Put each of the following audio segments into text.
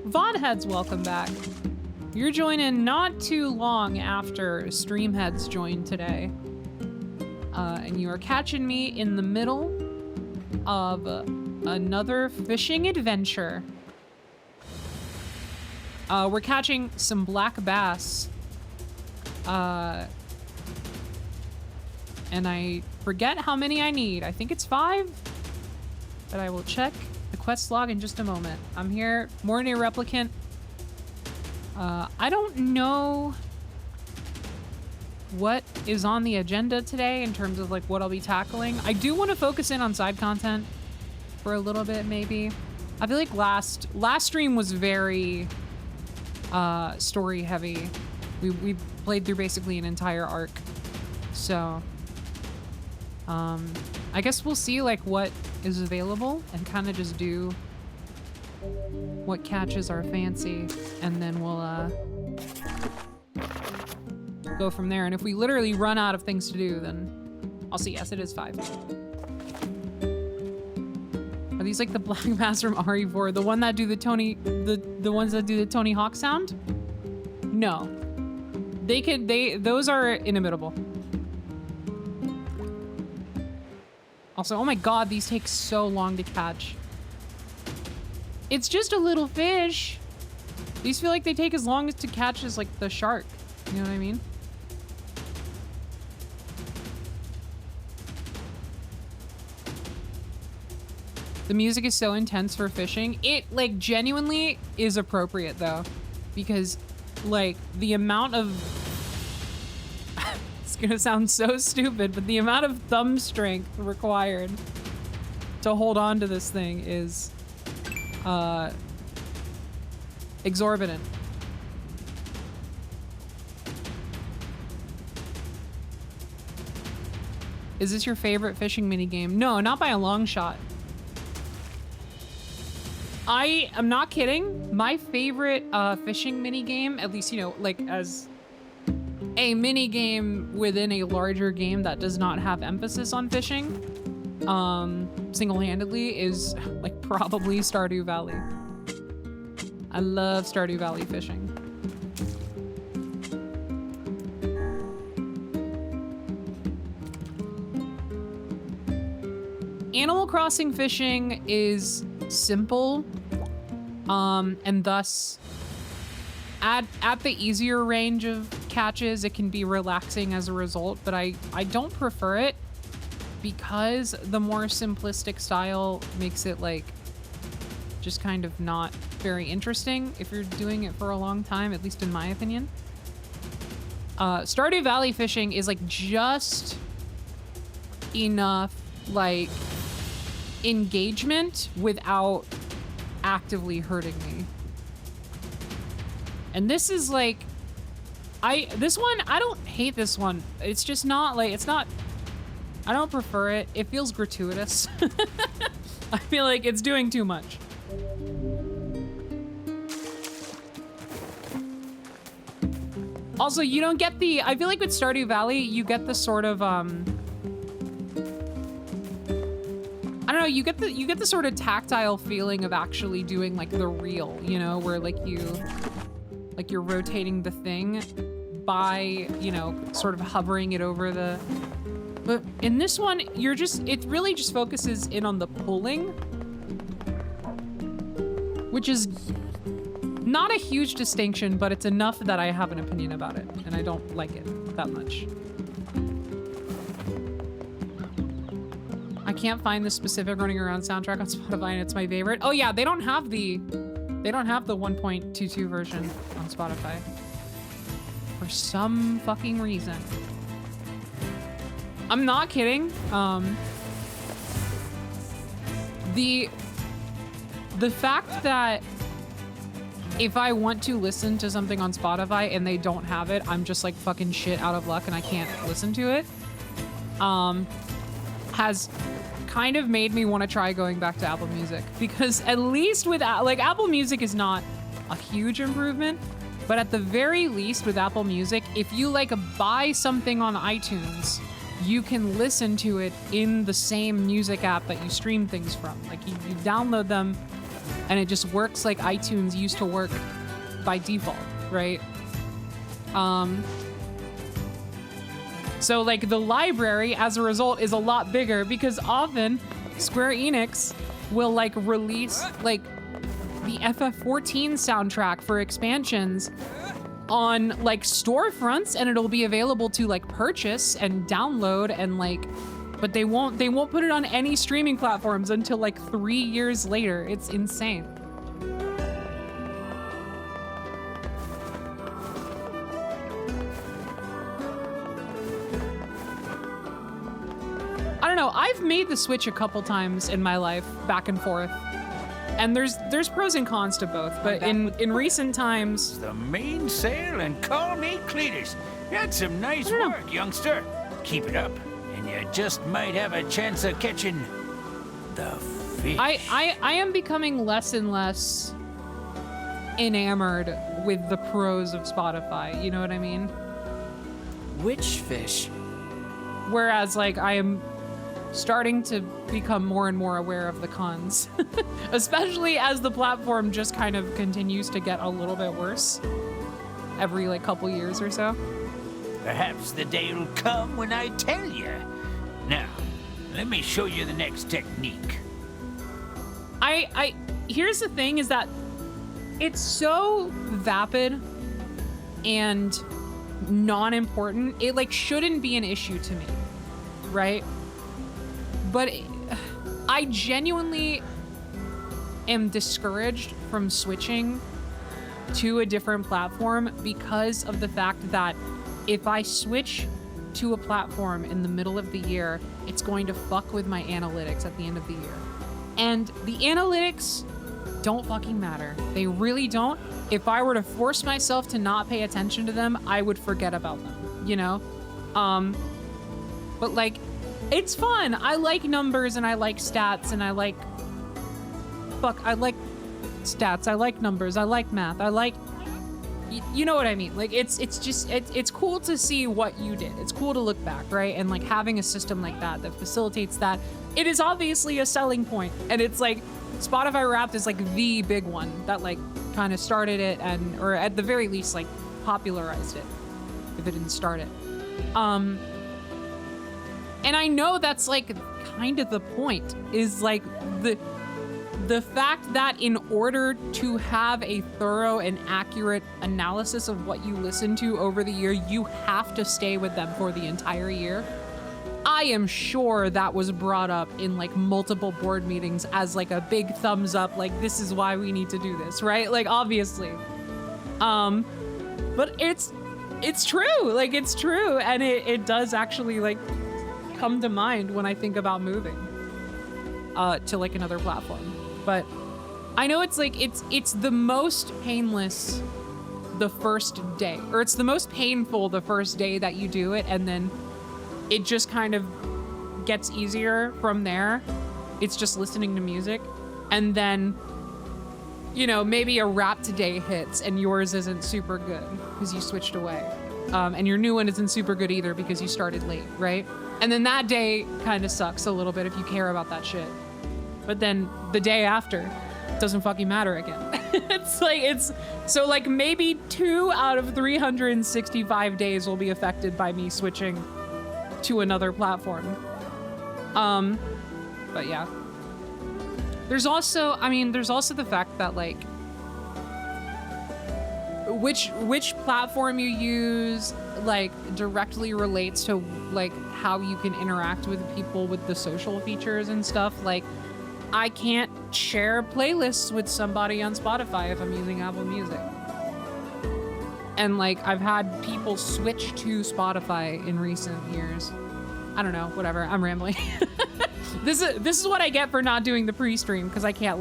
VODheads, welcome back. You're joining not too long after Streamheads joined today. And you are catching me in the middle of another fishing adventure. We're catching some black bass. And I forget how many I need. I think it's 5, but I will check the quest log in just a moment. I'm here, more NieR Replicant. I don't know what is on the agenda today in terms of like what I'll be tackling. I do want to focus in on side content for a little bit, maybe. I feel like last stream was very story heavy. We played through basically an entire arc. So I guess we'll see like what is available and kind of just do what catches our fancy, and then we'll go from there. And if we literally run out of things to do, then I'll see. Yes, it is 5. Are these like the black bass from RE4, the one that do the the ones that do the Tony Hawk sound? No, those are inimitable. Also, oh my god, these take so long to catch. It's just a little fish. These feel like they take as long to catch as like the shark. You know what I mean? The music is so intense for fishing. It like genuinely is appropriate though, because like the amount of it's gonna sound so stupid, but the amount of thumb strength required to hold on to this thing is exorbitant. Is this your favorite fishing minigame? No, not by a long shot. I am not kidding. My favorite fishing minigame, at least, you know, like as a minigame within a larger game that does not have emphasis on fishing, single-handedly, is like probably Stardew Valley. I love Stardew Valley fishing. Animal Crossing fishing is simple, and thus at the easier range of catches, it can be relaxing as a result, but I don't prefer it because the more simplistic style makes it like just kind of not very interesting if you're doing it for a long time, at least in my opinion. Stardew Valley fishing is like just enough like engagement without actively hurting me. And this is like, this one, I don't hate this one. It's just not like, I don't prefer it. It feels gratuitous. I feel like it's doing too much. Also, you don't get the, I feel like with Stardew Valley, you get the sort of, I don't know, you get the sort of tactile feeling of actually doing like the reel, you know, where like you're rotating the thing by, you know, sort of hovering it over the, but in this one, it really just focuses in on the pulling, which is not a huge distinction, but it's enough that I have an opinion about it, and I don't like it that much. I can't find the specific running around soundtrack on Spotify, and it's my favorite. Oh yeah, they don't have the 1.22 version on Spotify for some fucking reason. I'm not kidding. The fact that if I want to listen to something on Spotify and they don't have it, I'm just like fucking shit out of luck and I can't listen to it, has kind of made me want to try going back to Apple Music, because at least with like Apple Music is not a huge improvement, but at the very least with Apple Music, if you like buy something on iTunes, you can listen to it in the same music app that you stream things from. Like you download them and it just works like iTunes used to work by default, right? So like the library as a result is a lot bigger because often Square Enix will like release like the FF14 soundtrack for expansions on like storefronts, and it'll be available to like purchase and download and like, but they won't put it on any streaming platforms until like 3 years later. It's insane. I don't know, I've made the switch a couple times in my life, back and forth. And there's pros and cons to both, but in recent times... The mainsail and call me Cletus. That's some nice work, youngster. Keep it up, and you just might have a chance of catching the fish. I am becoming less and less enamored with the pros of Spotify, you know what I mean? Which fish? Whereas, like, I am starting to become more and more aware of the cons, especially as the platform just kind of continues to get a little bit worse every like couple years or so. Perhaps the day will come when I tell you. Now, let me show you the next technique. Here's the thing is that it's so vapid and non-important. It like shouldn't be an issue to me, right? But I genuinely am discouraged from switching to a different platform because of the fact that if I switch to a platform in the middle of the year, it's going to fuck with my analytics at the end of the year. And the analytics don't fucking matter. They really don't. If I were to force myself to not pay attention to them, I would forget about them, you know? But like, it's fun. I like numbers and I like stats and I like stats. I like numbers. I like math. I like, you know what I mean? Like it's cool to see what you did. It's cool to look back, right? And like having a system like that facilitates that. It is obviously a selling point, and it's like Spotify Wrapped is like the big one that like kind of started it or at the very least like popularized it if it didn't start it. And I know that's like kind of the point is like the fact that in order to have a thorough and accurate analysis of what you listen to over the year, you have to stay with them for the entire year. I am sure that was brought up in like multiple board meetings as like a big thumbs up, like this is why we need to do this, right? Like obviously. But it's true, like it's true. And it does actually like come to mind when I think about moving to like another platform. But I know it's like it's the most painless the first day, or it's the most painful the first day that you do it, and then it just kind of gets easier from there. It's just listening to music, and then you know, maybe a Wrapped day hits and yours isn't super good because you switched away, and your new one isn't super good either because you started late, right? And then that day kind of sucks a little bit if you care about that shit. But then the day after, it doesn't fucking matter again. So like maybe 2 out of 365 days will be affected by me switching to another platform. But yeah. There's also the fact that like which platform you use like directly relates to like how you can interact with people with the social features and stuff. Like I can't share playlists with somebody on Spotify if I'm using Apple Music. And like I've had people switch to Spotify in recent years. I don't know, whatever, I'm rambling. This is what I get for not doing the pre-stream, because I can't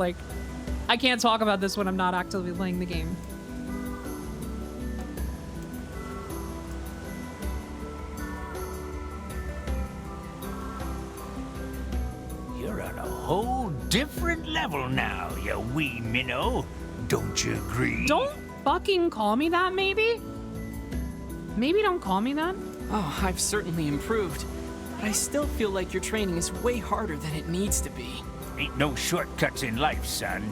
talk about this when I'm not actively playing the game. You're on a whole different level now, you wee minnow. Don't you agree? Don't fucking call me that, maybe? Maybe don't call me that? Oh, I've certainly improved. But I still feel like your training is way harder than it needs to be. Ain't no shortcuts in life, son.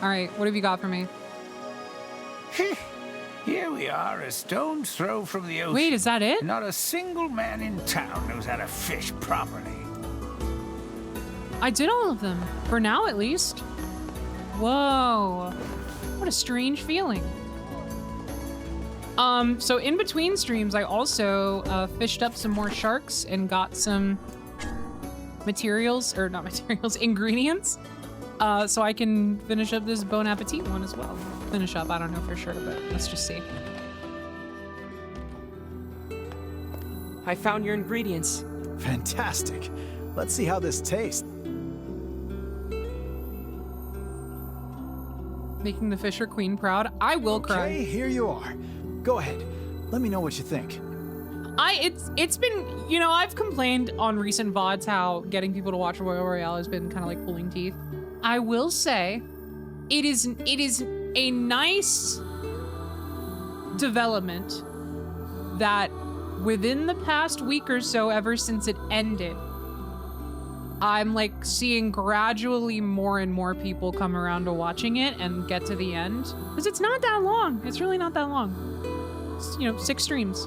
All right, what have you got for me? Here we are, a stone's throw from the ocean. Wait, is that it? Not a single man in town knows how to fish properly. I did all of them. For now, at least. Whoa. What a strange feeling. So in between streams, I also fished up some more sharks and got some materials, or not materials, ingredients. So I can finish up this Bon Appetit one as well. Finish up, I don't know for sure, but let's just see. I found your ingredients. Fantastic. Let's see how this tastes. Making the Fisher Queen proud. I will cry. Okay, here you are. Go ahead. Let me know what you think. It's been, you know, I've complained on recent VODs how getting people to watch Royal Royale has been kind of like pulling teeth. I will say it is a nice development that within the past week or so, ever since it ended, I'm like seeing gradually more and more people come around to watching it and get to the end. Because it's not that long. It's really not that long. It's, you know, 6 streams.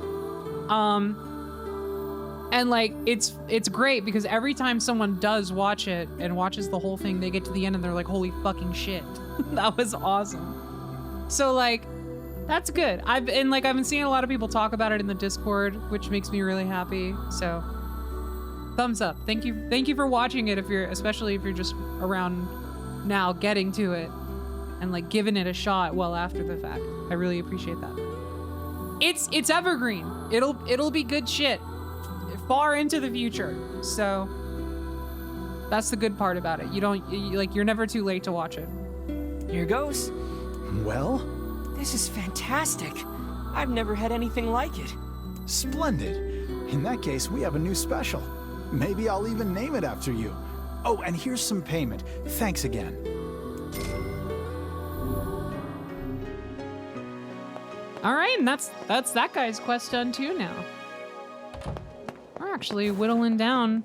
And like, it's great because every time someone does watch it and watches the whole thing, they get to the end and they're like, holy fucking shit. That was awesome. So like, that's good. I've been seeing a lot of people talk about it in the Discord, which makes me really happy. So thumbs up. Thank you for watching it, especially if you're just around now getting to it and like giving it a shot well after the fact. I really appreciate that. It's evergreen. It'll be good shit far into the future. So that's the good part about it. You're never too late to watch it. Here goes. Well? This is fantastic. I've never had anything like it. Splendid. In that case, we have a new special. Maybe I'll even name it after you. Oh, and here's some payment. Thanks again. All right, and that's that guy's quest done too now. We're actually whittling down.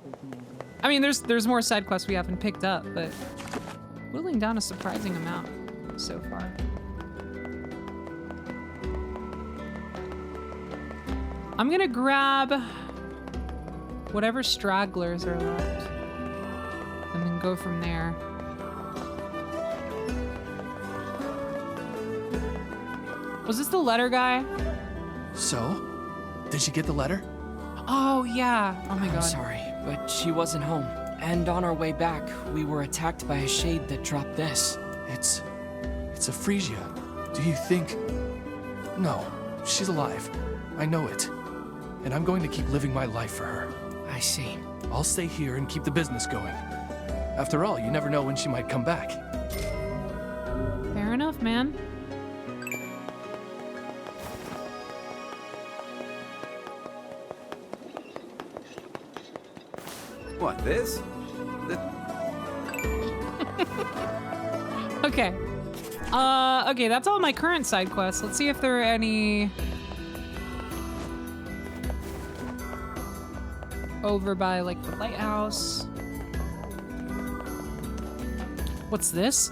I mean, there's more side quests we haven't picked up, but whittling down a surprising amount so far. I'm gonna grab whatever stragglers are left and then go from there. Was this the letter guy? So? Did she get the letter? Oh, yeah. Oh my God. I'm sorry, but she wasn't home. And on our way back, we were attacked by a shade that dropped this. It's a Frisia. Do you think... No, she's alive. I know it. And I'm going to keep living my life for her. I see. I'll stay here and keep the business going. After all, you never know when she might come back. Fair enough, man. What, this? Okay. Okay, that's all my current side quests. Let's see if there are any over by like the lighthouse. What's this?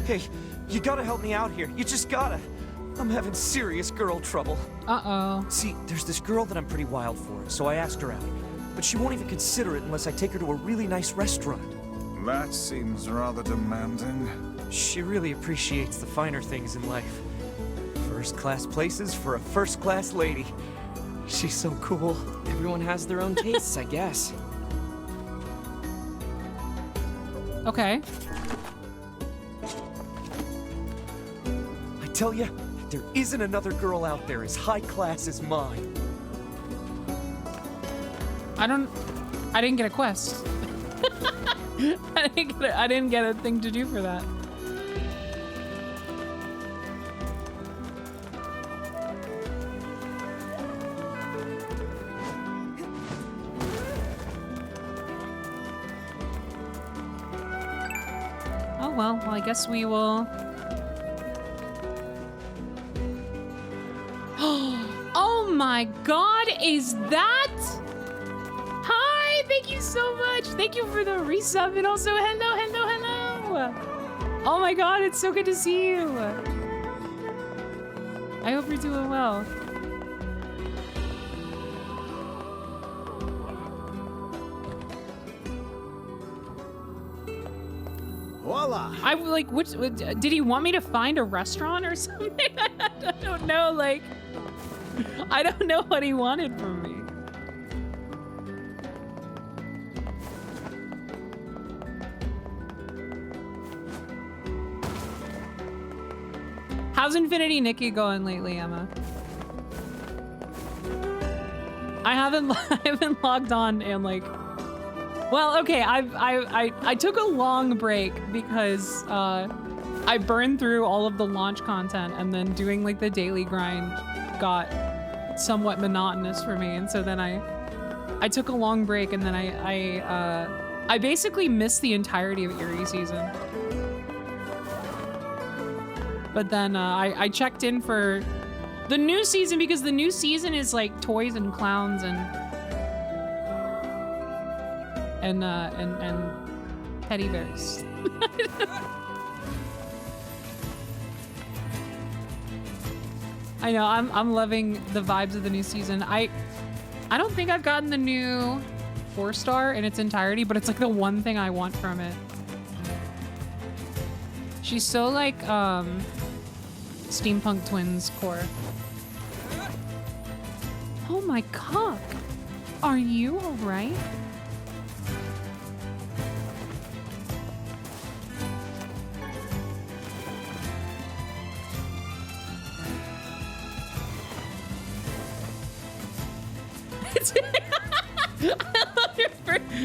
Hey, you gotta help me out here. You just gotta. I'm having serious girl trouble. Uh-oh. See, there's this girl that I'm pretty wild for, so I asked her out. But she won't even consider it unless I take her to a really nice restaurant. That seems rather demanding. She really appreciates the finer things in life. First-class places for a first-class lady. She's so cool. Everyone has their own tastes, I guess. Okay. I tell ya, there isn't another girl out there as high class as mine. I didn't get a quest. I didn't get a thing to do for that. Oh well, I guess we will. Oh my god, is that? Hi, thank you so much. Thank you for the resub and also hello. Oh my god, it's so good to see you. I hope you're doing well. Voila! I like, which did he want me to find a restaurant or something? I don't know, like, I don't know what he wanted from me. How's Infinity Nikki going lately, Emma? I haven't logged on and like, well, okay, I took a long break because I burned through all of the launch content, and then doing like the daily grind got somewhat monotonous for me, and so then I took a long break, and then I basically missed the entirety of Eerie season. But then I checked in for the new season because the new season is like toys and clowns and teddy bears. I know, I'm loving the vibes of the new season. I don't think I've gotten the new 4-star in its entirety, but it's like the one thing I want from it. She's so like Steampunk Twins core. Oh my cock. Are you alright?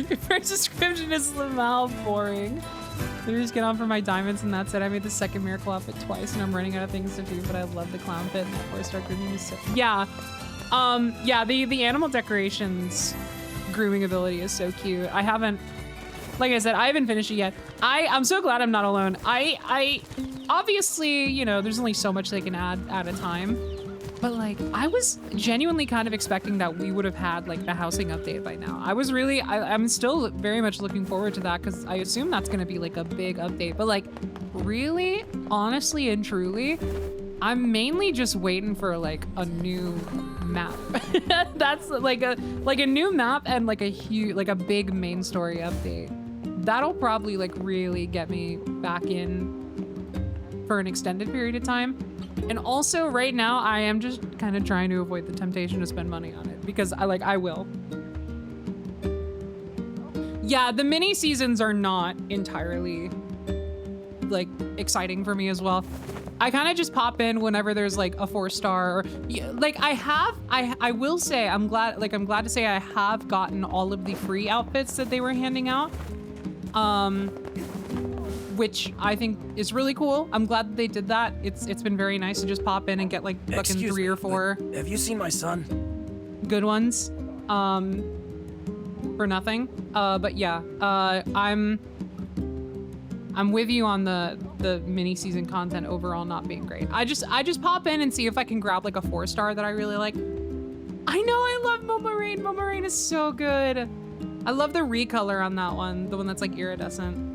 Your first description is somehow boring. I just get on for my diamonds and that's it. I made the second miracle outfit twice and I'm running out of things to do, but I love the clown pit and that 4-star grooming is so... Yeah. Yeah, the animal decorations grooming ability is so cute. I haven't, like I said, I haven't finished it yet. I'm so glad I'm not alone. I obviously, you know, there's only so much they can add at a time. But like, I was genuinely kind of expecting that we would have had like the housing update by now. I'm still very much looking forward to that because I assume that's gonna be like a big update. But like, really, honestly and truly, I'm mainly just waiting for like a new map. That's like a new map and like a big main story update. That'll probably like really get me back in for an extended period of time. And also right now I am just kind of trying to avoid the temptation to spend money on it because I will. Yeah, the mini seasons are not entirely like exciting for me as well. I kind of just pop in whenever there's like a 4-star or like I will say I'm glad to say I have gotten all of the free outfits that they were handing out. Which I think is really cool. I'm glad that they did that. It's been very nice to just pop in and get like fucking 3 or 4. Have you seen my son? Good ones. For nothing. But yeah, I'm with you on the mini season content overall not being great. I just pop in and see if I can grab like a 4-star that I really like. I know I love Momorain. Momorain is so good. I love the recolor on that one, the one that's like iridescent.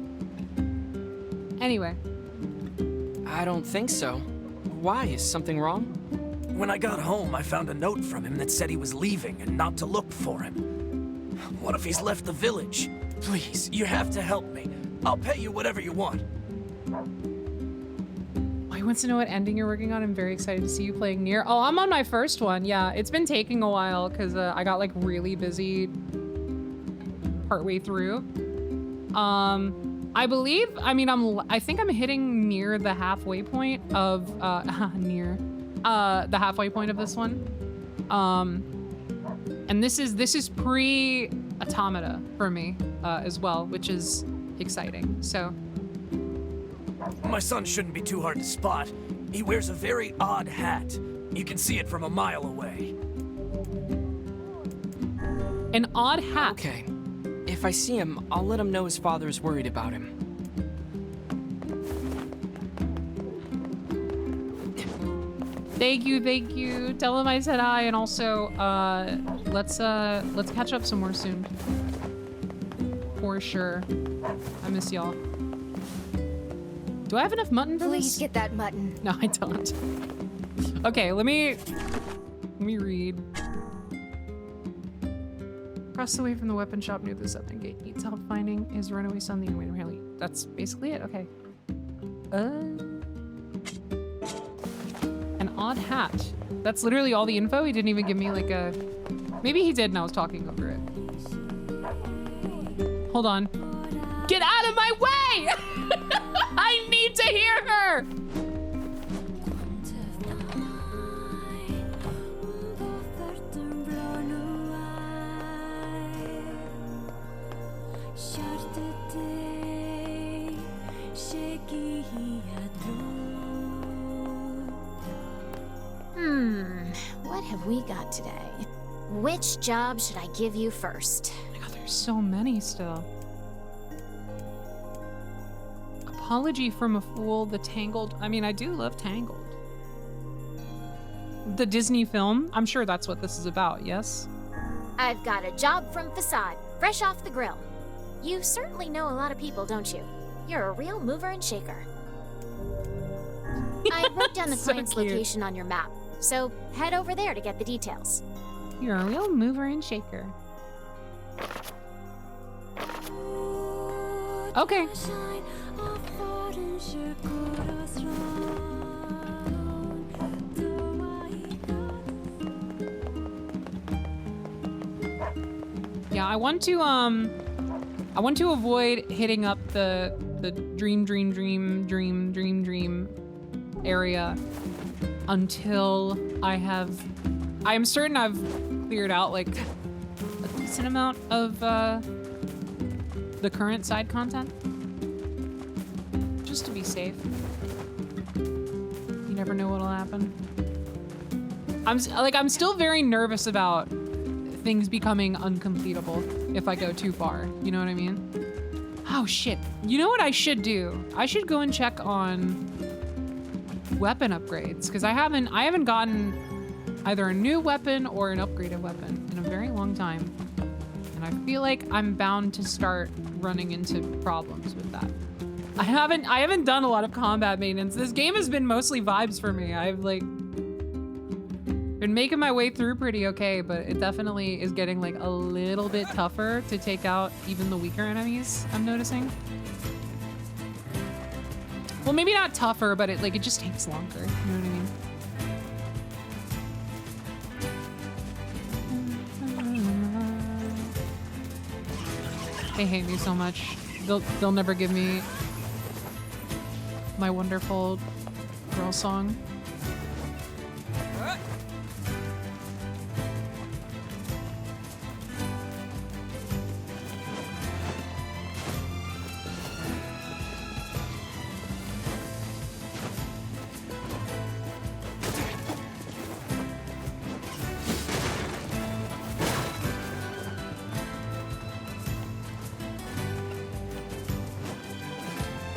Anyway. I don't think so. Why? Is something wrong? When I got home, I found a note from him that said he was leaving and not to look for him. What if he's left the village? Please, you have to help me. I'll pay you whatever you want. He wants to know what ending you're working on. I'm very excited to see you playing NieR. Oh, I'm on my first one. Yeah, it's been taking a while because I got like really busy partway through. I believe, I think I'm hitting near the halfway point of, the halfway point of this one. And this is pre-Automata for me, as well, which is exciting, so. My son shouldn't be too hard to spot. He wears a very odd hat. You can see it from a mile away. An odd hat? Okay. If I see him, I'll let him know his father is worried about him. Thank you, thank you. Tell him I said hi, and also, let's catch up some more soon. For sure. I miss y'all. Do I have enough mutton for Please this? get that mutton. No, I don't. Okay, let me read. Across the way from the weapon shop near the southern gate. Needs help finding his runaway son, the young man Haley. That's basically it. Okay. An odd hat. That's literally all the info. He didn't even give me like a. Maybe he did, and I was talking over it. Hold on. Get out of my way! I need to hear her. What have we got today? Which job should I give you first? Oh my god, there's so many still. Apology from a Fool, The Tangled. I mean, I do love Tangled. The Disney film. I'm sure that's what this is about, yes? I've got a job from Facade, fresh off the grill. You certainly know a lot of people, don't you? You're a real mover and shaker. I wrote down the So client's cute. location on your map, so head over there to get the details. You're a real mover and shaker. Okay. Yeah, I want to avoid hitting up the dream area until I am certain I've cleared out like a decent amount of the current side content, just to be safe. You never know what'll happen. I'm still very nervous about things becoming uncompletable if I go too far. You know what I mean? Oh shit. You know what I should do? I should go and check on weapon upgrades, because I haven't gotten either a new weapon or an upgraded weapon in a very long time. And I feel like I'm bound to start running into problems with that. I haven't done a lot of combat maintenance. This game has been mostly vibes for me. I've like been making my way through pretty okay, but it definitely is getting like a little bit tougher to take out even the weaker enemies, I'm noticing. Well, maybe not tougher, but it just takes longer. You know what I mean? They hate me so much. They'll never give me my wonderful girl song.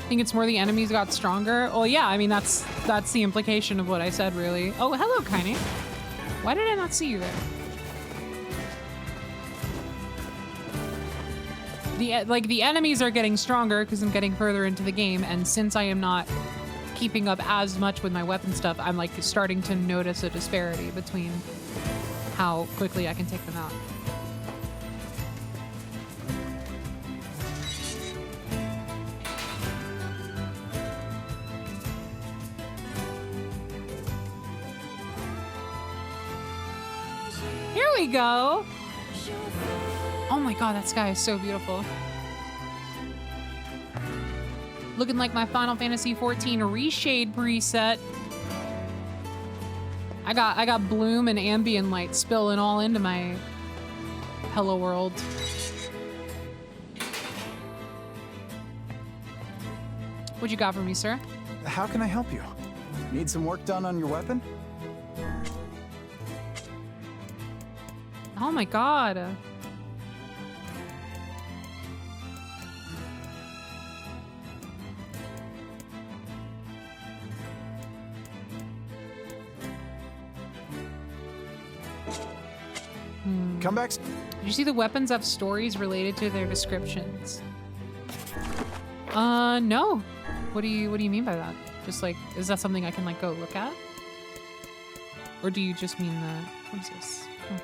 Think it's more the enemies got stronger? Well, yeah, I mean, that's the implication of what I said, really. Oh, hello, Kaine. Why did I not see you there? The enemies are getting stronger because I'm getting further into the game, and since I am not keeping up as much with my weapon stuff, I'm like starting to notice a disparity between how quickly I can take them out. Here we go. Oh my god, that sky is so beautiful. Looking like my Final Fantasy XIV reshade preset. I got bloom and ambient light spilling all into my hello world. What you got for me, sir? How can I help you? Need some work done on your weapon? Oh my god. Come back. Did you see the weapons have stories related to their descriptions? No. What do you mean by that? Just like, is that something I can like go look at? Or do you just mean the, what is this? Oh.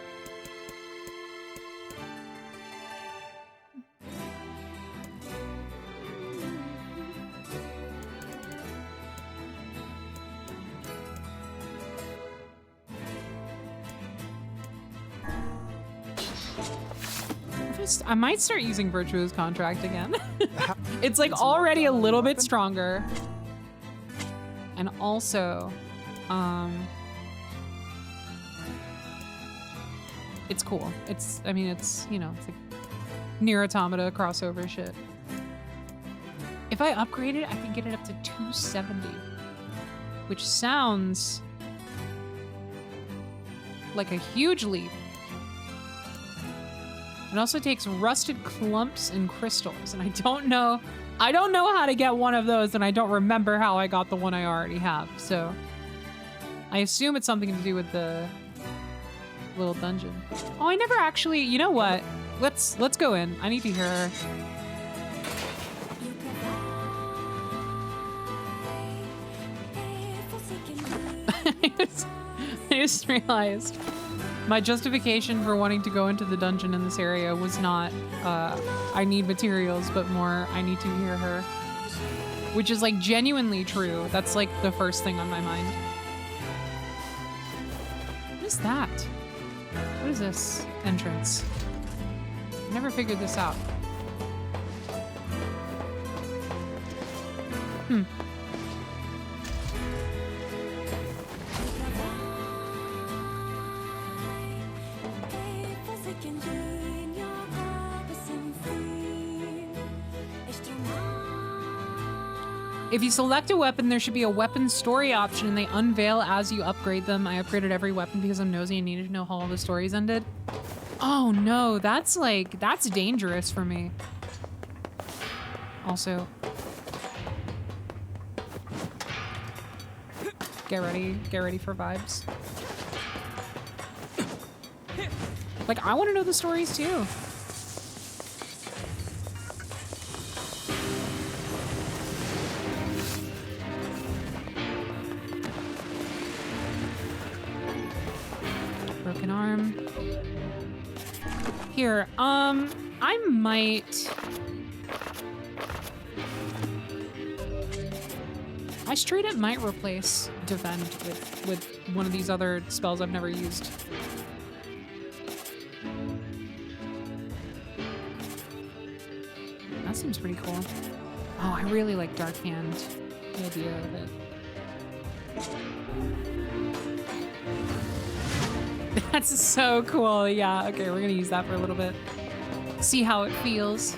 I might start using Virtuo's Contract again. It's like already a little bit stronger. And also, it's cool. I mean, it's, you know, it's like NieR Automata crossover shit. If I upgrade it, I can get it up to 270, which sounds like a huge leap. It also takes rusted clumps and crystals, and I don't know how to get one of those, and I don't remember how I got the one I already have. So I assume it's something to do with the little dungeon. Oh, I never actually, you know what? Let's go in. I need to hear her. I just realized my justification for wanting to go into the dungeon in this area was not, I need materials, but more, I need to hear her. Which is like genuinely true. That's like the first thing on my mind. What is that? What is this entrance? I never figured this out. If you select a weapon, there should be a weapon story option, and they unveil as you upgrade them. I upgraded every weapon because I'm nosy and needed to know how all the stories ended. Oh no, that's dangerous for me. Also, get ready for vibes. Like, I want to know the stories too. Broken arm. Here, I might... I straight up might replace Defend with one of these other spells I've never used. That seems pretty cool. Oh, I really like Dark Hand. The idea of it. That's so cool. Yeah, okay, we're gonna use that for a little bit. See how it feels.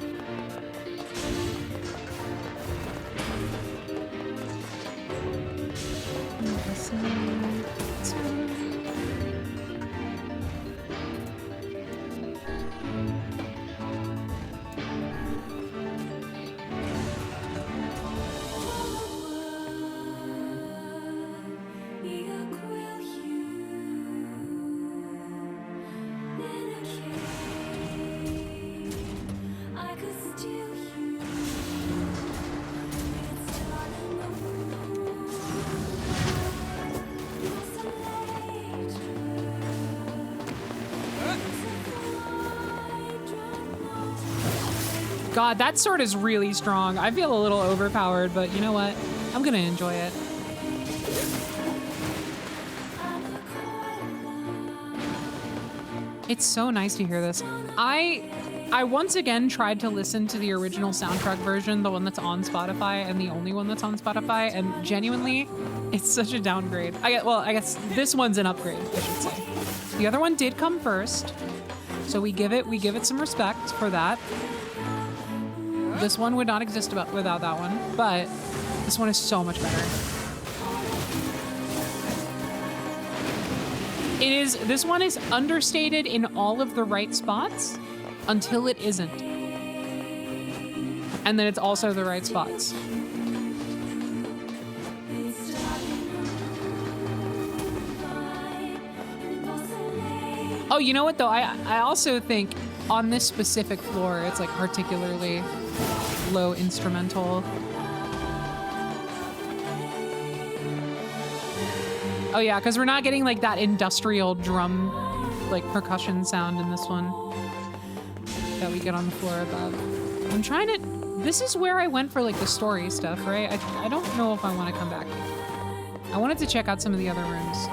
God, that sword is really strong. I feel a little overpowered, but you know what? I'm gonna enjoy it. It's so nice to hear this. I once again tried to listen to the original soundtrack version, the one that's on Spotify and the only one that's on Spotify, and genuinely, it's such a downgrade. I guess this one's an upgrade, I should say. The other one did come first, so we give it some respect for that. This one would not exist without that one, but this one is so much better. This one is understated in all of the right spots until it isn't. And then it's also the right spots. Oh, you know what though? I also think on this specific floor, it's like particularly low instrumental. Oh yeah, because we're not getting like that industrial drum, like percussion sound in this one that we get on the floor above. I'm trying to, this is where I went for like the story stuff, right? I don't know if I want to come back. I wanted to check out some of the other rooms.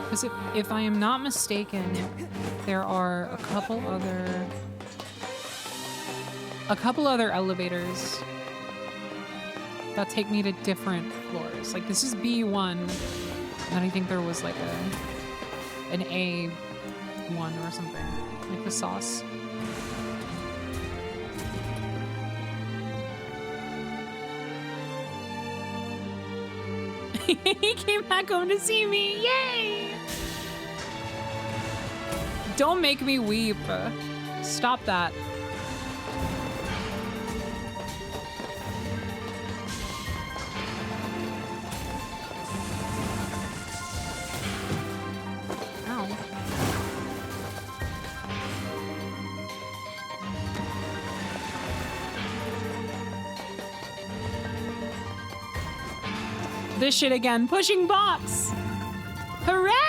Because if I am not mistaken, there are a couple other elevators that take me to different floors. Like this is B1, and then I think there was like an A1 or something, like the sauce. He came back home to see me. Yay! Don't make me weep. Stop that. Ow. This shit again. Pushing box. Hooray!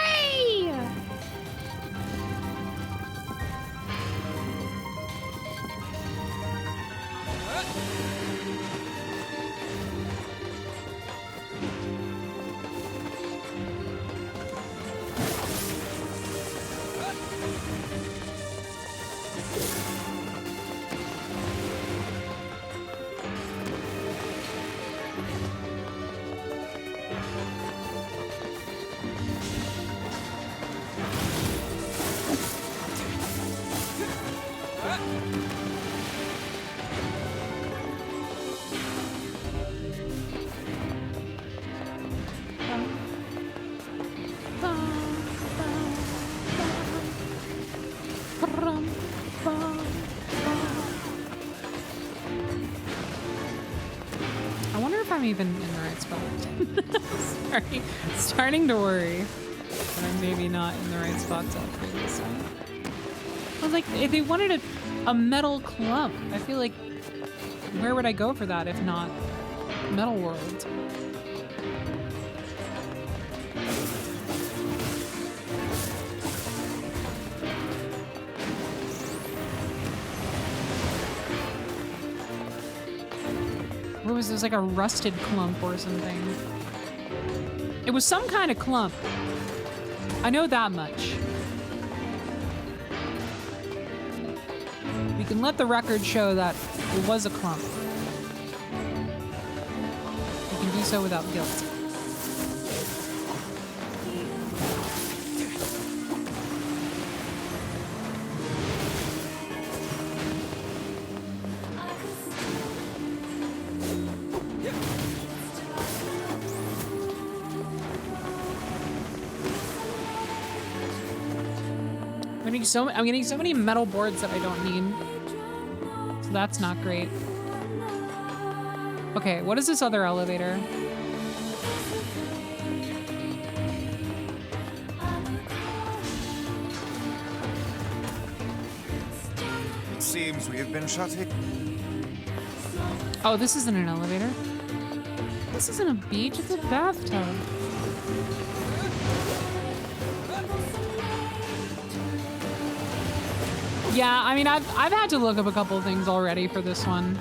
I'm even in the right spot. Sorry. Starting to worry that I'm maybe not in the right spot to upgrade this one. I was like, if they wanted a metal clump, I feel like where would I go for that if not Metal World? What was this, like a rusted clump or something? It was some kind of clump. I know that much. We can let the record show that it was a clump. We can do so without guilt. I'm getting so many metal boards that I don't need. So that's not great. Okay, what is this other elevator? It seems we have been shut in. Oh, this isn't an elevator. This isn't a beach, it's a bathtub. Yeah, I mean, I've had to look up a couple of things already for this one.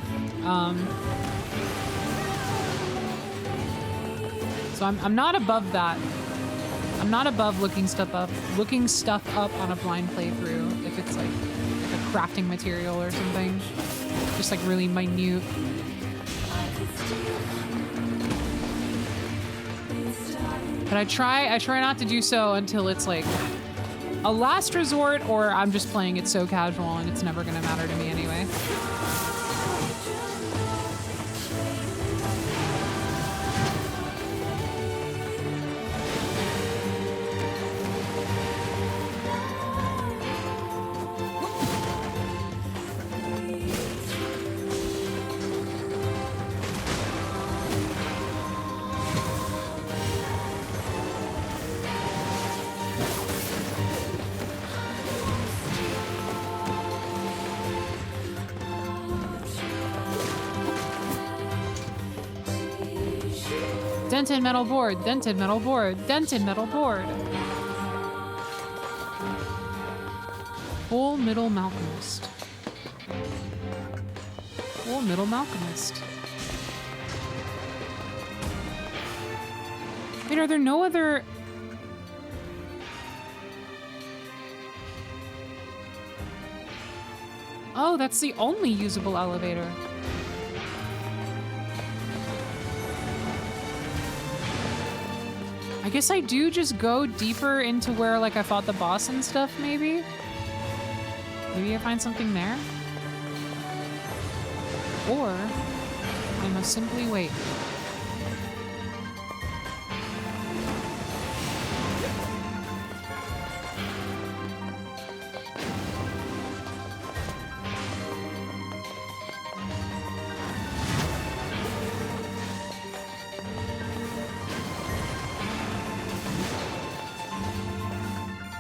So I'm not above that. I'm not above looking stuff up on a blind playthrough if it's like a crafting material or something. Just like really minute. But I try not to do so until it's like a last resort, or I'm just playing it so casual and it's never gonna matter to me anyway. Dented metal board, dented metal board, dented metal board. Full middle Malcolmist. Full middle Malcolmist. Wait, are there no other... Oh, that's the only usable elevator. I guess I do just go deeper into where, like, I fought the boss and stuff, maybe? Maybe I find something there? Or I must simply wait.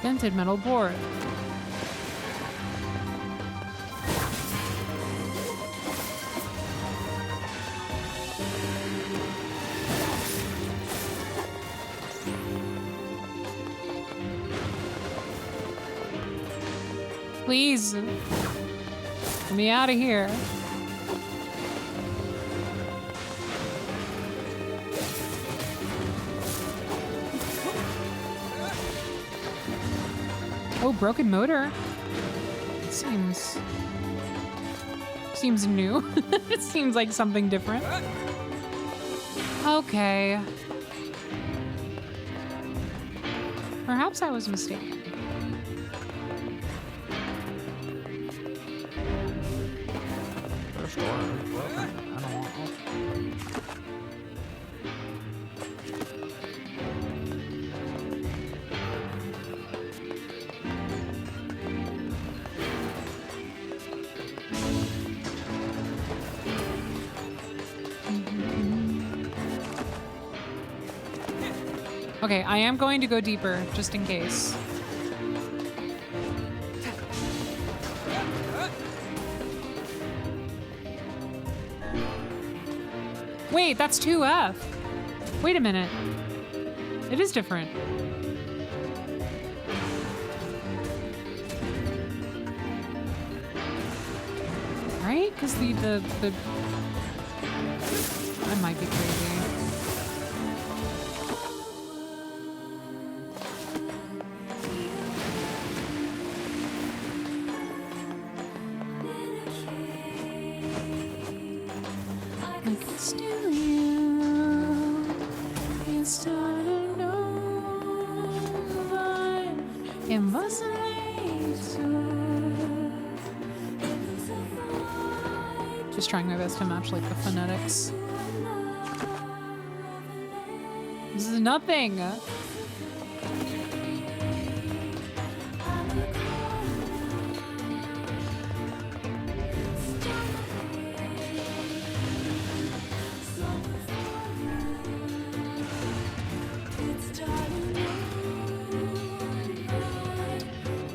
Dented metal board. Please, get me out of here. Oh, broken motor. Seems new. It seems like something different. Okay. Perhaps I was mistaken. Okay, I am going to go deeper, just in case. Wait, that's 2F. Wait a minute. It is different. Right? Because the I might be crazy. Just trying my best to match like the phonetics. This is nothing.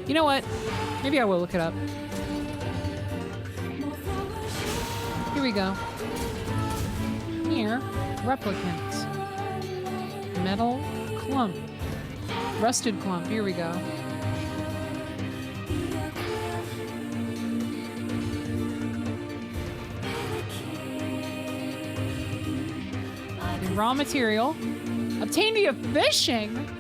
You know what? Maybe I will look it up. Here we go. NieR, Replicant. Metal clump. Rusted clump. Here we go. The raw material. Obtained via fishing.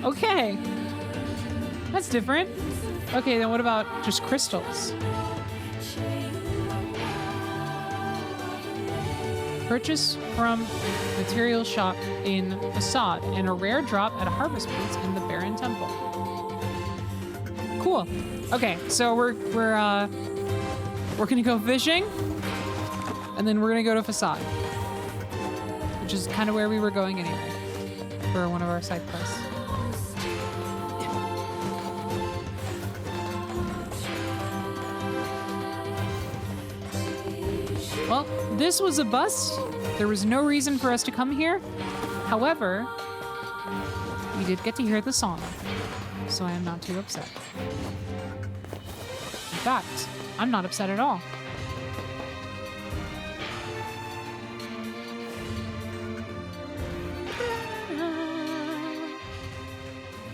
Okay. That's different. Okay, then what about just crystals? Purchase from material shop in Facade and a rare drop at a harvest booth in the Barren Temple. Cool. Okay, so we're gonna go fishing, and then we're gonna go to Facade, which is kind of where we were going anyway for one of our side quests. Well, this was a bust. There was no reason for us to come here. However, we did get to hear the song, so I am not too upset. In fact, I'm not upset at all.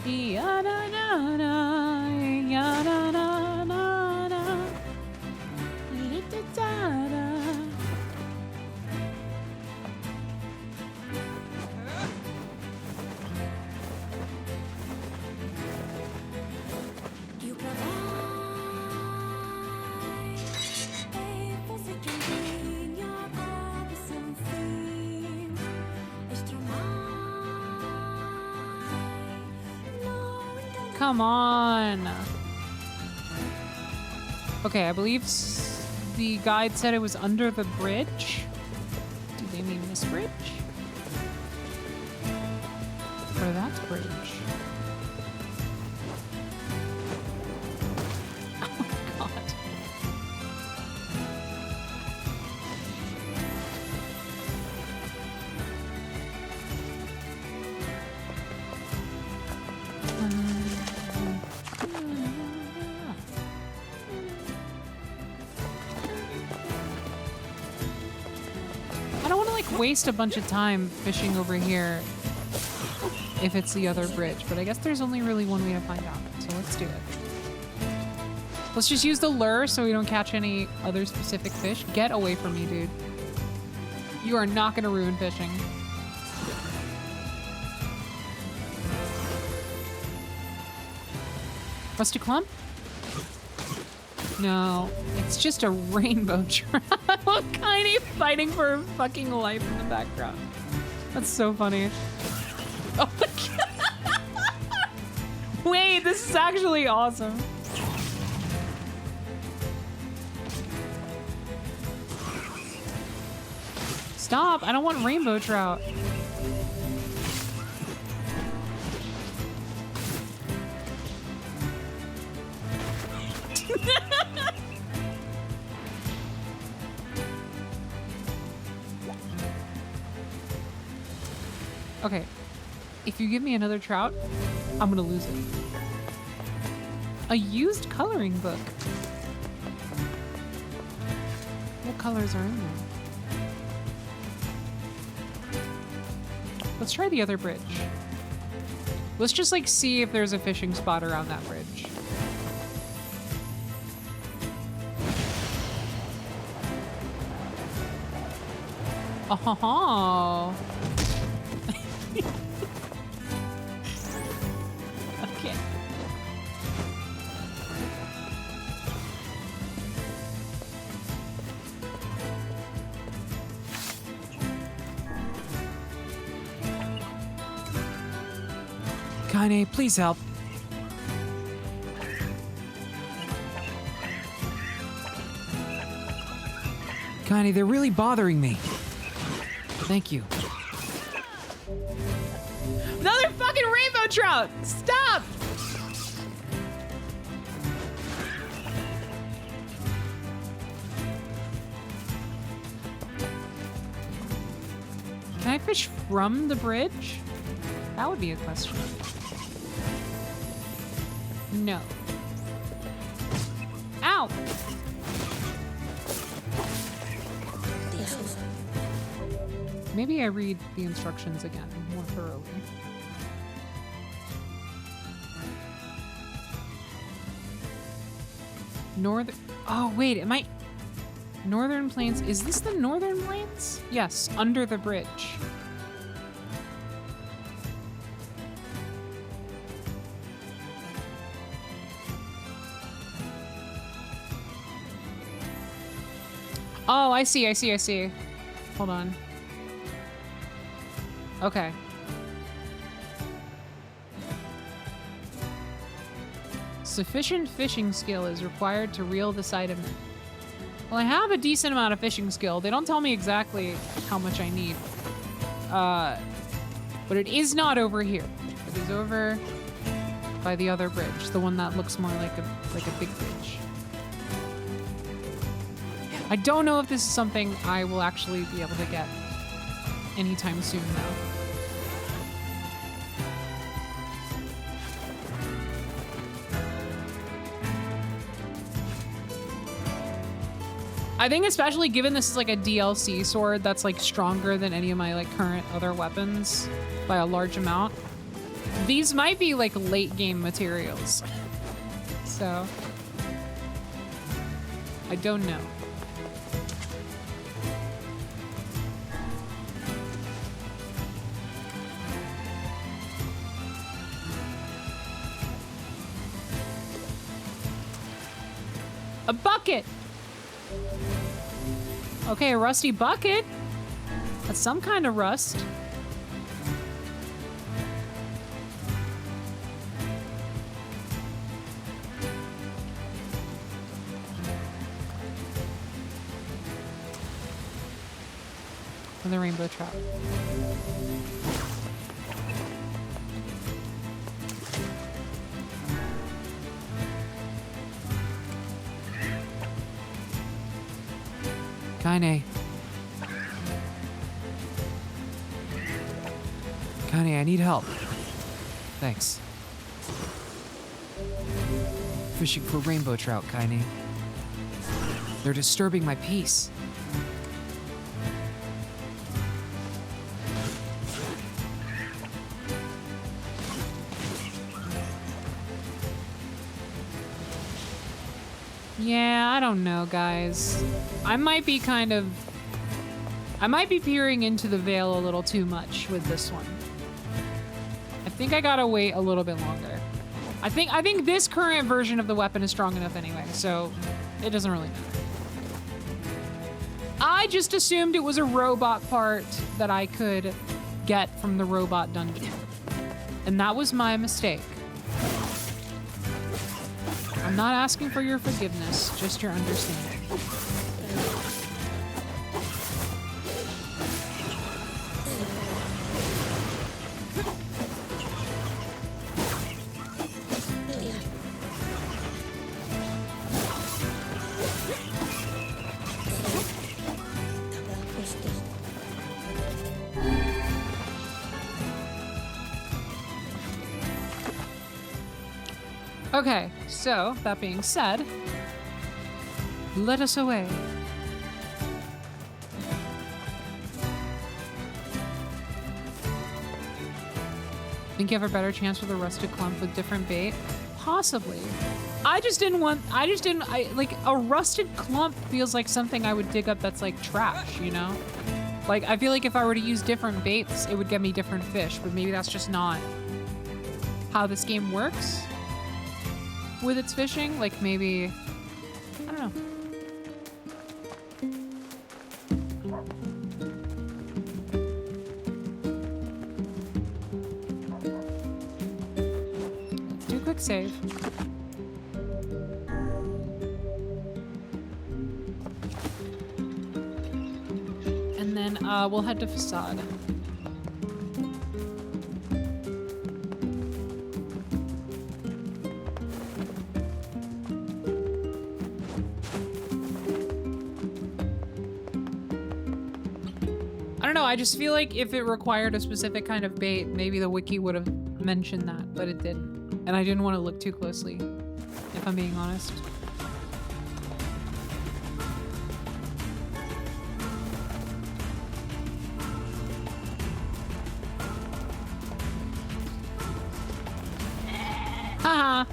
Ya-da-da-da, ya-da-da-da-da, da-da-da-da. You provide a forsaken thing, your bothersome thing. Come on. Okay, I believe the guide said it was under the bridge. Do they mean this bridge? Or that bridge? Oh my god. I don't want to like waste a bunch of time fishing over here if it's the other bridge, but I guess there's only really one way to find out, so let's do it. Let's just use the lure so we don't catch any other specific fish. Get away from me, dude. You are not gonna ruin fishing. Rusty clump? No, it's just a rainbow trout. Kind of fighting for her fucking life in the background. That's so funny. Oh my god. Wait, this is actually awesome. Stop, I don't want rainbow trout. Okay, if you give me another trout, I'm gonna lose it. A used coloring book. What colors are in there? Let's try the other bridge. Let's just like see if there's a fishing spot around that bridge. Oh. Okay. Kaine, please help. Kaine, they're really bothering me. Thank you. Another fucking rainbow trout! Stop! Can I fish from the bridge? That would be a question. No. Ow! Maybe I read the instructions again more thoroughly. Northern... Oh, wait, am I... Northern Plains... Is this the Northern Plains? Yes, under the bridge. Oh, I see, I see, I see. Hold on. Okay. Sufficient fishing skill is required to reel this item in. Well, I have a decent amount of fishing skill. They don't tell me exactly how much I need. But it is not over here. It is over by the other bridge, the one that looks more like a big bridge. I don't know if this is something I will actually be able to get anytime soon, though. I think especially given this is like a DLC sword that's like stronger than any of my like current other weapons by a large amount, I'm These might be like late game materials. So I don't know. A bucket. Okay, a rusty bucket. That's some kind of rust. And the rainbow trout. Kaine. Kaine, I need help. Thanks. Fishing for rainbow trout, Kaine. They're disturbing my peace. Yeah, I don't know, guys. I might be peering into the veil a little too much with this one. I think I gotta wait a little bit longer. I think this current version of the weapon is strong enough anyway, so it doesn't really matter. I just assumed it was a robot part that I could get from the robot dungeon. And that was my mistake. I'm not asking for your forgiveness, just your understanding. Okay, so that being said, let us away. Think you have a better chance with a rusted clump with different bait? Possibly. I like a rusted clump feels like something I would dig up that's like trash, you know? Like I feel like if I were to use different baits, it would get me different fish, but maybe that's just not how this game works. With its fishing, like maybe, I don't know. Let's do a quick save. And then we'll head to Facade. I just feel like if it required a specific kind of bait, maybe the wiki would have mentioned that, but it didn't. And I didn't want to look too closely, if I'm being honest. Haha.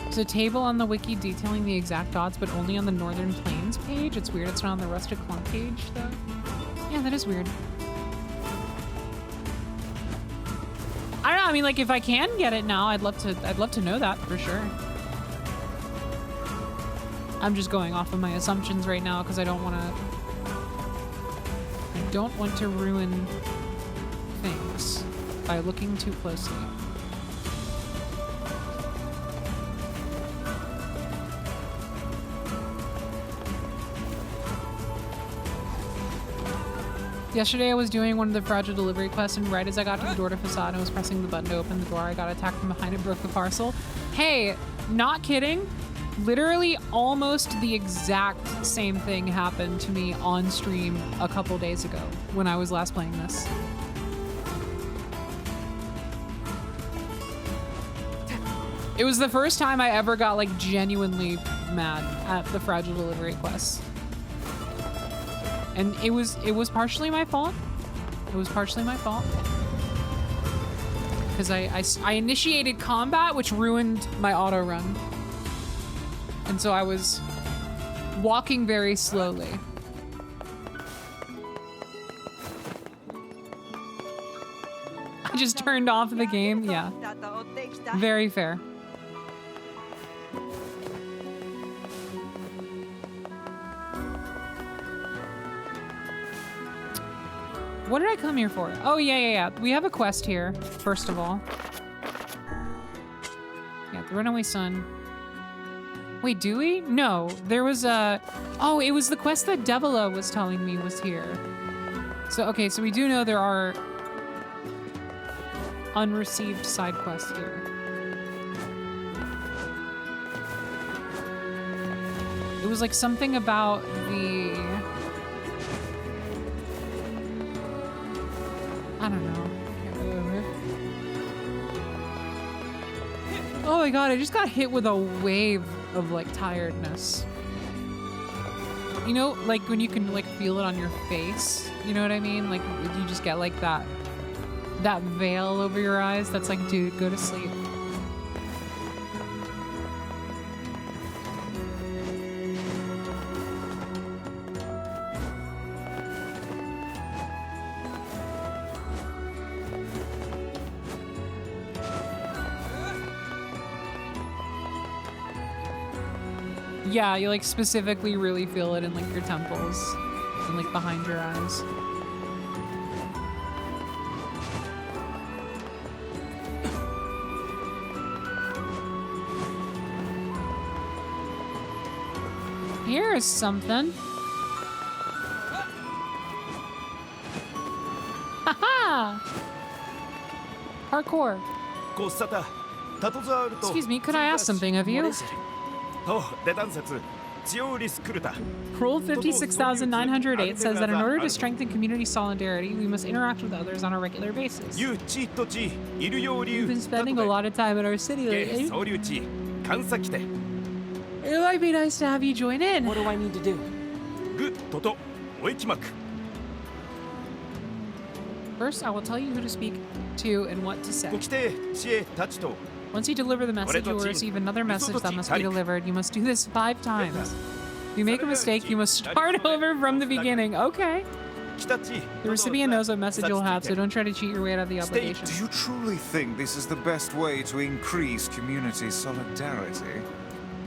There's a table on the wiki detailing the exact odds, but only on the Northern Plains page. It's weird it's not on the Rusted Clump page, though. Yeah, that is weird. I don't know, I mean, like, if I can get it now, I'd love to know that for sure. I'm just going off of my assumptions right now because I don't want to ruin things by looking too closely. Yesterday I was doing one of the fragile delivery quests, and right as I got to the door to Facade and was pressing the button to open the door, I got attacked from behind and broke the parcel. Hey, not kidding. Literally almost the exact same thing happened to me on stream a couple days ago when I was last playing this. It was the first time I ever got like genuinely mad at the fragile delivery quest. And it was partially my fault. It was partially my fault. Because I initiated combat, which ruined my auto run. And so I was walking very slowly. I just turned off the game. Yeah. Very fair. What did I come here for? Oh, yeah. We have a quest here, first of all. Yeah, the runaway son. Wait, do we? No, there was a... Oh, it was the quest that Devila was telling me was here. So, okay, so we do know there are unreceived side quests here. It was like something about the... I don't know. Can't remember. Oh my god, I just got hit with a wave of like tiredness. You know, like when you can like feel it on your face, you know what I mean? Like you just get like that veil over your eyes that's like, dude, go to sleep. Yeah, you like specifically really feel it in like your temples and like behind your eyes. Here's something. Haha! Parkour. Excuse me, could I ask something of you? What is it? Rule 56,908 says that in order to strengthen community solidarity, we must interact with others on a regular basis. You've been spending a lot of time in our city lately. It might be nice to have you join in. What do I need to do? First, I will tell you who to speak to and what to say. Once you deliver the message, you will receive another message that must be delivered. You must do this 5 times. If you make a mistake, you must start over from the beginning. Okay. The recipient knows what message you'll have, so don't try to cheat your way out of the obligation. Do you truly think this is the best way to increase community solidarity?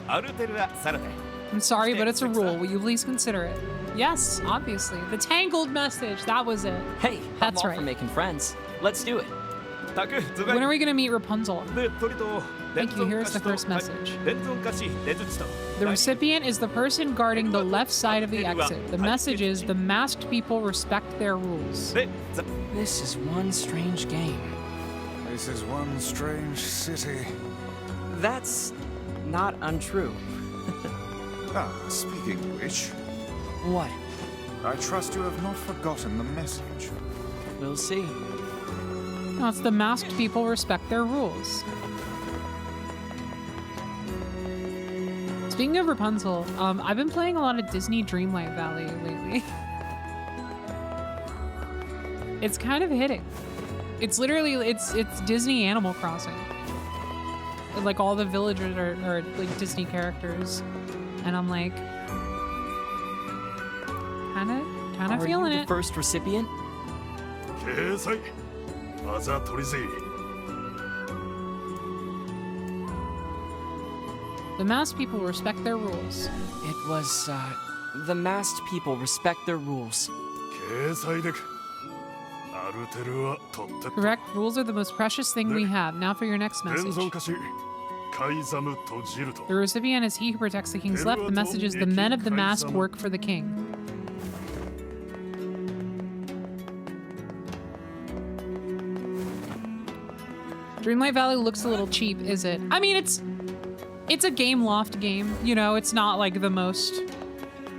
I'm sorry, but it's a rule. Will you please consider it? Yes, obviously. The tangled message. That was it. Hey, That's I'm all right. for making friends. Let's do it. When are we going to meet Rapunzel? Thank you. Here's the first message. The recipient is the person guarding the left side of the exit. The message is, the masked people respect their rules. This is one strange game. This is one strange city. That's not untrue. Speaking of which, What? I trust you have not forgotten the message. We'll see. No, it's the masked people respect their rules. Speaking of Rapunzel, I've been playing a lot of Disney Dreamlight Valley lately. It's kind of hitting. It's literally, it's Disney Animal Crossing. Like all the villagers are like Disney characters. And I'm like, kind of feeling Are you it. the first recipient? The masked people respect their rules. It was, the masked people respect their rules. Correct. Rules are the most precious thing we have. Now for your next message. The recipient is he who protects the king's left. The message is the men of the mask work for the king. Dreamlight Valley looks a little cheap, is it? I mean, It's a Game Loft game, you know, it's not like the most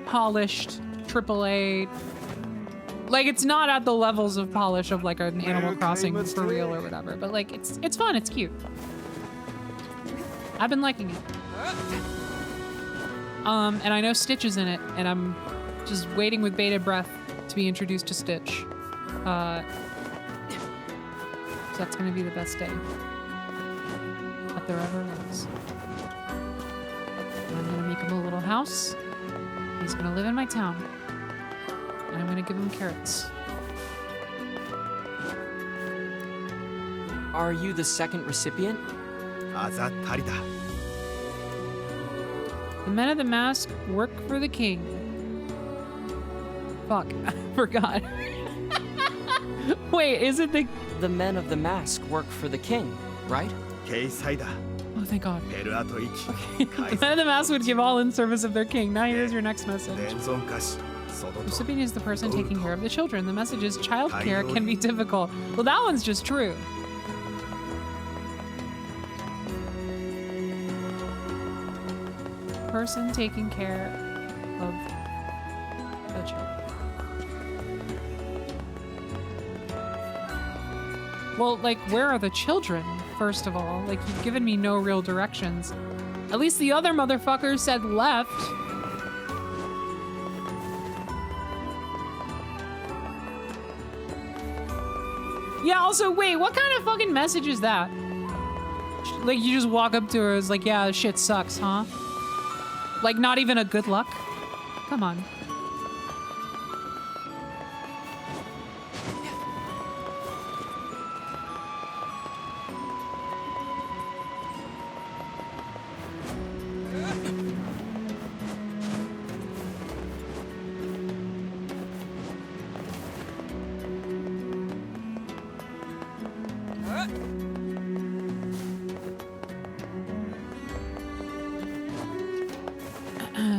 polished AAA. Like, it's not at the levels of polish of like an Animal Crossing for real or whatever, but like it's fun, it's cute. I've been liking it. And I know Stitch is in it, and I'm just waiting with bated breath to be introduced to Stitch. So that's gonna be the best day that there ever was. I'm gonna make him a little house. He's gonna live in my town. And I'm gonna give him carrots. Are you the second recipient? The men of the mask work for the king. Fuck, I forgot. Wait, is it the... The men of the mask work for the king, right? Oh, thank God. Okay. The men of the mask would give all in service of their king. Now here's your next message. The recipient is the person taking care of the children. The message is childcare can be difficult. Well, that one's just true. Person taking care of the children. Well, like, where are the children, first of all? Like, you've given me no real directions. At least the other motherfucker said left. Yeah, also, wait, what kind of fucking message is that? Like, you just walk up to her, it's like, yeah, shit sucks, huh? Like, not even a good luck? Come on.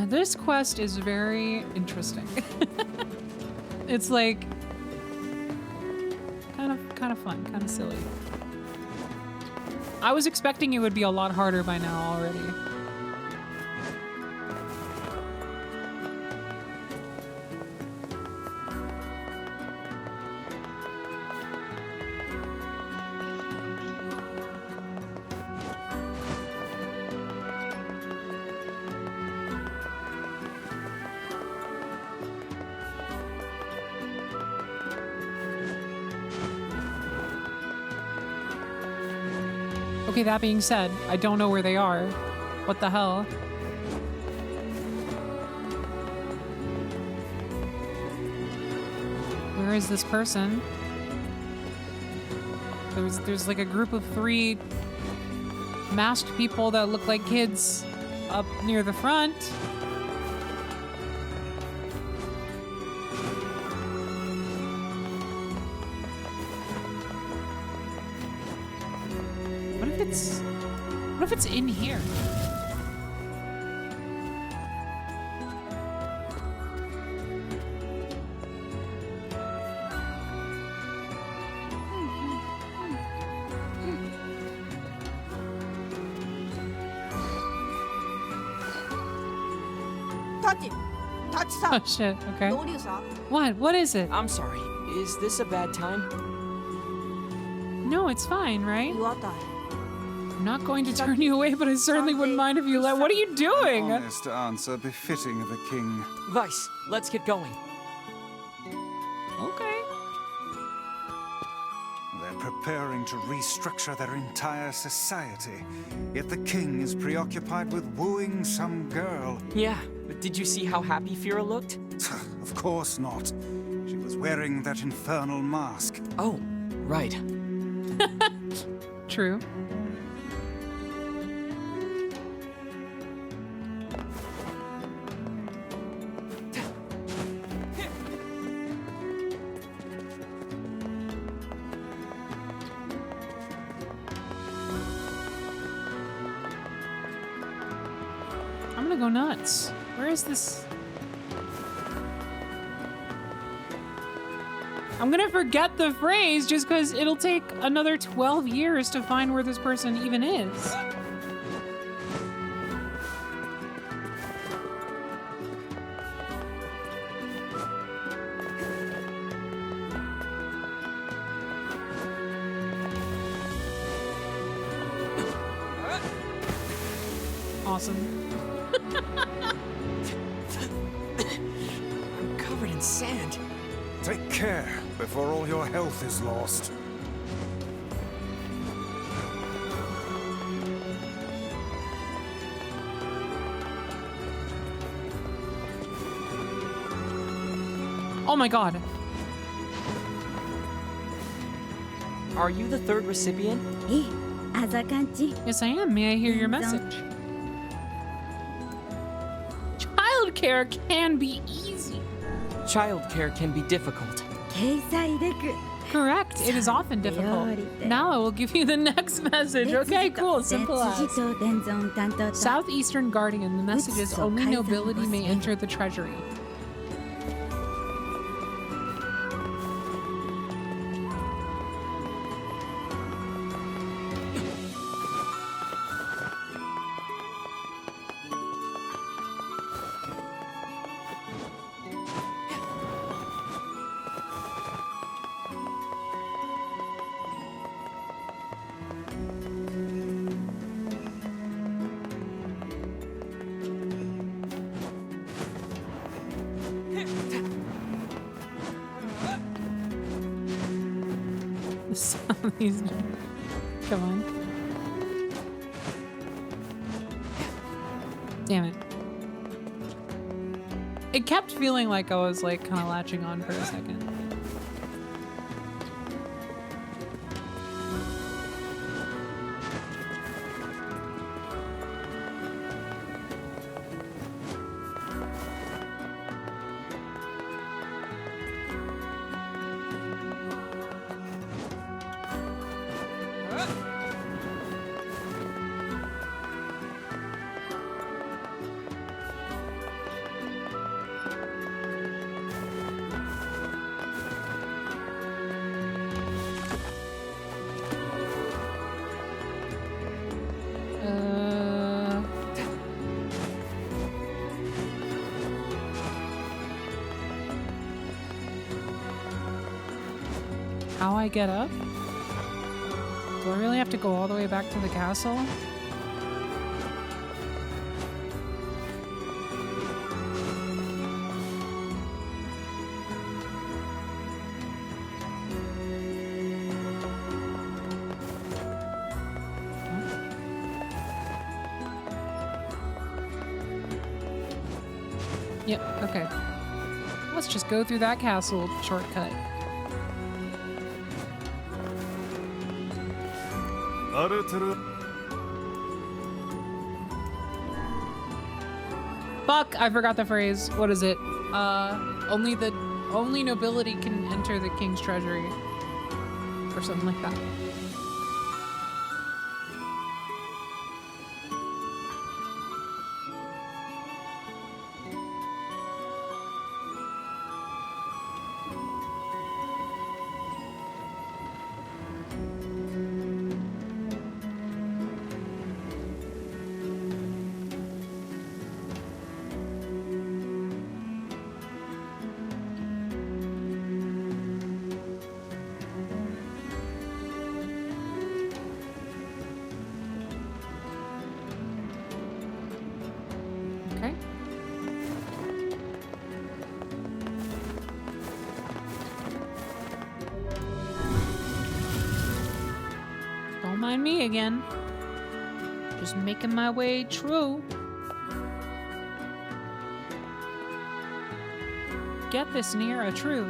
This quest is very interesting. It's like kind of fun, kind of silly. I was expecting it would be a lot harder by now already. Okay, that being said, I don't know where they are. What the hell? Where is this person? There's like a group of 3 masked people that look like kids up near the front. What if it's in here? Oh shit, okay. What? What is it? I'm sorry. Is this a bad time? No, it's fine, right? I'm not going to turn you away, but I certainly wouldn't mind if you let. What are you doing? An honest answer befitting of a king. Vice, let's get going. Okay. They're preparing to restructure their entire society, yet the king is preoccupied with wooing some girl. Yeah, but did you see how happy Fira looked? Of course not. She was wearing that infernal mask. Oh, right. True. I'm gonna go nuts. Where is this? I'm gonna forget the phrase just because it'll take another 12 years to find where this person even is. Awesome. I'm covered in sand. Take care before all your health is lost. Oh my god. Are you the third recipient? ええ、あざかんち。 Yes, I am. May I hear your message? Childcare can be easy. Childcare can be difficult. 経済力。 Correct. It is often difficult. Now I will give you the next message. Okay, cool. Simple 別 as. 次と伝存担当と。 Southeastern Guardian. The message is only nobility may enter the treasury. These, come on. Damn it. It kept feeling like I was like kind of latching on for a second. How I get up? Do I really have to go all the way back to the castle? Yep, okay. Let's just go through that castle shortcut. Fuck, I forgot the phrase. What is it? Only nobility can enter the king's treasury. Or something like that. Mind me again. Just making my way through. Get this NieR a true.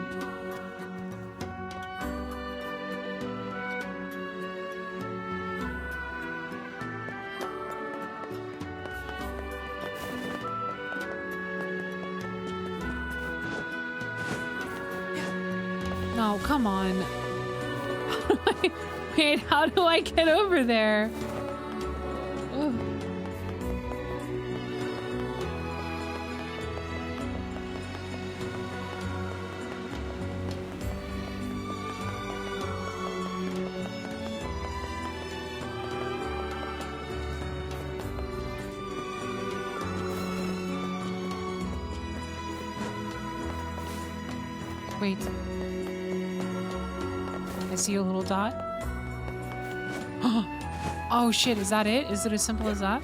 No, come on. Wait, how do I get over there? Ugh. Wait. I see a little dot. Oh shit, is that it? Is it as simple as that?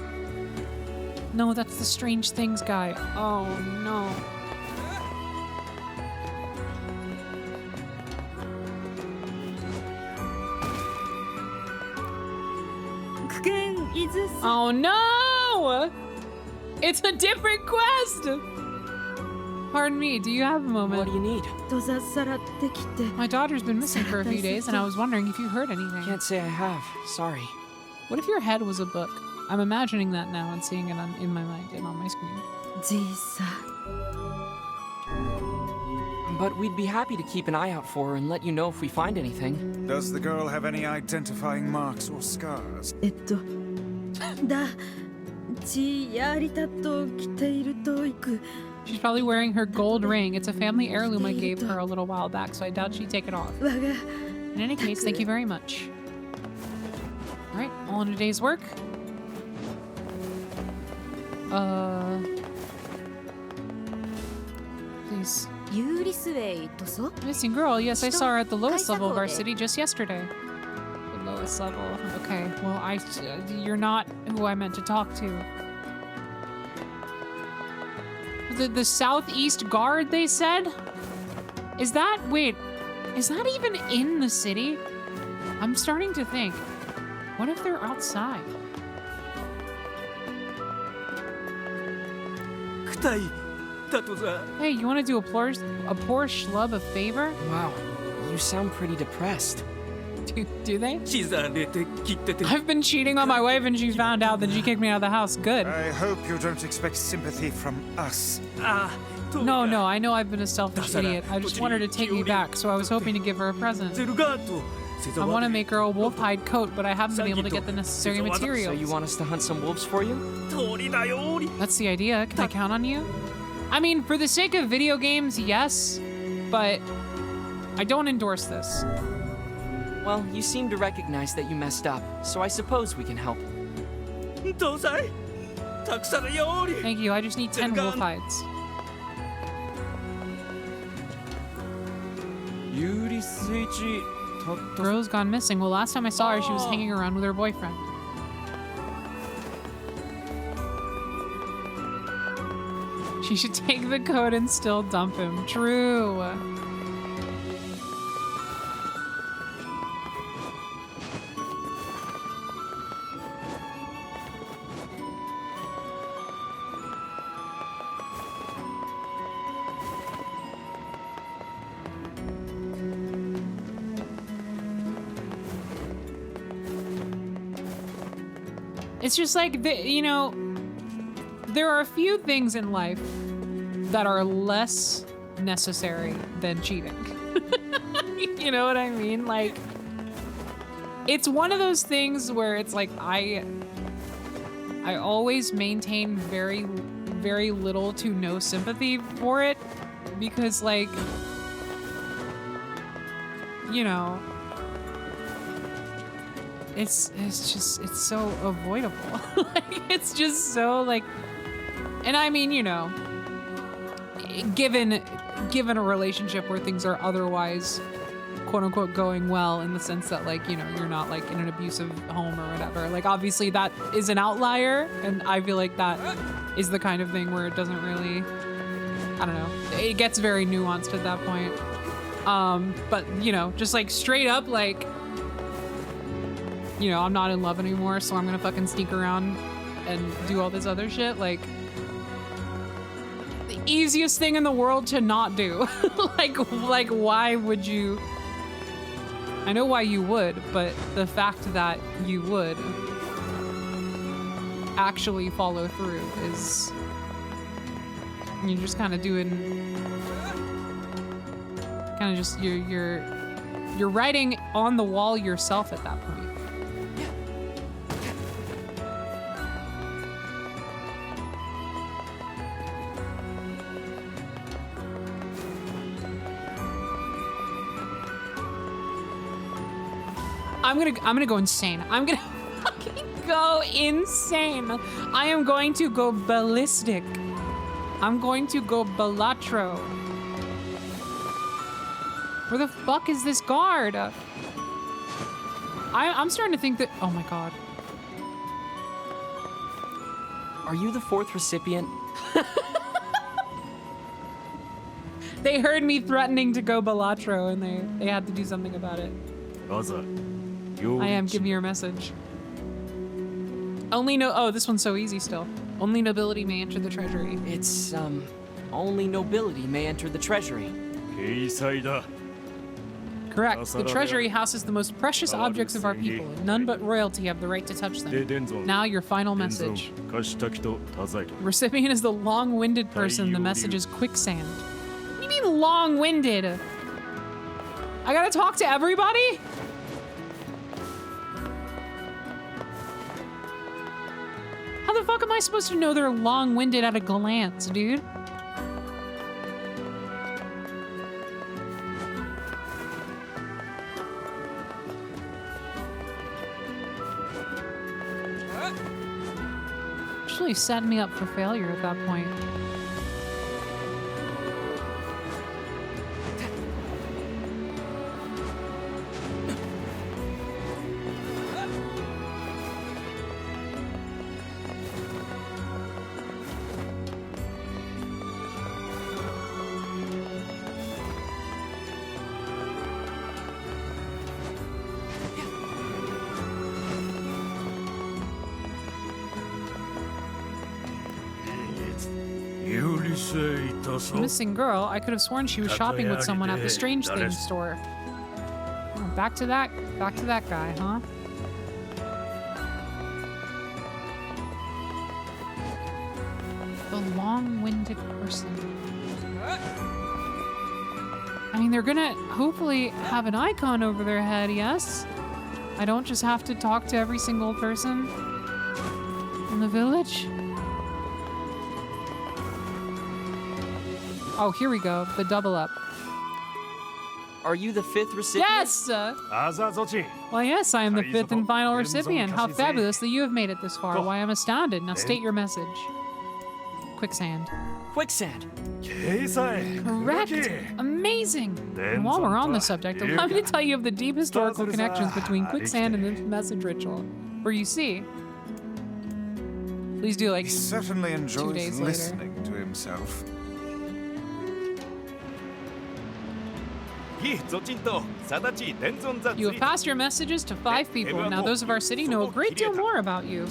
No, that's the strange things guy. Oh no. Oh no! It's a different quest! Pardon me, do you have a moment? What do you need? My daughter's been missing for a few days, and I was wondering if you heard anything. Can't say I have. Sorry. What if your head was a book? I'm imagining that now and seeing it in my mind and on my screen. But we'd be happy to keep an eye out for her and let you know if we find anything. Does the girl have any identifying marks or scars? She's probably wearing her gold ring. It's a family heirloom I gave her a little while back, so I doubt she'd take it off. In any case, thank you very much. All right, all in a day's work. Please. Missing girl. Yes, I saw her at the lowest level of our city just yesterday. The lowest level. Okay. Well, you're not who I meant to talk to. The Southeast Guard, they said? Is that even in the city? I'm starting to think. What if they're outside? Hey, you want to do a poor schlub a favor? Wow, you sound pretty depressed. Do they? I've been cheating on my wife and she found out that she kicked me out of the house. Good. I hope you don't expect sympathy from us. No, I know I've been a selfish idiot. I just wanted her to take me back, so I was hoping to give her a present. I want to make her a wolf hide coat, but I haven't been able to get the necessary materials. So you want us to hunt some wolves for you? That's the idea. Can I count on you? I mean, for the sake of video games, yes, but I don't endorse this. Well, you seem to recognize that you messed up, so I suppose we can help. Thank you, I just need 10 wolf hides. Girl's gone missing. Well, last time I saw her, she was hanging around with her boyfriend. She should take the coat and still dump him. True. It's just like, you know, there are a few things in life that are less necessary than cheating. You know what I mean? Like, it's one of those things where it's like, I always maintain very, very little to no sympathy for it because, like, you know, it's so avoidable. Like, it's just so, like, and I mean, you know, given a relationship where things are otherwise quote unquote going well, in the sense that, like, you know, you're not like in an abusive home or whatever, like, obviously that is an outlier, and I feel like that is the kind of thing where it doesn't really, I don't know, it gets very nuanced at that point. But, you know, just like straight up, like, you know, I'm not in love anymore, so I'm gonna fucking sneak around and do all this other shit. Like, the easiest thing in the world to not do. like, why would you? I know why you would, but the fact that you would actually follow through is, you're just kind of doing, kind of just, you're writing on the wall yourself at that point. I'm gonna go insane. I'm gonna fucking go insane. I am going to go ballistic. I'm going to go balatro. Where the fuck is this guard? I'm starting to think that, oh my god. Are you the 4th recipient? They heard me threatening to go Balatro, and they had to do something about it. I am. Give me your message. Oh, this one's so easy still. Only nobility may enter the treasury. It's, only nobility may enter the treasury. Correct. The treasury houses the most precious objects of our people, and none but royalty have the right to touch them. Now your final message. The recipient is the long-winded person. The message is quicksand. What do you mean long-winded? I gotta talk to everybody? How the fuck am I supposed to know they're long-winded at a glance, dude? Actually set me up for failure at that point. Missing girl. I could have sworn she was shopping with someone at the Strange Things store. Oh, back to that guy, huh? The long-winded person. I mean, they're gonna hopefully have an icon over their head, yes? I don't just have to talk to every single person in the village? Oh, here we go. The double up. Are you the 5th recipient? Yes! Well, yes, I am the 5th and final recipient. How fabulous that you have made it this far. Why, I'm astounded. Now state your message. Quicksand. Quicksand. Correct. Amazing. And while we're on the subject, allow me to tell you of the deep historical connections between quicksand and this message ritual. For you see, please do like He certainly 2 enjoys days listening to himself. You have passed your messages to 5 people. Now those of our city know a great deal more about you.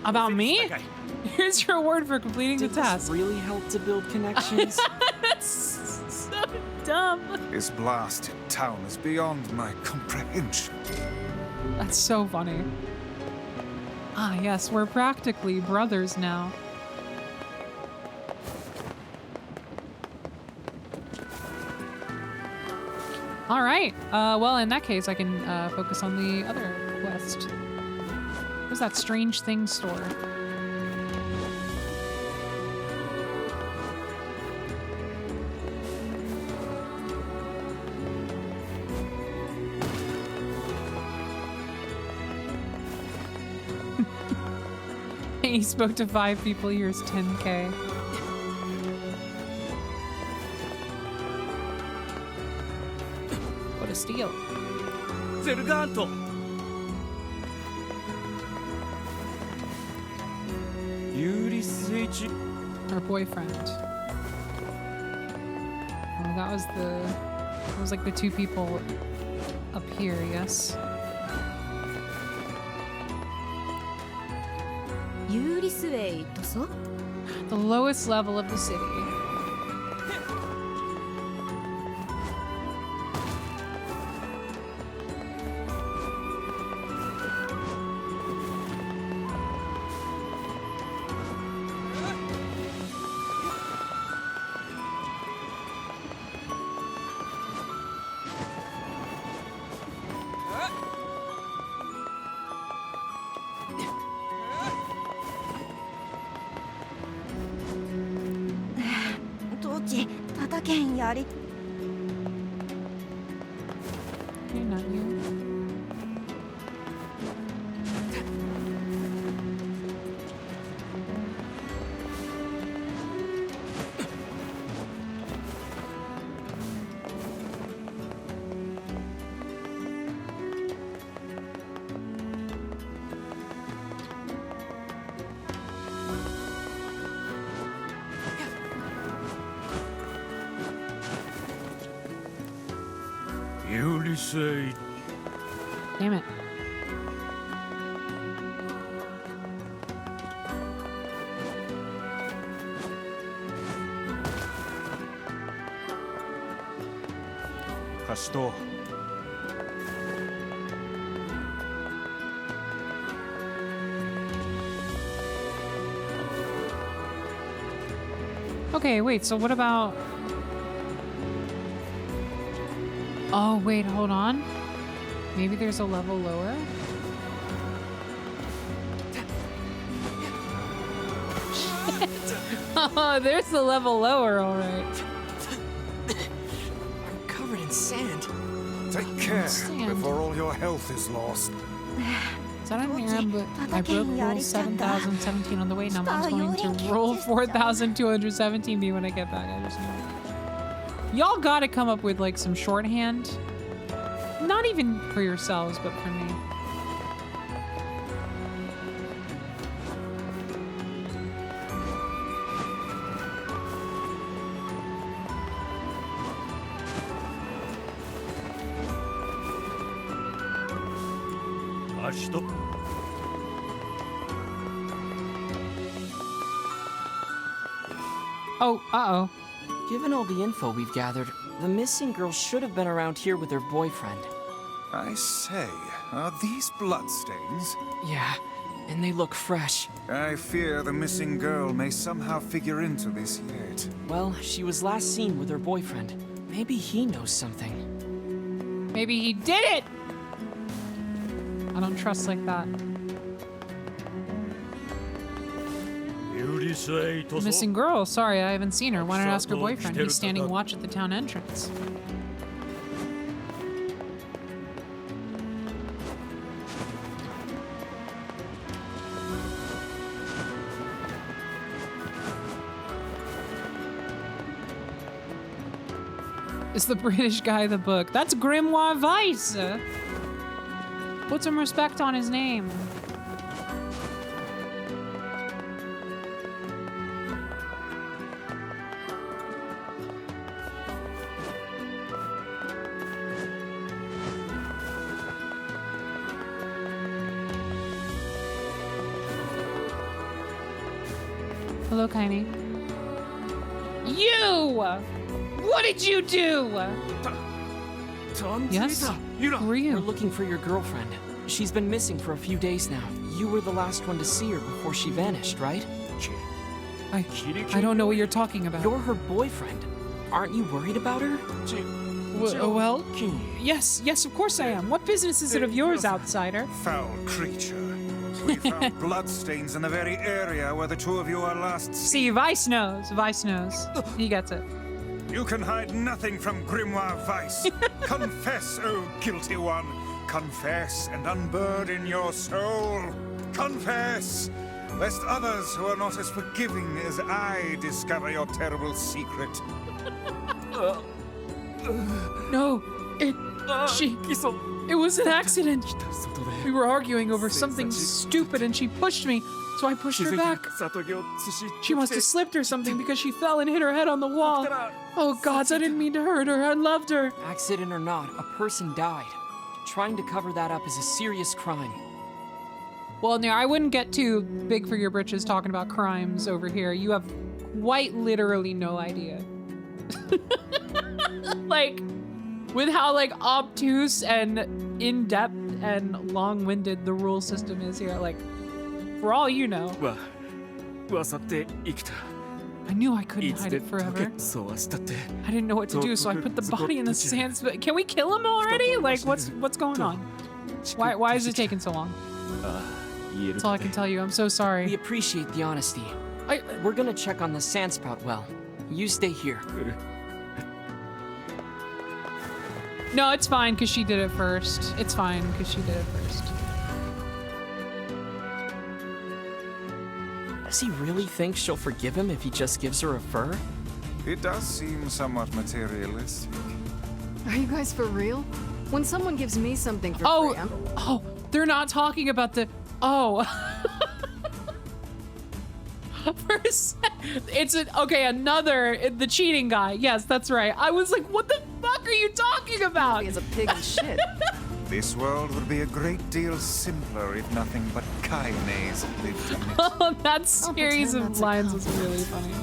About me? Here's your reward for completing the task. Does this really help to build connections? That's so dumb. His blasted town is beyond my comprehension. That's so funny. Ah, yes, we're practically brothers now. All right. Well, in that case, I can focus on the other quest. Where's that Strange Things store? He spoke to 5 people. Here's 10K. What a steal. Her boyfriend. Oh, that was like the 2 people up here, yes? The lowest level of the city. Hey, not you. say? Damn it. Castor. Okay, wait, so what about... Oh, wait, hold on. Maybe there's a level lower? Oh, there's the level lower, all right. I'm covered in sand. Take care Sand. before all your health is lost. Is that an error? But I broke rule 7017 on the way. Now mom's going to roll 4217 when I get back. I just know. Y'all gotta come up with like some shorthand. Not even for yourselves, but for me. Oh, uh-oh. Given all the info we've gathered, the missing girl should have been around here with her boyfriend. I say, are these bloodstains? Yeah, and they look fresh. I fear the missing girl may somehow figure into this yet. Well, she was last seen with her boyfriend. Maybe he knows something. Maybe he did it! I don't trust like that. Missing girl. Sorry, I haven't seen her. Why not ask her boyfriend? He's standing watch at the town entrance. Is the British guy the book? That's Grimoire Weiss! Put some respect on his name. Hello, Kaini. You! What did you do? Yes? Who are We're you? looking for your girlfriend. She's been missing for a few days now. You were the last one to see her before she vanished, right? I don't know what you're talking about. You're her boyfriend. Aren't you worried about her? Well, yes, of course I am. What business is it of yours, outsider? Foul creature. We found bloodstains in the very area where the two of you are last seen. See, Weiss knows. Weiss knows. He gets it. You can hide nothing from Grimoire Weiss. Confess, O guilty one. Confess and unburden your soul. Confess, lest others who are not as forgiving as I discover your terrible secret. No, it was an accident. We were arguing over something stupid and she pushed me, so I pushed her back. She must have slipped or something because she fell and hit her head on the wall. Oh gods, I didn't mean to hurt her. I loved her. Accident or not, a person died. Trying to cover that up is a serious crime. Well, NieR, I wouldn't get too big for your britches talking about crimes over here. You have quite literally no idea. Like, with how like obtuse and in-depth and long-winded the rule system is here, like, for all you know. I knew I couldn't hide it forever. I didn't know what to do, so I put the body in the sand. Can we kill him already? Like, what's going on? Why is it taking so long? That's all I can tell you. I'm so sorry. We appreciate the honesty. We're gonna check on the sandspout well. You stay here. No, it's fine, because she did it first. It's fine, because she did it first. Does he really think she'll forgive him if he just gives her a fur? It does seem somewhat materialistic. Are you guys for real? When someone gives me something for free, Oh, they're not talking about the... Oh. It's okay, the cheating guy. Yes, that's right. I was like, what the... fuck are you talking about? He is a pig in shit. This world would be a great deal simpler if nothing but Kaine's lived in it. Oh, that series of lines was really funny.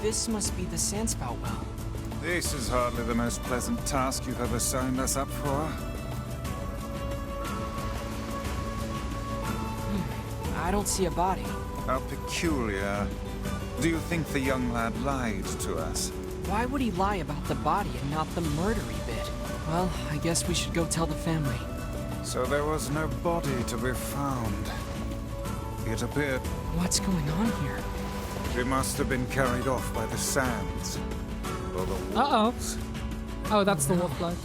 This must be the Sandspout well. This is hardly the most pleasant task you've ever signed us up for. I don't see a body. How peculiar. Do you think the young lad lied to us? Why would he lie about the body and not the murdery bit? Well, I guess we should go tell the family. So there was no body to be found. It appeared... What's going on here? She must have been carried off by the sands. Or the wolves. Uh-oh. Oh, that's the wolf blood.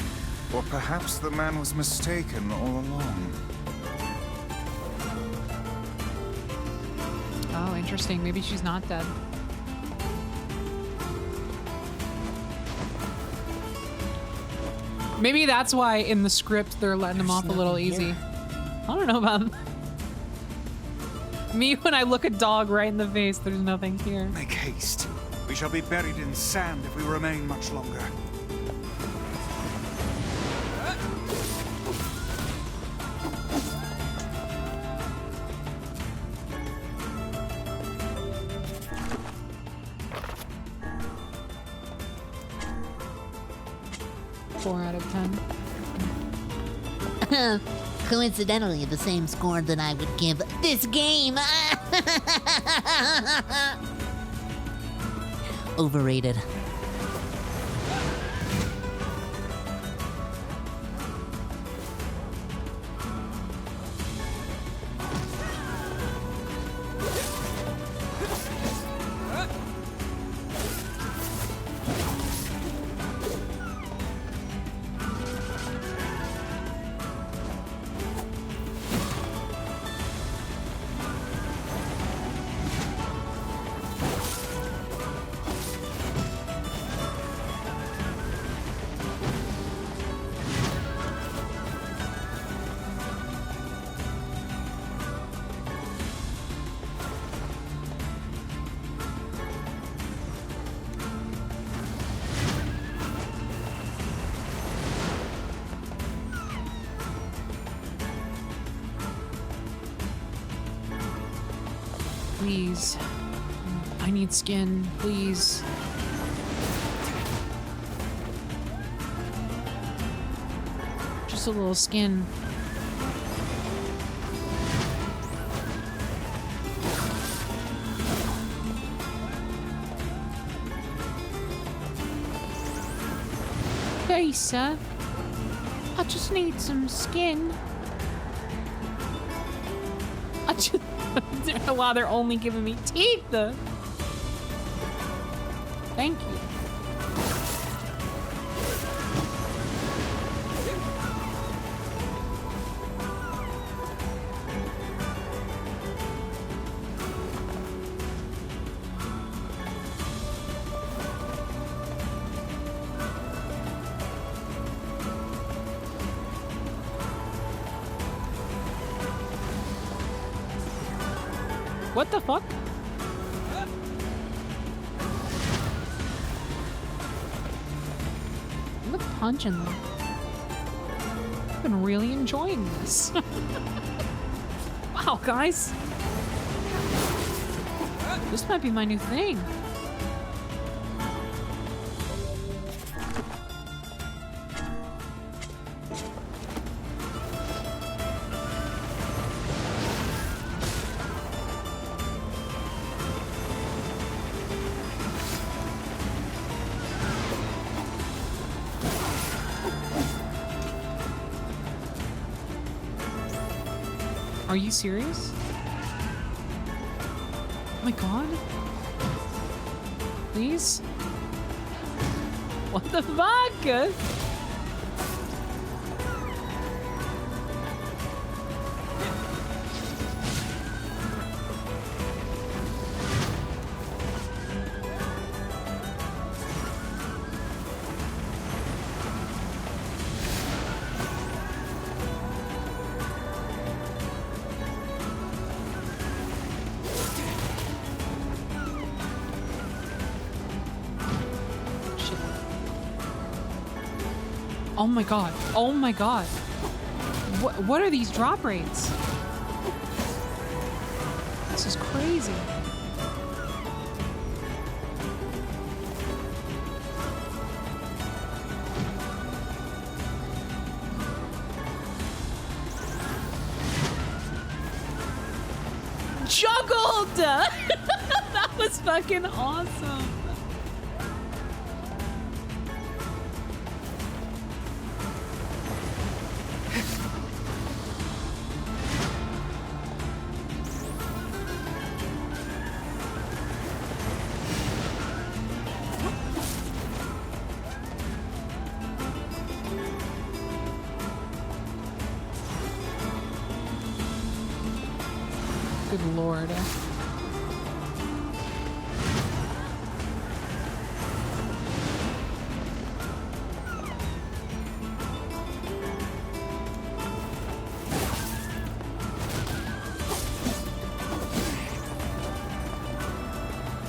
Or perhaps the man was mistaken all along. Oh, interesting. Maybe she's not dead. Maybe that's why in the script they're letting him off a little easy. I don't know about me when I look a dog right in the face, there's nothing here. Make haste. We shall be buried in sand if we remain much longer. Four out of 10. Coincidentally, the same score that I would give this game. Overrated. Please. I need skin, please. Just a little skin. Hey, sir. I just need some skin. I just... Wow, they're only giving me teeth. Thank you. What the fuck? Look, punching them. I've been really enjoying this. Wow, guys. This might be my new thing. Are you serious? Oh my god. Please? What the fuck? Oh my god. Oh my god. What are these drop rates? This is crazy. Juggled! That was fucking awesome. Good lord.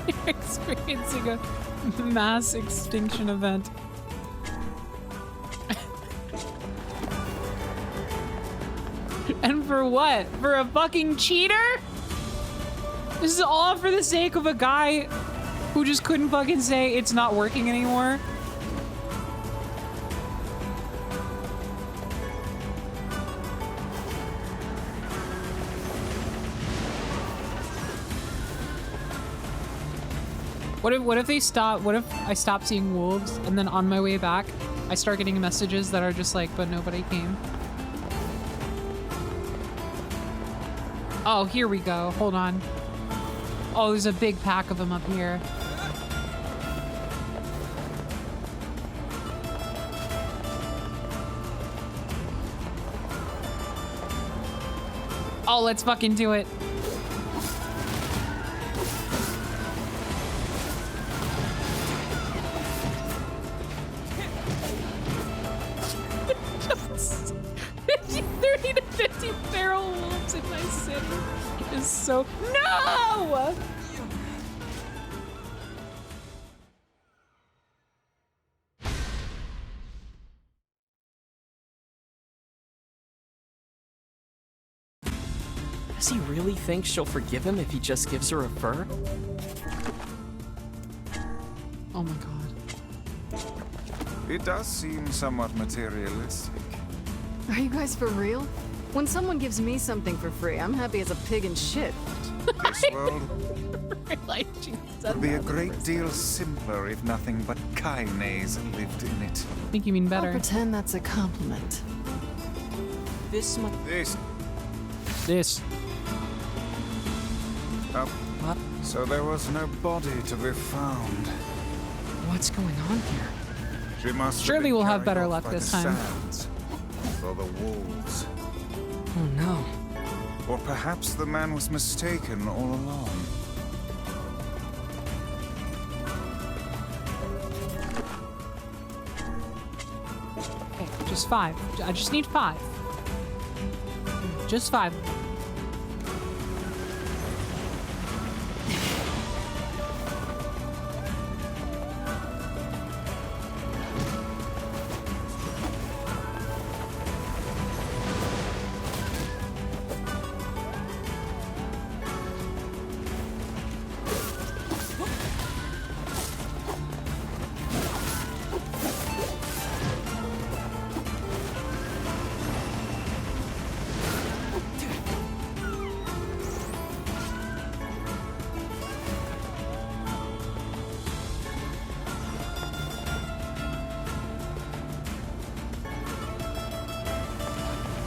You're experiencing a mass extinction event. And for what? For a fucking cheater? This is all for the sake of a guy who just couldn't fucking say it's not working anymore. What if they stop? What if I stop seeing wolves and then on my way back, I start getting messages that are just like, but nobody came. Oh, here we go. Hold on. Oh, there's a big pack of them up here. Oh, let's fucking do it. So no! Does he really think she'll forgive him if he just gives her a fur? Oh my god. It does seem somewhat materialistic. Are you guys for real? When someone gives me something for free, I'm happy as a pig in shit. This world would be a great deal simpler if nothing but Kaines lived in it. I think you mean better. I'll pretend that's a compliment. This. Oh. What? So there was no body to be found. What's going on here? She must Surely we'll have better carried luck off by this the time. sands, for the wolves. Oh no. Or perhaps the man was mistaken all along. Okay, just 5. I just need 5. Just 5.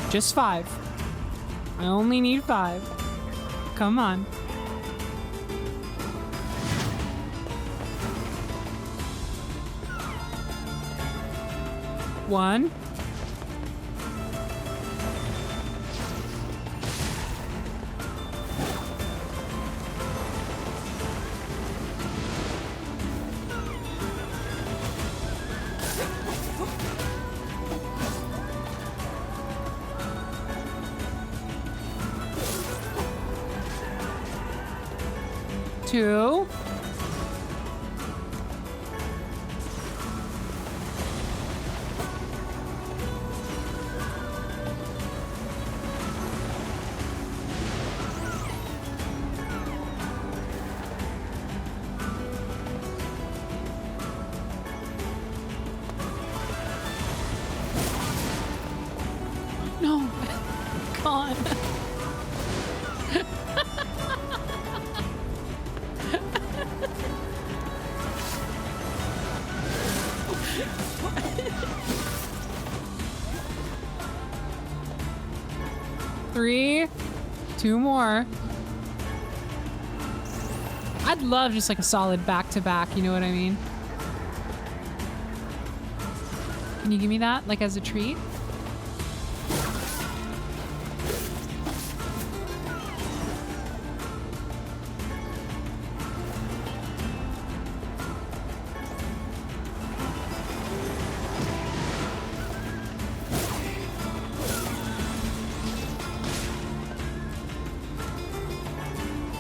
Just 5. I only need 5. Come on. One. Two. 2 more. I'd love just like a solid back-to-back, you know what I mean? Can you give me that, like as a treat?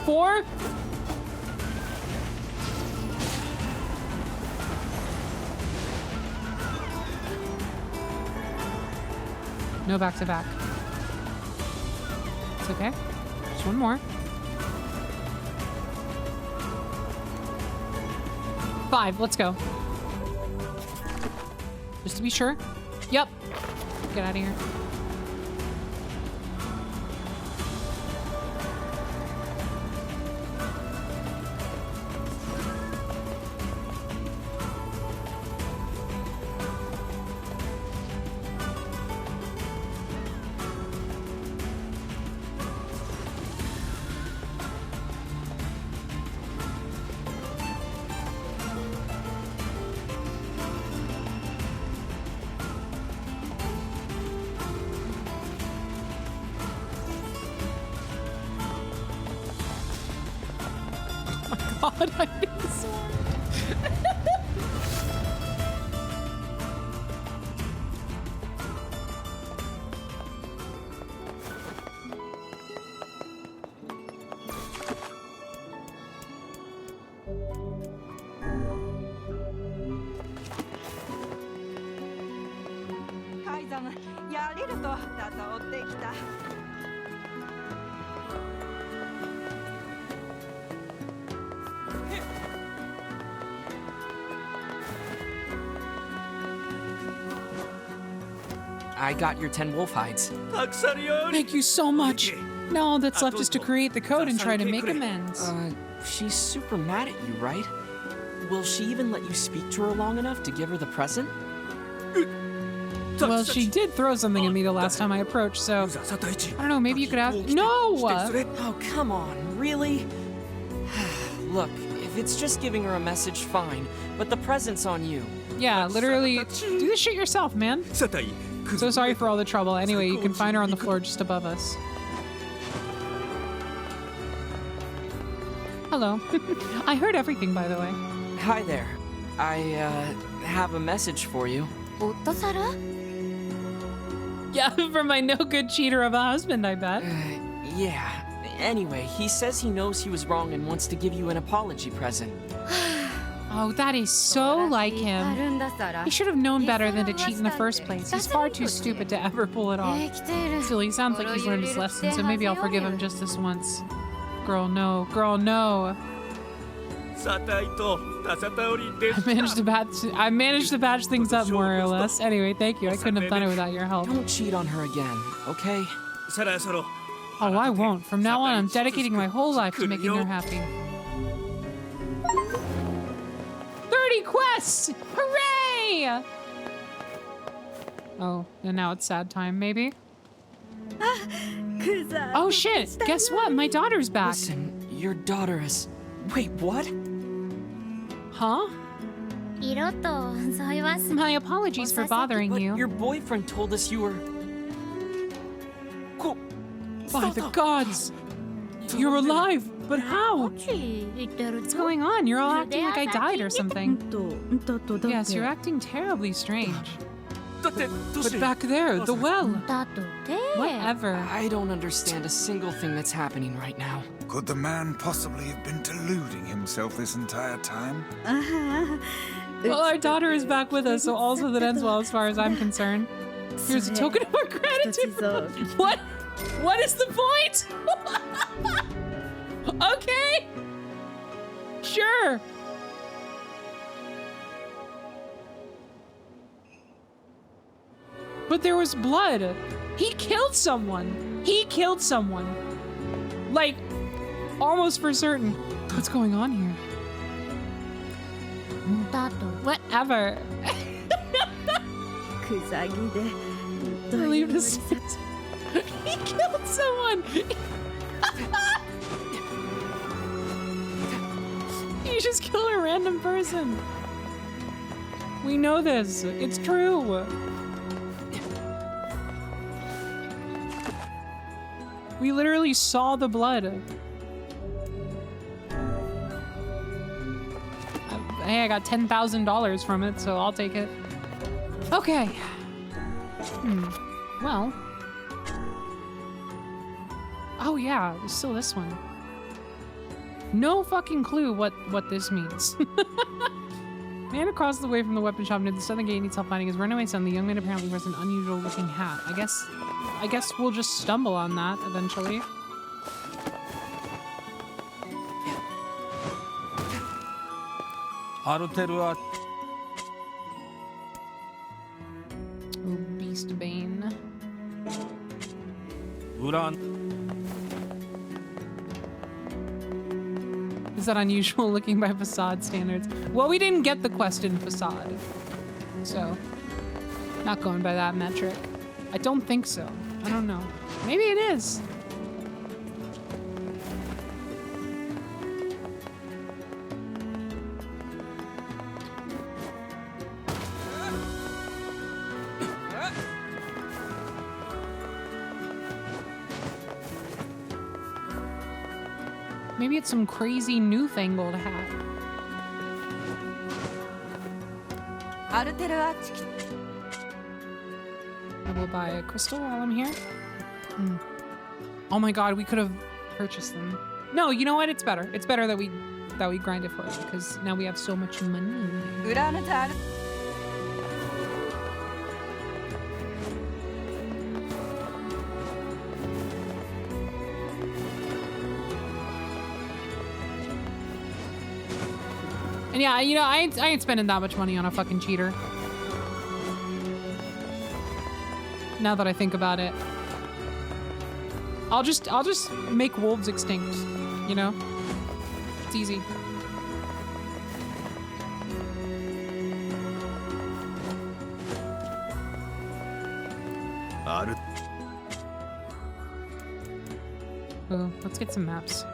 Four? No back-to-back. It's okay. Just one more. 5, let's go. Just to be sure. Yep. Get out of here. God, I need a sword. I got your 10 wolf hides. Thank you so much. Now all that's left is to create the code and try to make amends. She's super mad at you, right? Will she even let you speak to her long enough to give her the present? Well, she did throw something at me the last time I approached, so I don't know, maybe you could ask. No! Oh, come on, really? Look, if it's just giving her a message, fine, but the present's on you. Yeah, literally, do this shit yourself, man. So sorry for all the trouble. Anyway, you can find her on the floor just above us. Hello. I heard everything, by the way. Hi there. I, have a message for you. Yeah, for my no-good cheater of a husband, I bet. Yeah. Anyway, he says he knows he was wrong and wants to give you an apology present. Oh, that is so like him. He should have known better than to cheat in the first place. He's far too stupid to ever pull it off. Still, he sounds like he's learned his lesson, so maybe I'll forgive him just this once. Girl, no. Girl, no. I managed to patch things up more or less. Anyway, thank you. I couldn't have done it without your help. Don't cheat on her again, okay? Oh, I won't. From now on, I'm dedicating my whole life to making her happy. 30 quests! Hooray! Oh, and now it's sad time, maybe? Oh shit! Guess what? My daughter's back. Listen, your daughter is... Wait, what? Huh? My apologies for bothering you. Your boyfriend told us you were... By the gods! You're alive! But how? What's going on? You're all acting like I died or something. Yes, you're acting terribly strange. But back there, the well. Whatever. I don't understand a single thing that's happening right now. Could the man possibly have been deluding himself this entire time? Well, our daughter is back with us, so also that ends well as far as I'm concerned. Here's a token of our gratitude. What? What is the point? Okay. Sure. But there was blood. He killed someone. He killed someone. Like, almost for certain. What's going on here? Whatever. Leave this. He killed someone. You just killed a random person. We know this. It's true. We literally saw the blood. Hey, I got $10,000 from it, so I'll take it. Okay. Well. Oh yeah, there's still this one. No fucking clue what this means. Man across the way from the weapon shop near the southern gate needs help finding his runaway son. The young man apparently wears an unusual looking hat. I guess we'll just stumble on that eventually. Oh, Beast Bane. Is that unusual looking by Facade standards? Well, we didn't get the quest in Facade, so not going by that metric. I don't think so. I don't know. Maybe it is. Maybe it's some crazy newfangled hat. I will buy a crystal while I'm here. Oh my god, we could have purchased them. No, you know what? It's better. It's better that we grind it for it because now we have so much money. And yeah, you know, I ain't spending that much money on a fucking cheater. Now that I think about it. I'll just make wolves extinct, you know? It's easy. Oh, let's get some maps.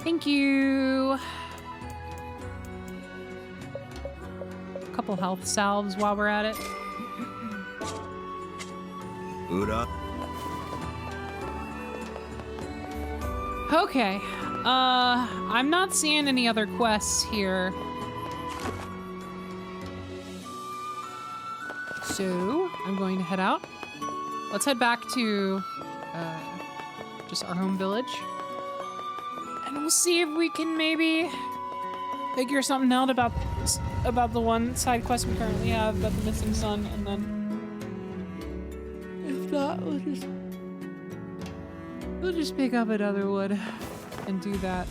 Thank you. Couple health salves while we're at it. Okay. I'm not seeing any other quests here. So, I'm going to head out. Let's head back to just our home village. And we'll see if we can maybe figure something out about the one side quest we currently have, about the missing son, and then if not, we'll just pick up another wood and do that.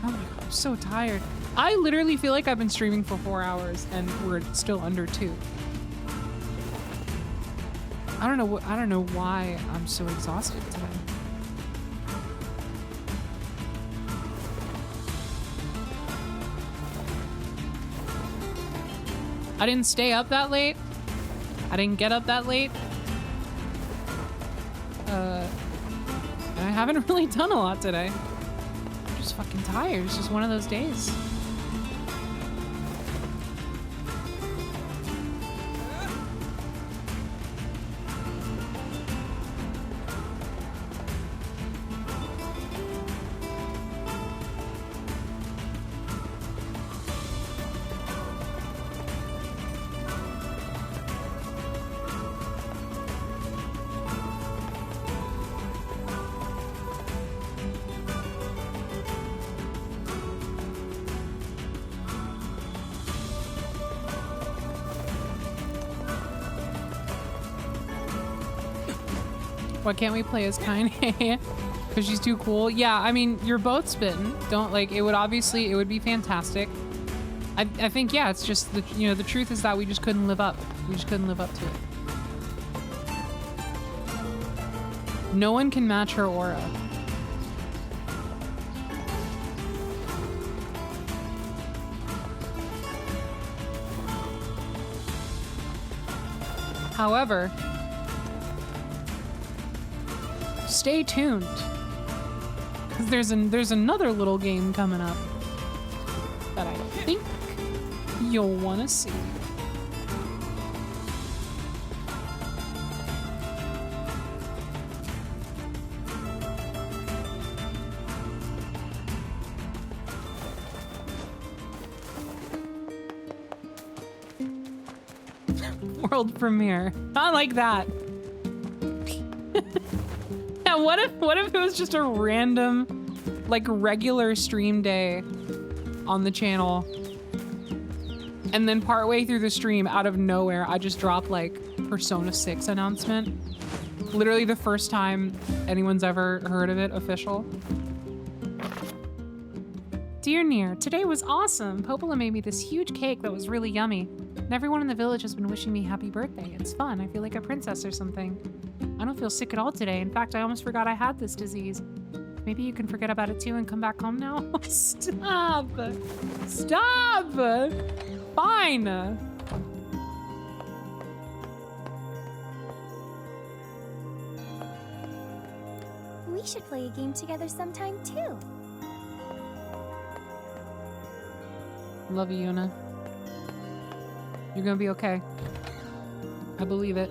Oh my god, I'm so tired. I literally feel like I've been streaming for 4 hours and we're still under 2. I don't know why I'm so exhausted today. I didn't stay up that late. I didn't get up that late. And I haven't really done a lot today. I'm just fucking tired. It's just one of those days. Why can't we play as Kaine? Because she's too cool. Yeah, I mean, you're both spitting. Don't like it would be fantastic. I think yeah, it's just the truth is that we just couldn't live up. We just couldn't live up to it. No one can match her aura. However, stay tuned 'Cause there's another little game coming up that I think you'll want to see. World premiere. Not like that. Yeah, what if it was just a random, like, regular stream day on the channel, and then partway through the stream, out of nowhere, I just dropped, like, Persona 6 announcement. Literally the first time anyone's ever heard of it official. Dear NieR, today was awesome. Popola made me this huge cake that was really yummy. And everyone in the village has been wishing me happy birthday. It's fun. I feel like a princess or something. I don't feel sick at all today. In fact, I almost forgot I had this disease. Maybe you can forget about it too and come back home now? Stop! Stop! Fine! We should play a game together sometime too. Love you, Yuna. You're gonna be okay. I believe it.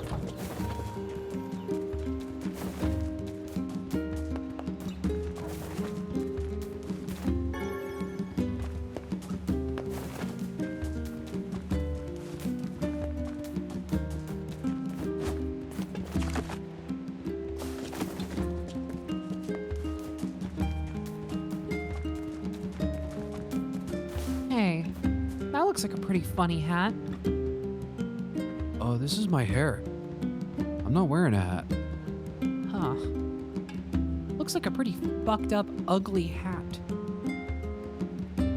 Hey, that looks like a pretty funny hat. Oh, this is my hair. I'm not wearing a hat. Huh. Looks like a pretty fucked up, ugly hat.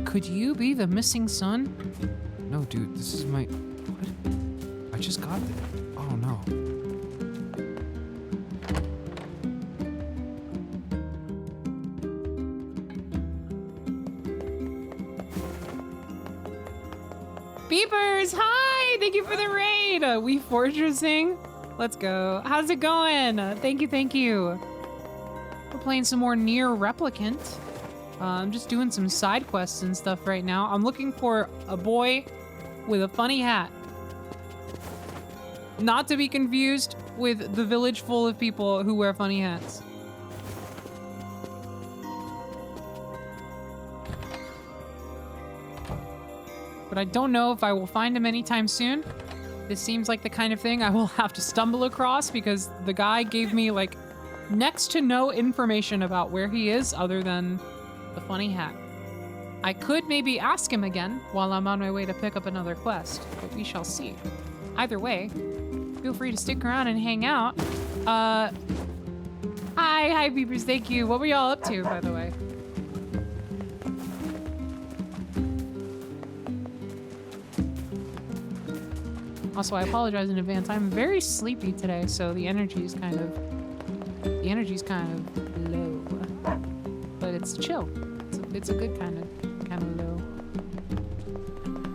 Could you be the missing son? No, dude, this is my... What? I just got it. Oh, no. Beepers, hi! Thank you for the raid! We fortressing? Let's go. How's it going? Thank you, thank you. We're playing some more NieR Replicant. I'm just doing some side quests and stuff right now. I'm looking for a boy with a funny hat. Not to be confused with the village full of people who wear funny hats. But I don't know if I will find him anytime soon. This seems like the kind of thing I will have to stumble across because the guy gave me like next to no information about where he is other than the funny hat. I could maybe ask him again while I'm on my way to pick up another quest, but we shall see. Either way, feel free to stick around and hang out. Hi, Beepers, thank you. What were y'all up to, by the way? Also, I apologize in advance. I'm very sleepy today, so the energy's kind of low. But it's chill. It's a good kind of low.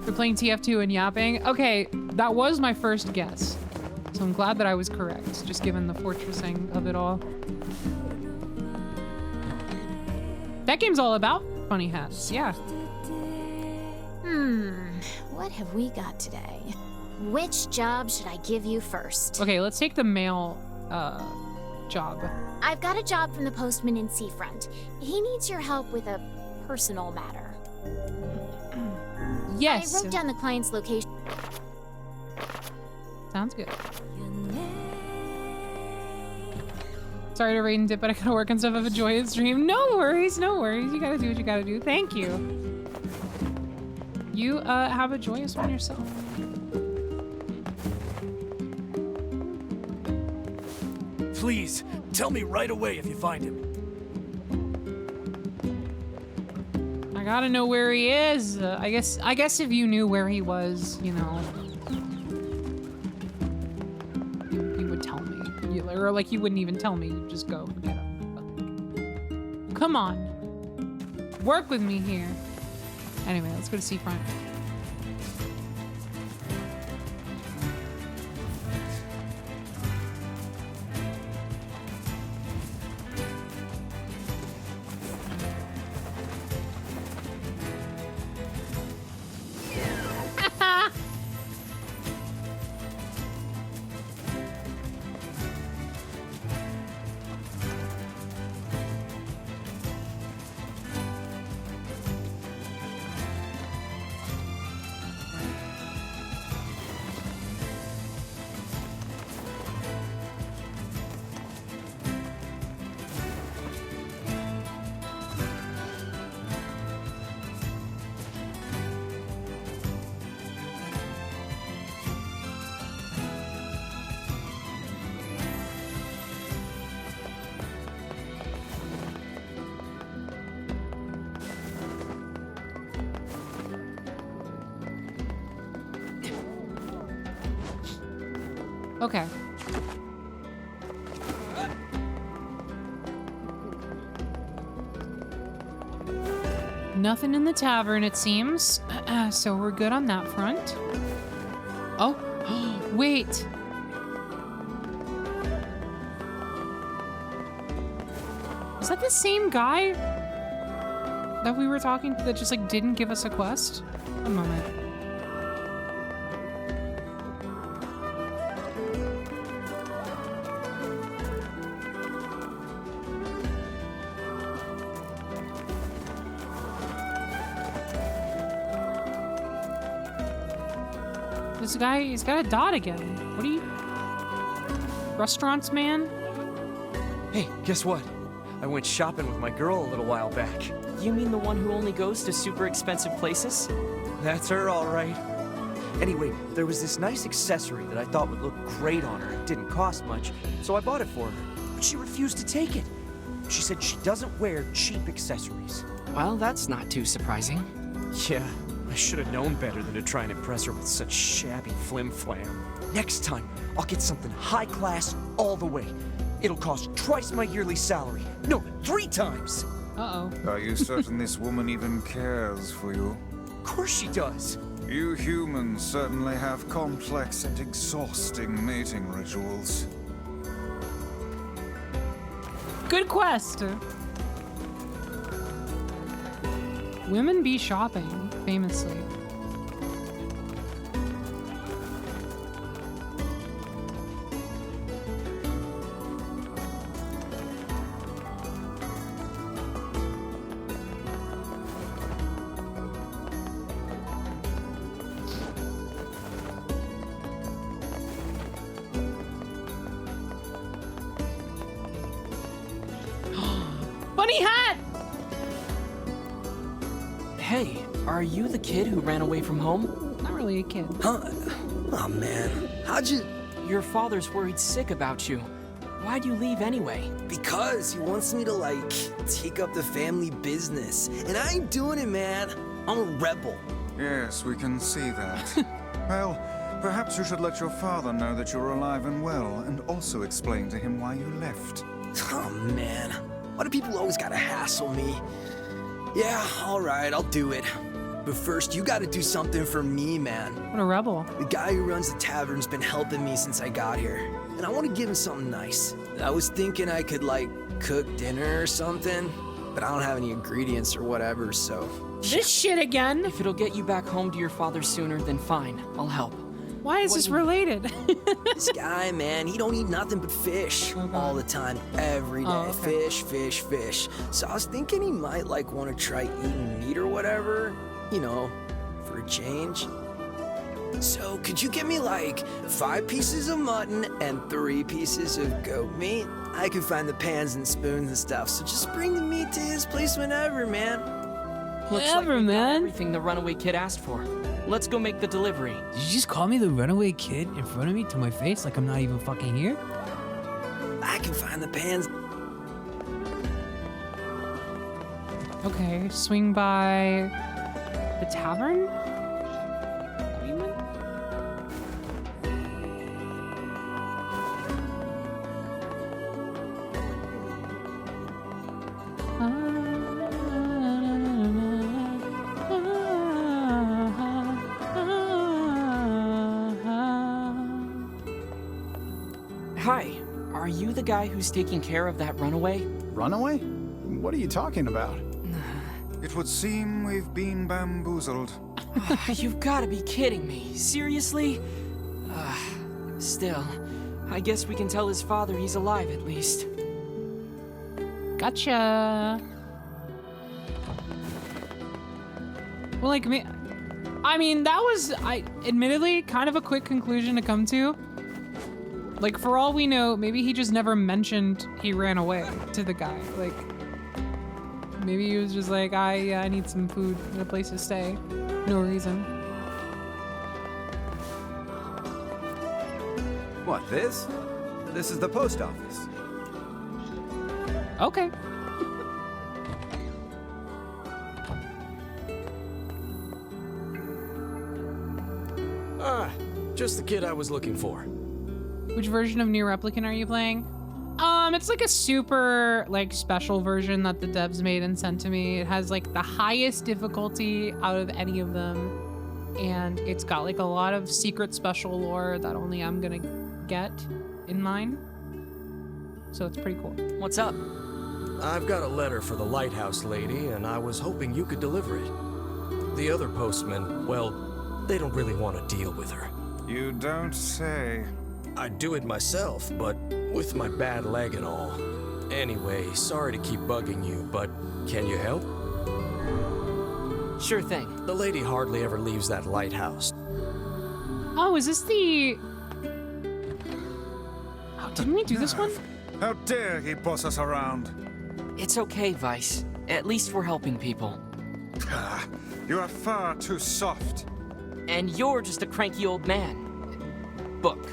We're playing TF2 and yapping. Okay, that was my first guess. So I'm glad that I was correct, just given the fortressing of it all. That game's all about funny hats, yeah. What have we got today? Which job should I give you first? Okay, let's take the male job. I've got a job from the postman in Seafront. He needs your help with a personal matter. Yes. I wrote down the client's location. Sounds good. Sorry to raid and dip, but I gotta work on stuff of a joyous dream. No worries, no worries. You gotta do what you gotta do. Thank you. You have a joyous one yourself. Please, tell me right away if you find him. I gotta know where he is. I guess if you knew where he was, you know, you would tell me. Or like you wouldn't even tell me. You'd just go get him. Come on, work with me here. Anyway, let's go to Seafront. Okay. Nothing in the tavern, it seems. So we're good on that front. Oh, wait. Is that the same guy that we were talking to that just like didn't give us a quest? One moment. This guy, he's got a dot again. What are you? Restaurants, man? Hey, guess what? I went shopping with my girl a little while back. You mean the one who only goes to super expensive places? That's her, all right. Anyway, there was this nice accessory that I thought would look great on her. It didn't cost much, so I bought it for her. But she refused to take it. She said she doesn't wear cheap accessories. Well, that's not too surprising. Yeah, I should have known better than to try and impress her with such shabby flim-flam. Next time, I'll get something high class all the way. It'll cost twice my yearly salary. No, 3 times! Uh-oh. Are you certain this woman even cares for you? Of course she does. You humans certainly have complex and exhausting mating rituals. Good quest. Women be shopping, famously. Funny hat! Hey, are you the kid who ran away from home? Not really a kid. Huh? Oh man, how'd you... Your father's worried sick about you. Why'd you leave anyway? Because he wants me to, like, take up the family business. And I ain't doing it, man. I'm a rebel. Yes, we can see that. Well, perhaps you should let your father know that you're alive and well, and also explain to him why you left. Oh man, why do people always gotta hassle me? Yeah, alright, I'll do it. But first, you gotta do something for me, man. What a rebel. The guy who runs the tavern's been helping me since I got here. And I want to give him something nice. I was thinking I could, like, cook dinner or something. But I don't have any ingredients or whatever, so... This shit again? If it'll get you back home to your father sooner, then fine. I'll help. Why is this related? This guy, man, he don't eat nothing but fish. All the time, every day. Oh, okay. Fish, fish, fish. So I was thinking he might, like, want to try eating meat or whatever. You know, for a change. So, could you give me, like, 5 pieces of mutton and 3 pieces of goat meat? I can find the pans and spoons and stuff, so just bring the meat to his place whenever, man. Looks like we got everything the runaway kid asked for. Let's go make the delivery. Did you just call me the runaway kid in front of me to my face like I'm not even fucking here? I can find the pans. Okay, swing by the tavern? Hi, are you the guy who's taking care of that runaway? Runaway? What are you talking about? It would seem we've been bamboozled. You've got to be kidding me. Seriously? Still, I guess we can tell his father he's alive at least. Gotcha. Well, like, I mean, that was, admittedly, kind of a quick conclusion to come to. Like, for all we know, maybe he just never mentioned he ran away to the guy. Like, maybe he was just like, I need some food and a place to stay. No reason. What, this? This is the post office. Okay. Just the kid I was looking for. Which version of NieR Replicant are you playing? It's like a super like special version that the devs made and sent to me. It has like the highest difficulty out of any of them. And it's got like a lot of secret special lore that only I'm gonna get in mine. So it's pretty cool. What's up? I've got a letter for the lighthouse lady, and I was hoping you could deliver it. The other postmen, well, they don't really want to deal with her. You don't say. I'd do it myself, but with my bad leg and all. Anyway, sorry to keep bugging you, but can you help? Sure thing. The lady hardly ever leaves that lighthouse. Oh, is this the... Oh, didn't we do this one? How dare he boss us around? It's okay, Vice. At least we're helping people. You are far too soft. And you're just a cranky old man. Book.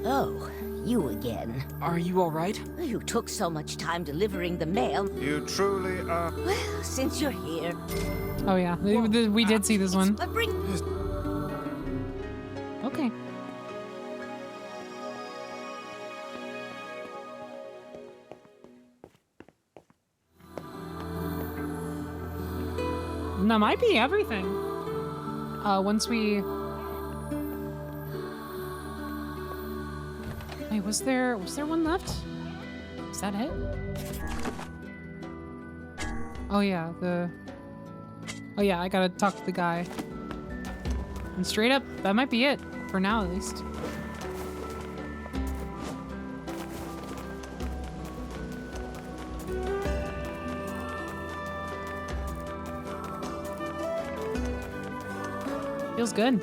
Oh, you again. Are you all right? You took so much time delivering the mail. You truly are... Well, since you're here... Oh yeah, we did see this one. Okay. That might be everything. Once we... Wait, was there one left? Is that it? Oh yeah, oh yeah, I gotta talk to the guy. And straight up, that might be it. For now, at least. Feels good.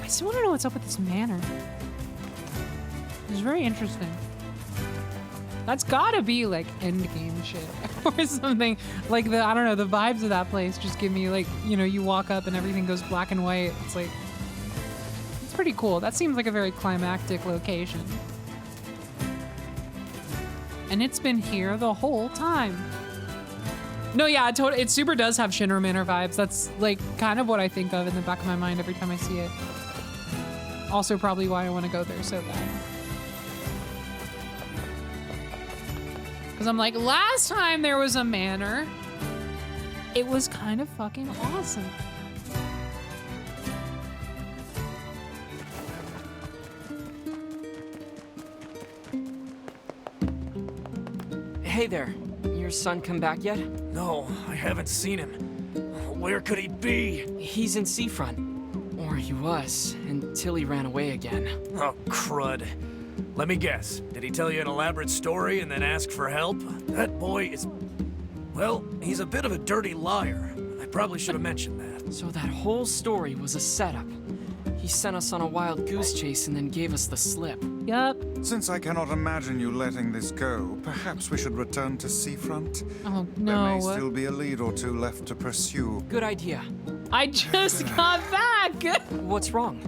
I still want to know what's up with this manor. It's very interesting. That's gotta be like endgame shit or something. Like I don't know, the vibes of that place just give me like, you know, you walk up and everything goes black and white. It's like, it's pretty cool. That seems like a very climactic location. And it's been here the whole time. No, yeah, it super does have Shinra Manor vibes. That's like kind of what I think of in the back of my mind every time I see it. Also probably why I want to go there so bad. Because I'm like, last time there was a manor, it was kind of fucking awesome. Hey there. Your son come back yet? No, I haven't seen him. Where could he be? He's in Seafront. Or he was, until he ran away again. Oh, crud. Let me guess. Did he tell you an elaborate story and then ask for help? That boy is... Well, he's a bit of a dirty liar. I probably should have mentioned that. So that whole story was a setup. He sent us on a wild goose chase and then gave us the slip. Yup. Since I cannot imagine you letting this go, perhaps we should return to Seafront. Oh, There may no. still be a lead or two left to pursue. Good idea. I just got back! What's wrong?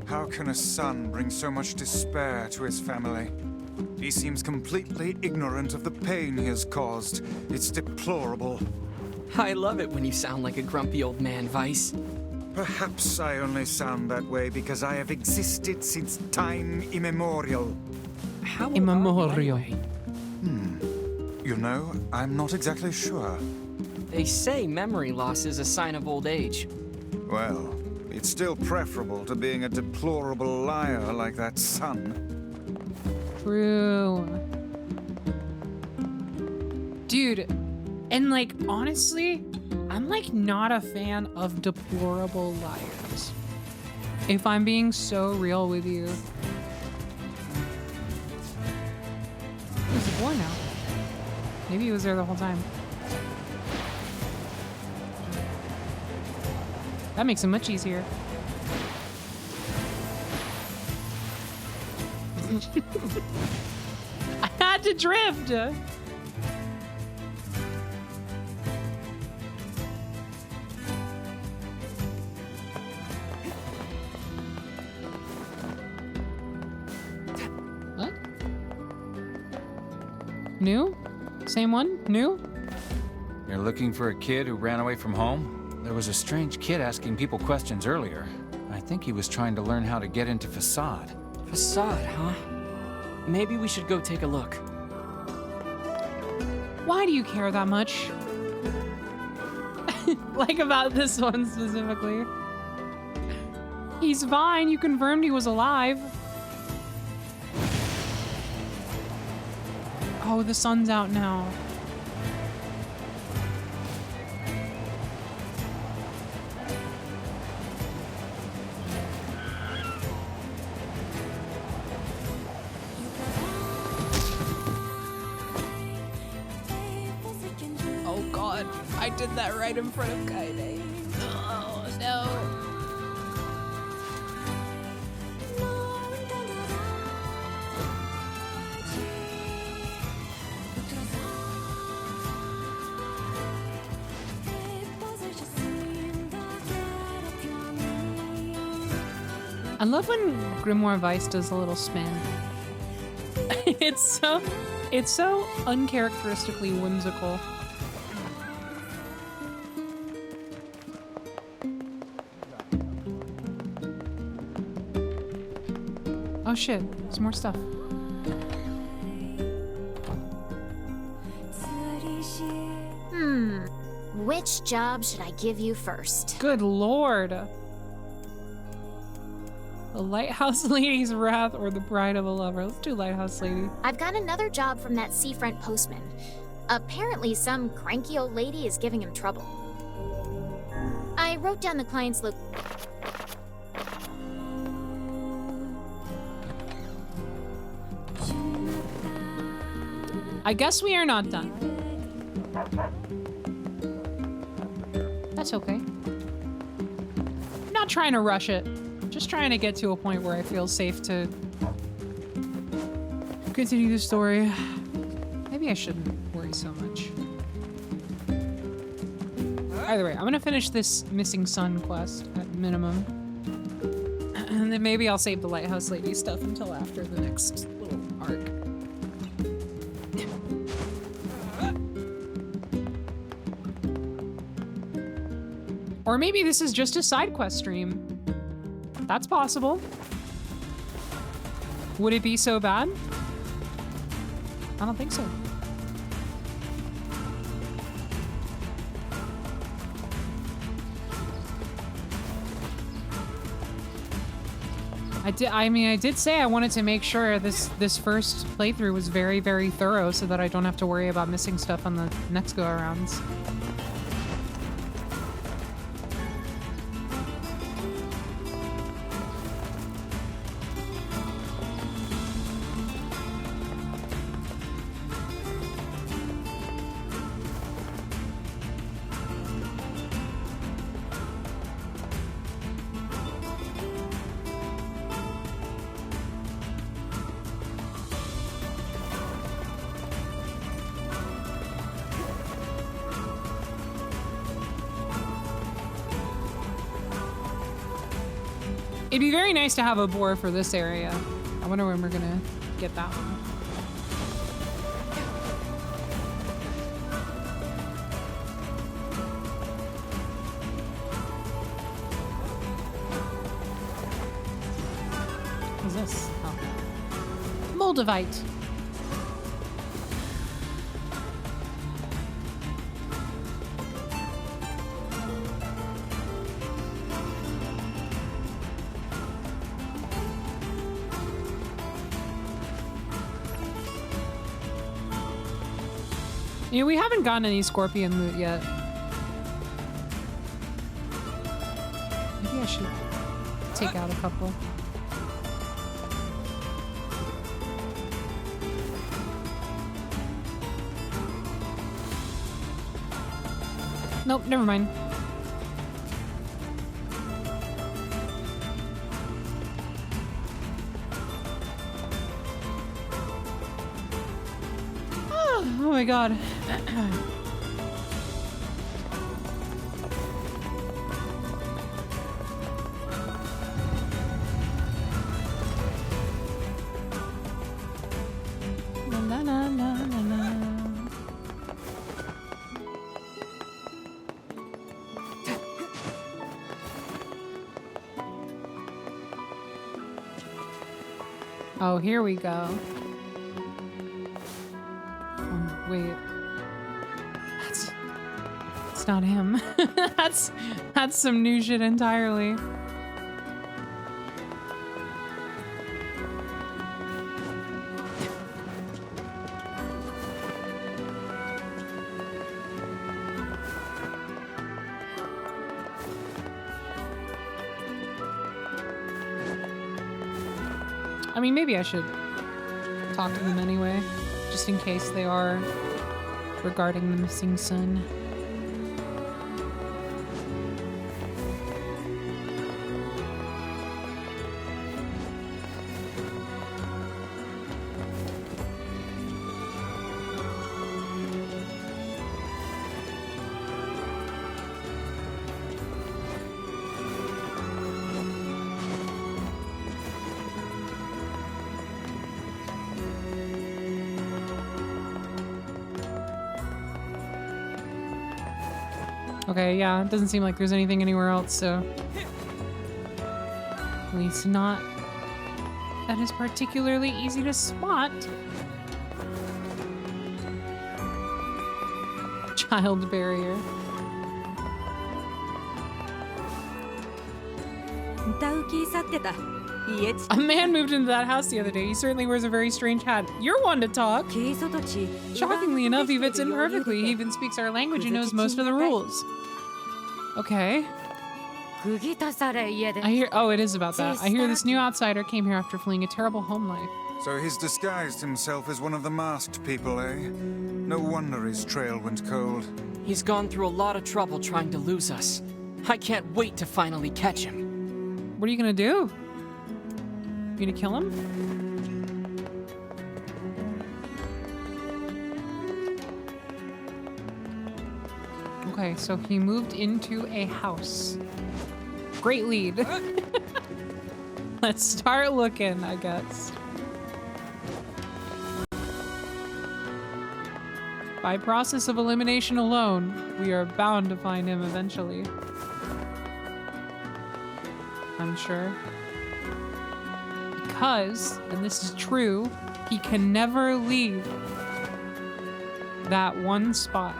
How can a son bring so much despair to his family? He seems completely ignorant of the pain he has caused. It's deplorable. I love it when you sound like a grumpy old man, Vice. Perhaps I only sound that way because I have existed since time immemorial. How immemorial? You know, I'm not exactly sure. They say memory loss is a sign of old age. Well, it's still preferable to being a deplorable liar like that son. True. Dude, and like, honestly, I'm like not a fan of deplorable liars. If I'm being so real with you. There's a boy now. Maybe he was there the whole time. That makes it much easier. I had to drift. What? New? Same one? New? You're looking for a kid who ran away from home? There was a strange kid asking people questions earlier. I think he was trying to learn how to get into Facade. Facade, huh? Maybe we should go take a look. Why do you care that much? Like about this one specifically. He's fine. You confirmed he was alive. Oh, the sun's out now. Oh God, I did that right in front of Kaide. Oh no. I love when Grimoire Vice does a little spin. It's so uncharacteristically whimsical. Oh shit, there's more stuff. Which job should I give you first? Good lord. The Lighthouse Lady's Wrath or the Bride of a Lover? Let's do Lighthouse Lady. I've got another job from that seafront postman. Apparently some cranky old lady is giving him trouble. I wrote down the client's look. I guess we are not done. That's okay. I'm not trying to rush it. Just trying to get to a point where I feel safe to continue the story. Maybe I shouldn't worry so much. Either way, I'm gonna finish this missing son quest at minimum. And then maybe I'll save the Lighthouse Lady stuff until after the next little arc. Or maybe this is just a side quest stream. That's possible. Would it be so bad? I don't think so. I did say I wanted to make sure this first playthrough was very, very thorough so that I don't have to worry about missing stuff on the next go-arounds. It'd be very nice to have a boar for this area. I wonder when we're gonna get that one. What's this? Oh. Moldavite. Yeah, we haven't gotten any scorpion loot yet. Maybe I should take out a couple. Nope, never mind. Oh my god. La, la, la, la, la. Oh, here we go. Wait. That's not him. that's some new shit entirely. I mean, maybe I should talk to them anyway, just in case they are regarding the missing son. Okay, yeah, it doesn't seem like there's anything anywhere else, so... At least not... that is particularly easy to spot. Child barrier. A man moved into that house the other day. He certainly wears a very strange hat. You're one to talk. Shockingly enough, he fits in perfectly. He even speaks our language and knows most of the rules. Okay. I hear. Oh, it is about that. I hear this new outsider came here after fleeing a terrible home life. So he's disguised himself as one of the masked people, eh? No wonder his trail went cold. He's gone through a lot of trouble trying to lose us. I can't wait to finally catch him. What are you gonna do? You gonna kill him? Okay, so he moved into a house. Great lead. Let's start looking, I guess. By process of elimination alone, we are bound to find him eventually. I'm sure. Because, and this is true, he can never leave that one spot.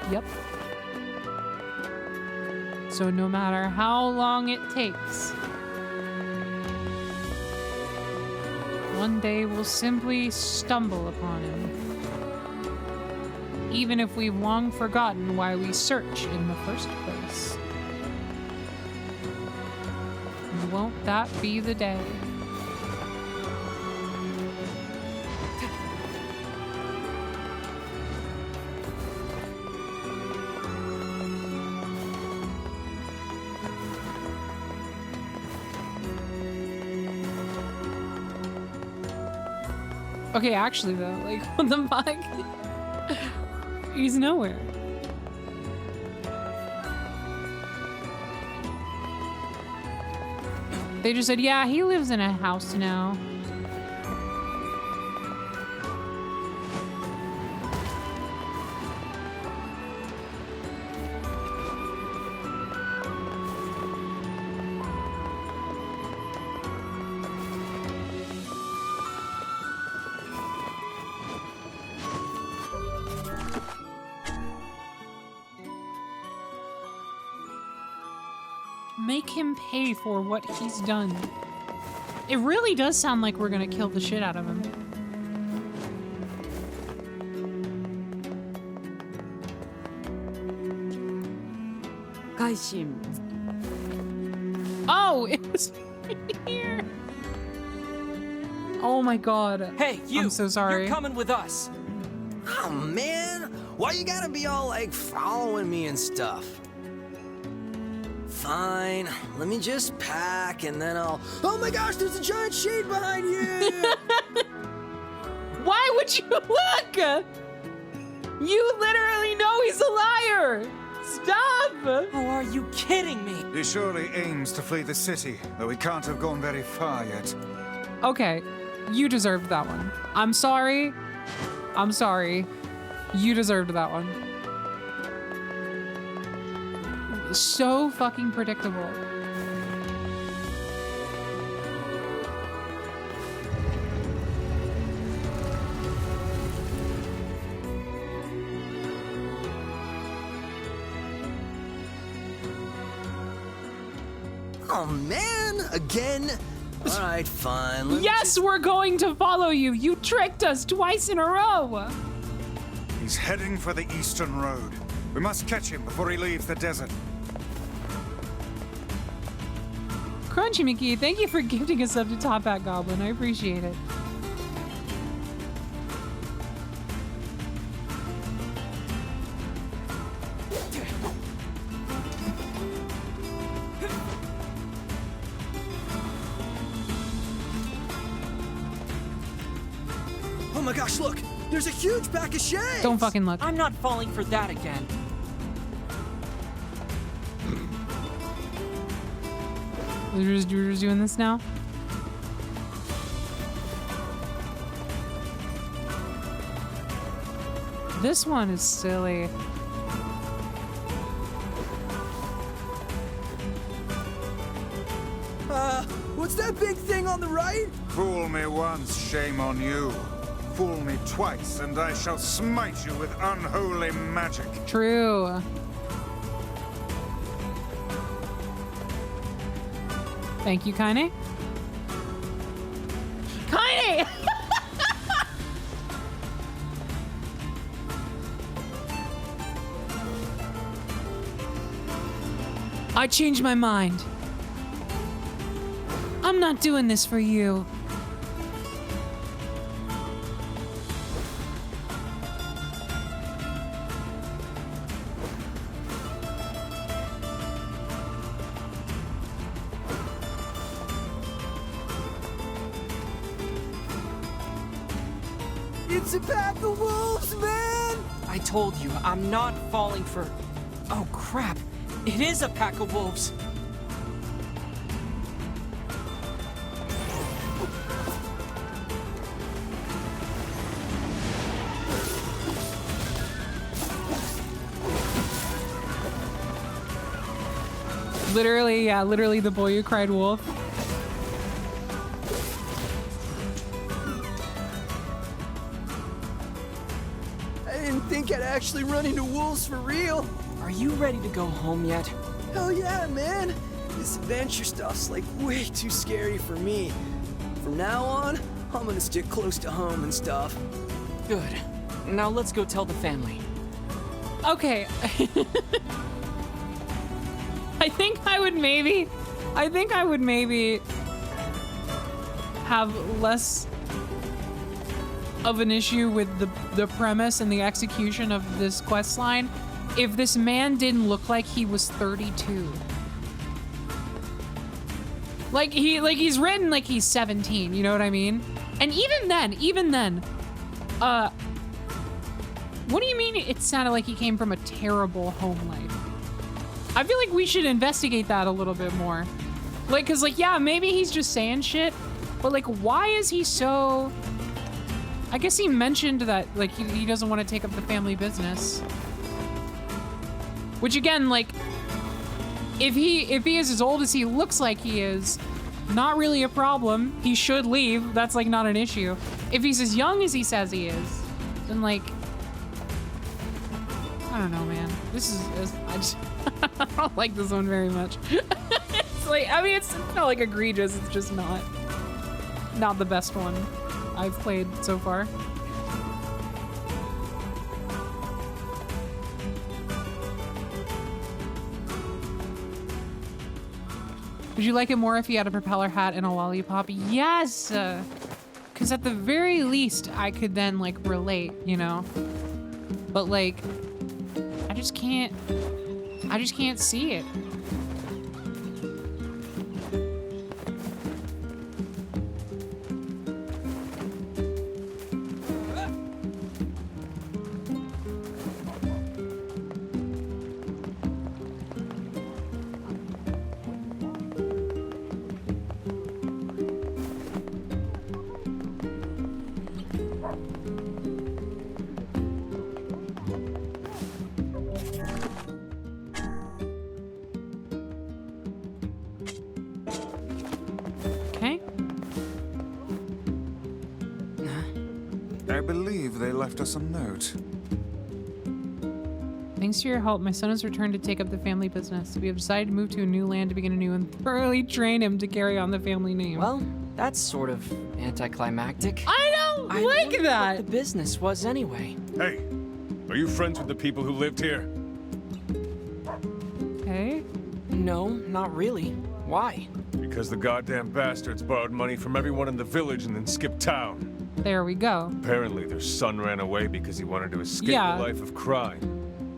Yep. So no matter how long it takes, one day we'll simply stumble upon him. Even if we've long forgotten why we search in the first place. And won't that be the day? Okay, actually though, like, what the fuck? He's nowhere. They just said, yeah, he lives in a house now. Make him pay for what he's done. It really does sound like we're gonna kill the shit out of him. Oh, it was here. Oh my god. Hey, you! I'm so sorry. You're coming with us. Oh, man. Why you gotta be all, like, following me and stuff? Fine. Let me just pack, and then I'll... Oh my gosh, there's a giant shade behind you! Why would you look? You literally know he's a liar! Stop! Oh, are you kidding me? He surely aims to flee the city, though he can't have gone very far yet. Okay, you deserved that one. I'm sorry. I'm sorry. You deserved that one. So fucking predictable. Oh, man! Again? All right, fine. Let me Yes, we're going to follow you. You tricked us twice in a row. He's heading for the eastern road. We must catch him before he leaves the desert. Crunchy Mickey, thank you for gifting us up to Top Hat Goblin. I appreciate it. Oh my gosh, look! There's a huge pack of shades! Don't fucking look. I'm not falling for that again. You're just doing this now? This one is silly. What's that big thing on the right? Fool me once, shame on you. Fool me twice, and I shall smite you with unholy magic. True. Thank you, Kaine. Kaine! I changed my mind. I'm not doing this for you. It's a pack of wolves, man! I told you, I'm not falling for... Oh, crap. It is a pack of wolves. Literally, yeah, literally the boy who cried wolf. I didn't think I'd actually run into wolves for real. Are you ready to go home yet? Hell yeah, man. This adventure stuff's like way too scary for me. From now on, I'm gonna stick close to home and stuff. Good. Now let's go tell the family. Okay. I think I would maybe have less of an issue with the premise and the execution of this quest line if this man didn't look like he was 32. Like he's written like he's 17, you know what I mean? And even then, what do you mean it sounded like he came from a terrible home life? I feel like we should investigate that a little bit more. Like, cause like, yeah, maybe he's just saying shit, but like, why is he so... I guess he mentioned that like he doesn't want to take up the family business. Which again, like, if he is as old as he looks like he is, not really a problem. He should leave. That's like not an issue. If he's as young as he says he is, then like, I don't know, man. This is I don't like this one very much. It's like, I mean, it's not like egregious. It's just not the best one I've played so far. Would you like it more if he had a propeller hat and a lollipop? Yes! Because at the very least, I could then, like, relate, you know? But, like, I just can't see it. Left us a note. Thanks to your help, my son has returned to take up the family business. We have decided to move to a new land to begin anew and thoroughly train him to carry on the family name. Well, that's sort of anticlimactic. I don't like that. What the business was anyway. Hey, are you friends with the people who lived here? Hey? No, not really. Why? Because the goddamn bastards borrowed money from everyone in the village and then skipped town. There we go. Apparently their son ran away because he wanted to escape the life of crime.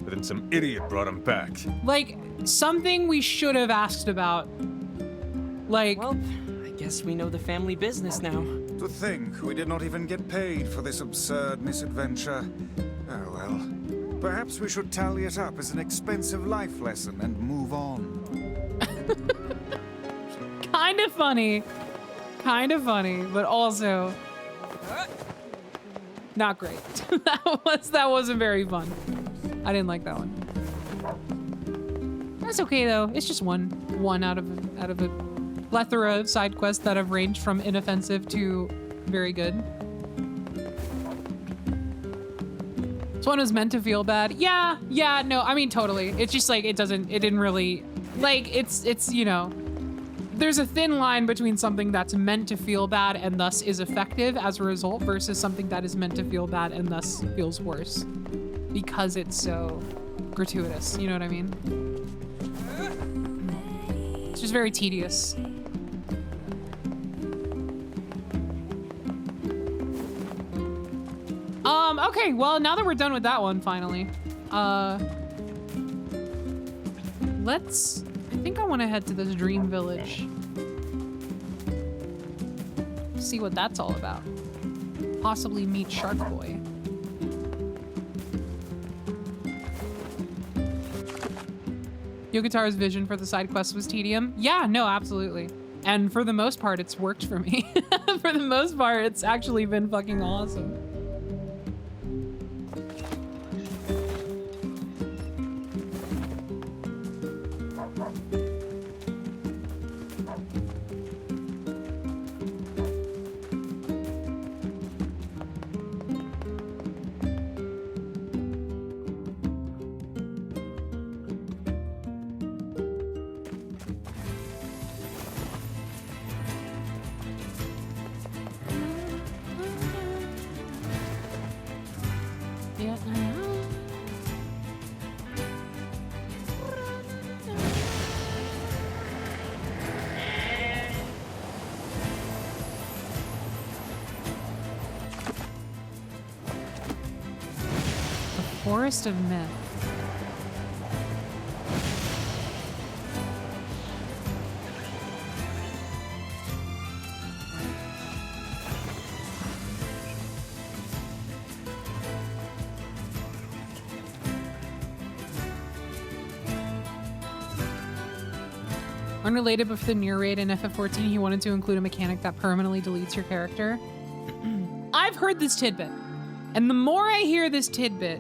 But then some idiot brought him back. Like, something we should have asked about. Like... Well, I guess we know the family business now. To think we did not even get paid for this absurd misadventure. Oh well. Perhaps we should tally it up as an expensive life lesson and move on. Kind of funny. Kind of funny, but also... not great. that wasn't very fun. I didn't like that one. That's okay though. It's just one out of a plethora of side quests that have ranged from inoffensive to very good. This one was meant to feel bad. Yeah, no, I mean totally. It's just like it didn't really like it's you know. There's a thin line between something that's meant to feel bad and thus is effective as a result versus something that is meant to feel bad and thus feels worse because it's so gratuitous. You know what I mean? It's just very tedious. Okay, well, now that we're done with that one, finally, I think I want to head to this dream village. See what that's all about. Possibly meet Shark Boy. Yogotara's vision for the side quest was tedium. Yeah, no, absolutely. And for the most part, it's worked for me. For the most part, it's actually been fucking awesome. Forest of Myth. Unrelated, but for the NieR raid in FF14, he wanted to include a mechanic that permanently deletes your character. I've heard this tidbit, and the more I hear this tidbit,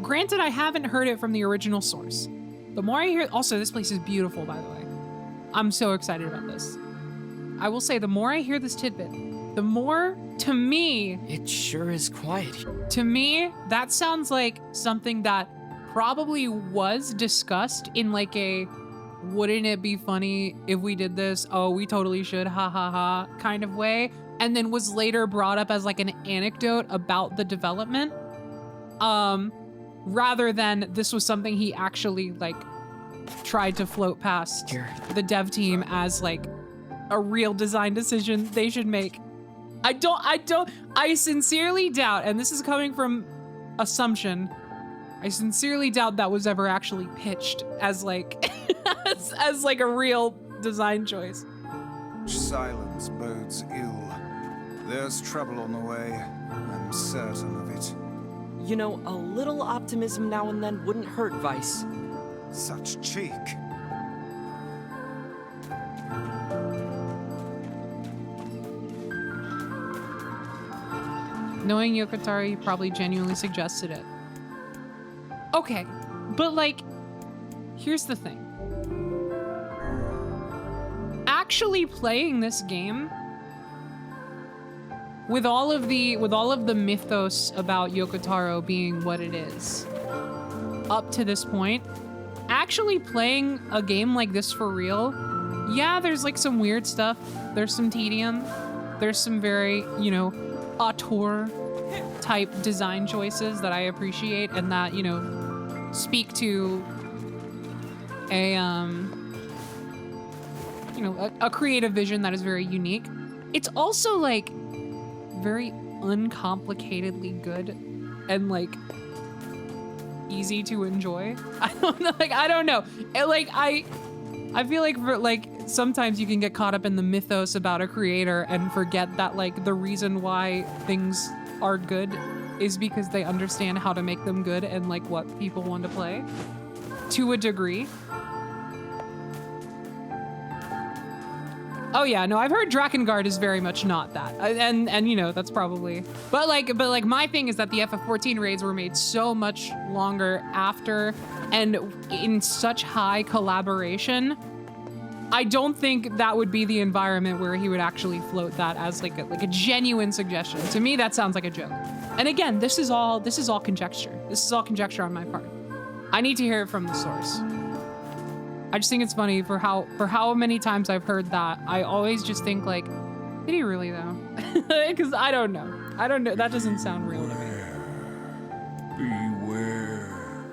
granted I haven't heard it from the original source, the more I hear, also this place is beautiful, by the way. I'm so excited about this. I will say the more I hear this tidbit, the more, to me, it sure is quiet. To me, that sounds like something that probably was discussed in like a, wouldn't it be funny if we did this? Oh, we totally should, ha ha ha, kind of way. And then was later brought up as like an anecdote about the development. Rather than this was something he actually like tried to float past the dev team as like a real design decision they should make. I sincerely doubt, and this is coming from assumption, I sincerely doubt that was ever actually pitched as like, as like a real design choice. Silence bodes ill. There's trouble on the way. I'm certain of it. You know, a little optimism now and then wouldn't hurt, Vice. Such cheek. Knowing Yokotaro, he probably genuinely suggested it. Okay, but like, here's the thing. Actually playing this game with all of the mythos about Yokotaro being what it is up to this point, actually playing a game like this for real, yeah, there's like some weird stuff. There's some tedium. There's some very, you know, auteur type design choices that I appreciate and that, you know, speak to a, you know, a creative vision that is very unique. It's also like very uncomplicatedly good and like easy to enjoy. I don't know, like, I don't know. I feel like for, like sometimes you can get caught up in the mythos about a creator and forget that like the reason why things are good is because they understand how to make them good and like what people want to play to a degree. Oh yeah, no, I've heard Drakengard is very much not that, and you know that's probably. But like my thing is that the FF14 raids were made so much longer after, and in such high collaboration. I don't think that would be the environment where he would actually float that as like a genuine suggestion. To me, that sounds like a joke. And again, this is all conjecture. This is all conjecture on my part. I need to hear it from the source. I just think it's funny for how many times I've heard that. I always just think like, did he really though? Because I don't know. That doesn't sound real to me. Beware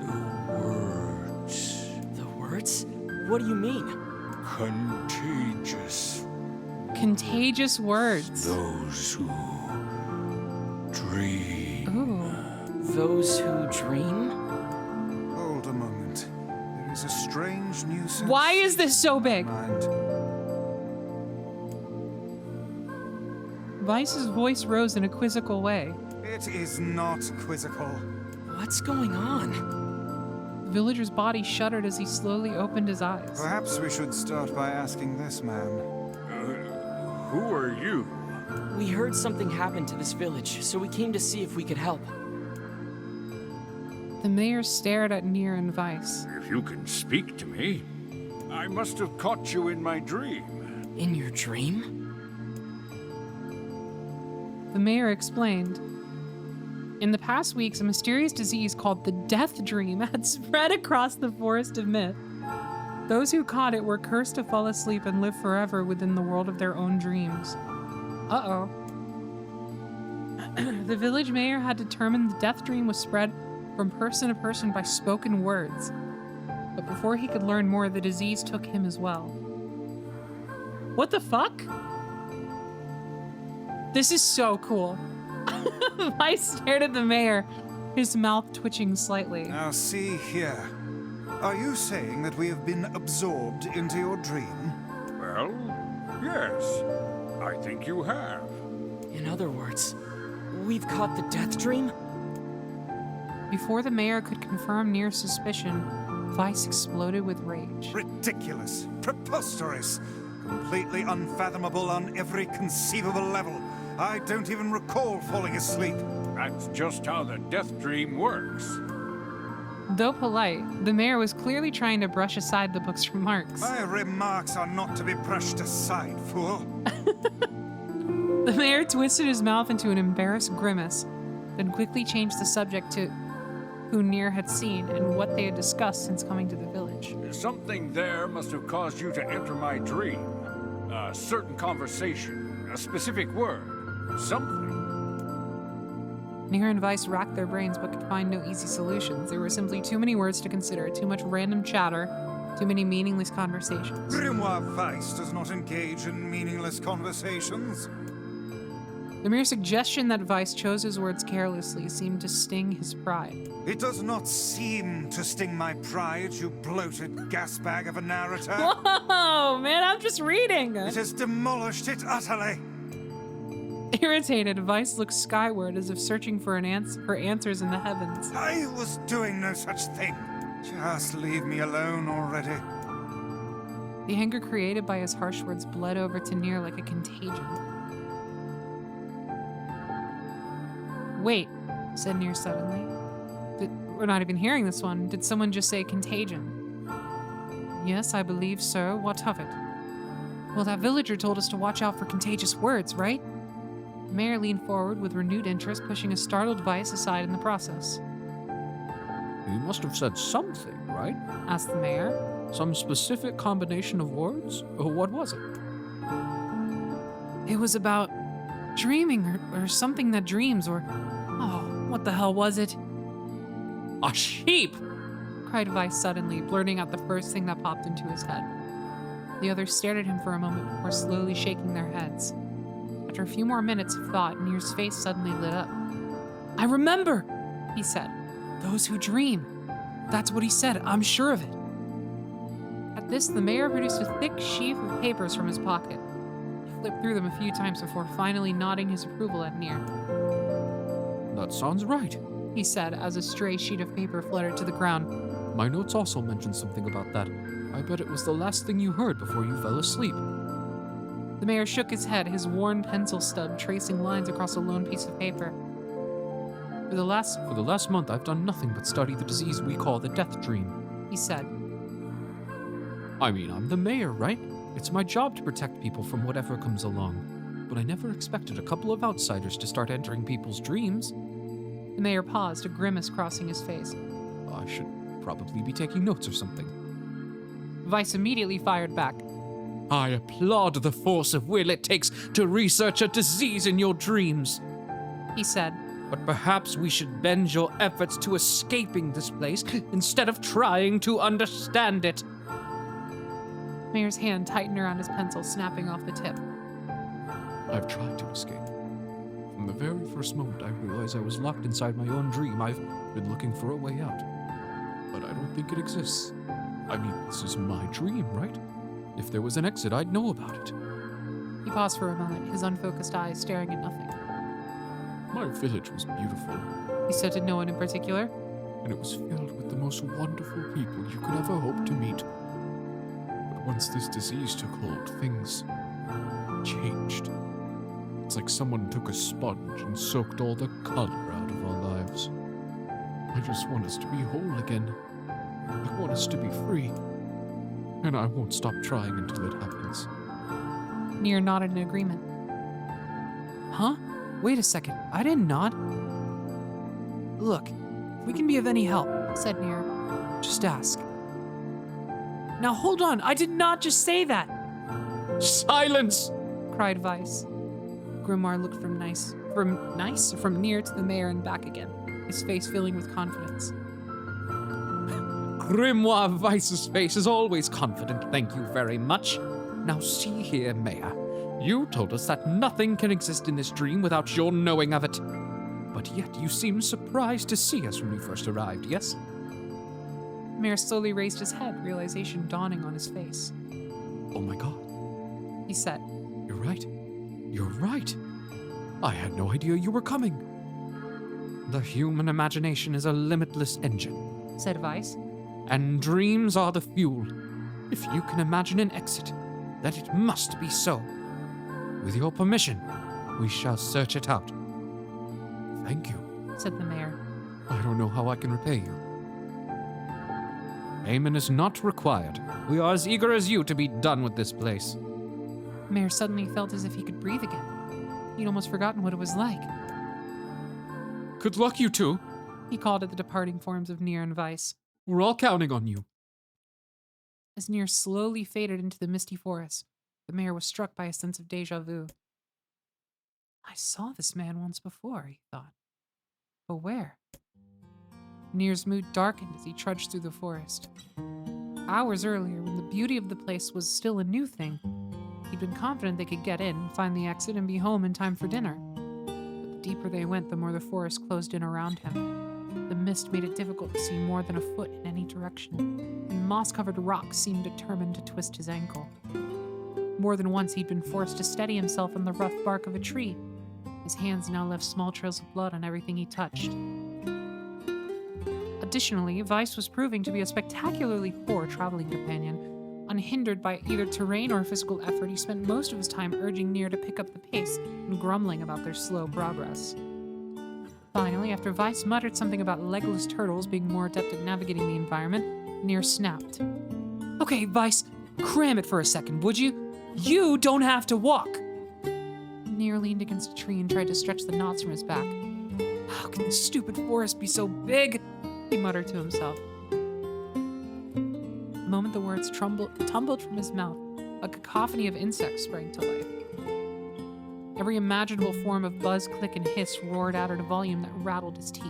the words. The words? What do you mean? Contagious. Contagious words. Those who dream. Ooh. Those who dream? Hold a moment. There is a strange nuisance. Why is this so big? Vice's voice rose in a quizzical way. It is not quizzical. What's going on? The villager's body shuddered as he slowly opened his eyes. Perhaps we should start by asking this man. Who are you? We heard something happened to this village, so we came to see if we could help. The mayor stared at NieR and Vice. If you can speak to me, I must have caught you in my dream. In your dream? The mayor explained. In the past weeks, a mysterious disease called the Deathdream had spread across the forest of myth. Those who caught it were cursed to fall asleep and live forever within the world of their own dreams. Uh-oh. The village mayor had determined the Deathdream was spread from person to person by spoken words. But before he could learn more, the disease took him as well. What the fuck? This is so cool. Vice stared at the mayor, his mouth twitching slightly. Now see here. Are you saying that we have been absorbed into your dream? Well, yes. I think you have. In other words, we've caught the Deathdream? Before the mayor could confirm NieR's suspicion, Weiss exploded with rage. Ridiculous. Preposterous. Completely unfathomable on every conceivable level. I don't even recall falling asleep. That's just how the Deathdream works. Though polite, the mayor was clearly trying to brush aside the book's remarks. My remarks are not to be brushed aside, fool. The mayor twisted his mouth into an embarrassed grimace, then quickly changed the subject to who NieR had seen and what they had discussed since coming to the village. Something there must have caused you to enter my dream. A certain conversation, a specific word, something. NieR and Weiss racked their brains but could find no easy solutions. There were simply too many words to consider, too much random chatter, too many meaningless conversations. Grimoire Weiss does not engage in meaningless conversations. The mere suggestion that Weiss chose his words carelessly seemed to sting his pride. It does not seem to sting my pride, you bloated gasbag of a narrator. Whoa, man, I'm just reading. It has demolished it utterly. Irritated, Weiss looked skyward as if searching for answers in the heavens. I was doing no such thing. Just leave me alone already. The anger created by his harsh words bled over to NieR like a contagion. Wait, said NieR suddenly. We're not even hearing this one. Did someone just say contagion? Yes, I believe so. What of it? Well, that villager told us to watch out for contagious words, right? The mayor leaned forward with renewed interest, pushing a startled Weiss aside in the process. He must have said something, right? Asked the mayor. Some specific combination of words? Or what was it? It was about dreaming or something that dreams or... Oh, what the hell was it? A sheep! Cried Weiss suddenly, blurting out the first thing that popped into his head. The others stared at him for a moment before slowly shaking their heads. After a few more minutes of thought, NieR's face suddenly lit up. I remember, he said. Those who dream. That's what he said, I'm sure of it. At this, the mayor produced a thick sheaf of papers from his pocket. He flipped through them a few times before finally nodding his approval at NieR. That sounds right, he said as a stray sheet of paper fluttered to the ground. My notes also mentioned something about that. I bet it was the last thing you heard before you fell asleep. The mayor shook his head, his worn pencil stub tracing lines across a lone piece of paper. For the last month, I've done nothing but study the disease we call the Deathdream, he said. I mean, I'm the mayor, right? It's my job to protect people from whatever comes along. But I never expected a couple of outsiders to start entering people's dreams. The mayor paused, a grimace crossing his face. I should probably be taking notes or something. Weiss immediately fired back. I applaud the force of will it takes to research a disease in your dreams, he said. But perhaps we should bend your efforts to escaping this place instead of trying to understand it. Mayor's hand tightened around his pencil, snapping off the tip. I've tried to escape. From the very first moment I realized I was locked inside my own dream, I've been looking for a way out. But I don't think it exists. I mean, this is my dream, right? If there was an exit, I'd know about it. He paused for a moment, his unfocused eyes staring at nothing. My village was beautiful, he said to no one in particular. And it was filled with the most wonderful people you could ever hope to meet. But once this disease took hold, things changed. It's like someone took a sponge and soaked all the color out of our lives. I just want us to be whole again. I want us to be free. And I won't stop trying until it happens. NieR nodded in agreement. Huh? Wait a second. I didn't nod. Look, if we can be of any help, said NieR. Just ask. Now hold on, I did not just say that. Silence! Cried Weiss. Grimoire looked from NieR to the mayor and back again, his face filling with confidence. Grimoire Weiss's face is always confident, thank you very much. Now see here, Mayor. You told us that nothing can exist in this dream without your knowing of it. But yet you seemed surprised to see us when we first arrived, yes? Mayor slowly raised his head, realization dawning on his face. Oh my god, he said. You're right. You're right. I had no idea you were coming. The human imagination is a limitless engine, said Weiss. and dreams are the fuel. If you can imagine an exit, then it must be so. With your permission, we shall search it out. Thank you, said the mayor. I don't know how I can repay you. Payment is not required. We are as eager as you to be done with this place. Mayor suddenly felt as if he could breathe again. He'd almost forgotten what it was like. Good luck, you two. He called at the departing forms of NieR and Vice. We're all counting on you. As NieR slowly faded into the misty forest, the mayor was struck by a sense of déjà vu. I saw this man once before, he thought. But where? NieR's mood darkened as he trudged through the forest. Hours earlier, when the beauty of the place was still a new thing, he'd been confident they could get in, find the exit, and be home in time for dinner. But the deeper they went, the more the forest closed in around him. The mist made it difficult to see more than a foot in any direction, and moss-covered rocks seemed determined to twist his ankle. More than once, he'd been forced to steady himself on the rough bark of a tree. His hands now left small trails of blood on everything he touched. Additionally, Vice was proving to be a spectacularly poor traveling companion. Unhindered by either terrain or physical effort, he spent most of his time urging NieR to pick up the pace and grumbling about their slow progress. Finally, after Vice muttered something about legless turtles being more adept at navigating the environment, NieR snapped. Okay, Vice, cram it for a second, would you? You don't have to walk! NieR leaned against a tree and tried to stretch the knots from his back. How can this stupid forest be so big? He muttered to himself. The moment the words tumbled from his mouth, a cacophony of insects sprang to life. Every imaginable form of buzz, click, and hiss roared out at a volume that rattled his teeth.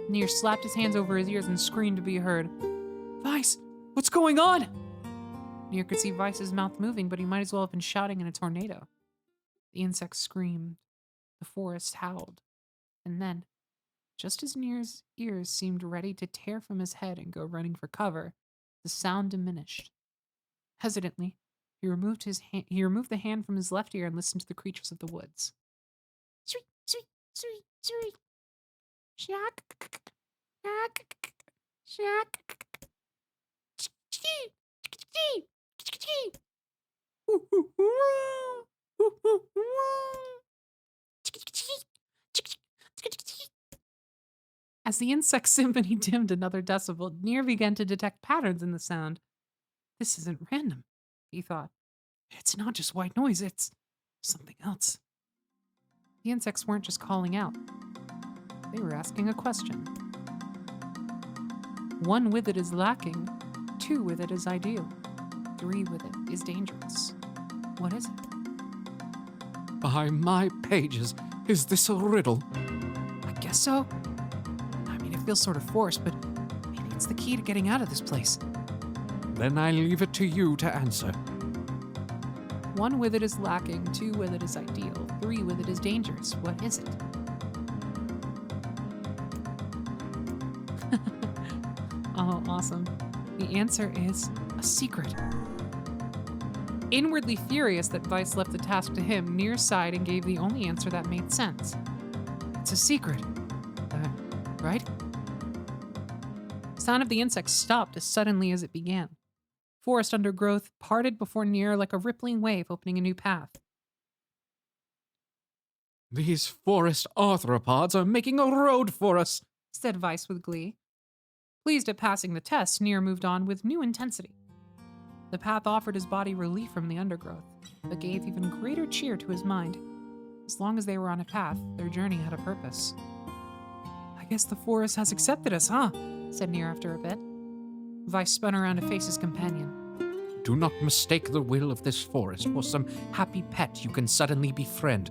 NieR slapped his hands over his ears and screamed to be heard. Vice, what's going on? NieR could see Vice's mouth moving, but he might as well have been shouting in a tornado. The insects screamed. The forest howled. And then, just as NieR's ears seemed ready to tear from his head and go running for cover, the sound diminished. Hesitantly, he removed the hand from his left ear and listened to the creatures of the woods. Sweet, sweet, sweet, sweet. Shack, shack, shack. As the insect symphony dimmed another decibel, NieR began to detect patterns in the sound. This isn't random, he thought. It's not just white noise, it's something else. The insects weren't just calling out. They were asking a question. One with it is lacking, two with it is ideal, three with it is dangerous. What is it? By my pages, is this a riddle? I guess so. I mean, it feels sort of forced, but maybe it's the key to getting out of this place. Then I leave it to you to answer. One with it is lacking, two with it is ideal, three with it is dangerous. What is it? Oh, awesome. The answer is a secret. Inwardly furious that Vice left the task to him, NieR sighed and gave the only answer that made sense. It's a secret. Right? The sound of the insects stopped as suddenly as it began. Forest undergrowth parted before NieR like a rippling wave opening a new path. These forest arthropods are making a road for us, said Vice with glee. Pleased at passing the test, NieR moved on with new intensity. The path offered his body relief from the undergrowth, but gave even greater cheer to his mind. As long as they were on a path, their journey had a purpose. I guess the forest has accepted us, huh? Said NieR after a bit. Vice spun around to face his companion. Do not mistake the will of this forest for some happy pet you can suddenly befriend.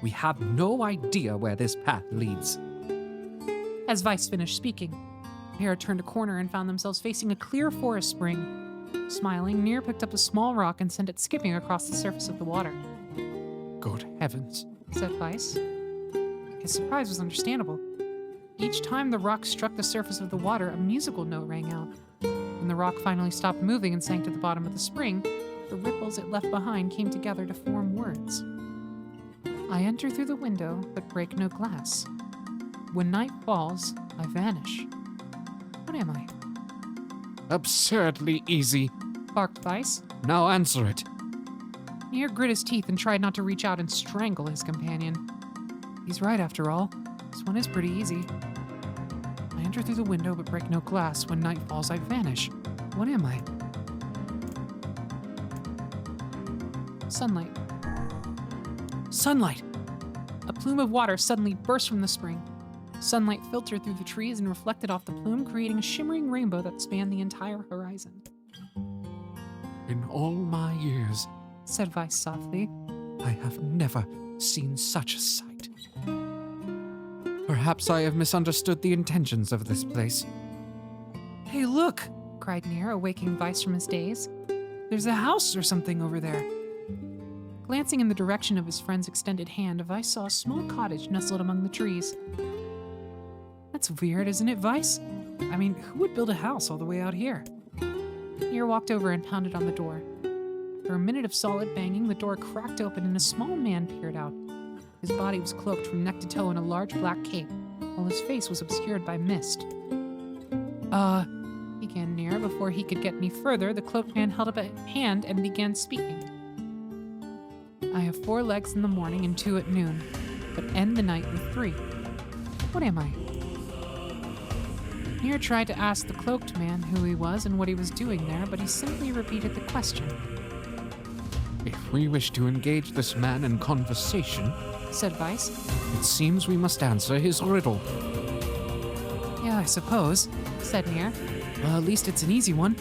We have no idea where this path leads. As Vice finished speaking, the pair turned a corner and found themselves facing a clear forest spring. Smiling, NieR picked up a small rock and sent it skipping across the surface of the water. Good heavens, said Vice. His surprise was understandable. Each time the rock struck the surface of the water, a musical note rang out. When the rock finally stopped moving and sank to the bottom of the spring, the ripples it left behind came together to form words. I enter through the window, but break no glass. When night falls, I vanish. What am I? Absurdly easy. Barked Vice. Now answer it. NieR grit his teeth and tried not to reach out and strangle his companion. He's right, after all. This one is pretty easy. I enter through the window but break no glass. When night falls, I vanish. What am I? Sunlight. Sunlight! A plume of water suddenly burst from the spring. Sunlight filtered through the trees and reflected off the plume, creating a shimmering rainbow that spanned the entire horizon. In all my years, said Vice softly, I have never seen such a sight. Perhaps I have misunderstood the intentions of this place. Hey, look! Cried NieR, awaking Vice from his daze. There's a house or something over there. Glancing in the direction of his friend's extended hand, Vice saw a small cottage nestled among the trees. That's weird, isn't it, Vice? I mean, who would build a house all the way out here? NieR walked over and pounded on the door. After a minute of solid banging, the door cracked open and a small man peered out. His body was cloaked from neck to toe in a large black cape, while his face was obscured by mist. Began NieR. Before he could get any further, the cloaked man held up a hand and began speaking. I have 4 legs in the morning and 2 at noon, but end the night with 3. What am I? NieR tried to ask the cloaked man who he was and what he was doing there, but he simply repeated the question. If we wish to engage this man in conversation, said Vice, it seems we must answer his riddle. Yeah, I suppose, said NieR. Well, at least it's an easy one.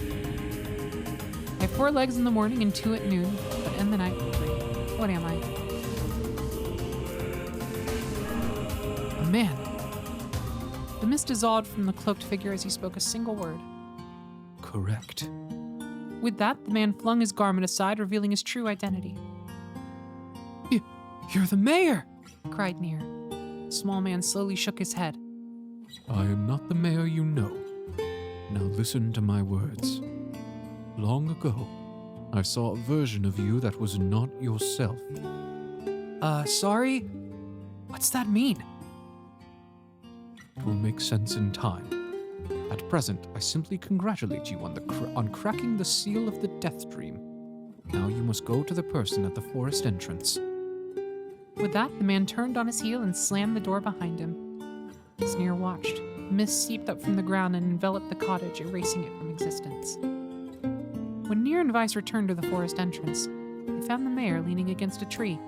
I have 4 legs in the morning and 2 at noon, but end the night with 3. What am I? A man. The mist dissolved from the cloaked figure as he spoke a single word. Correct. With that, the man flung his garment aside, revealing his true identity. You're the mayor! Cried NieR. The small man slowly shook his head. I am not the mayor you know. Now listen to my words. Long ago, I saw a version of you that was not yourself. Sorry? What's that mean? It will make sense in time. At present, I simply congratulate you on cracking the seal of the Deathdream. Now you must go to the person at the forest entrance. With that, the man turned on his heel and slammed the door behind him. As NieR watched, mist seeped up from the ground and enveloped the cottage, erasing it from existence. When NieR and Vice returned to the forest entrance, they found the mayor leaning against a tree.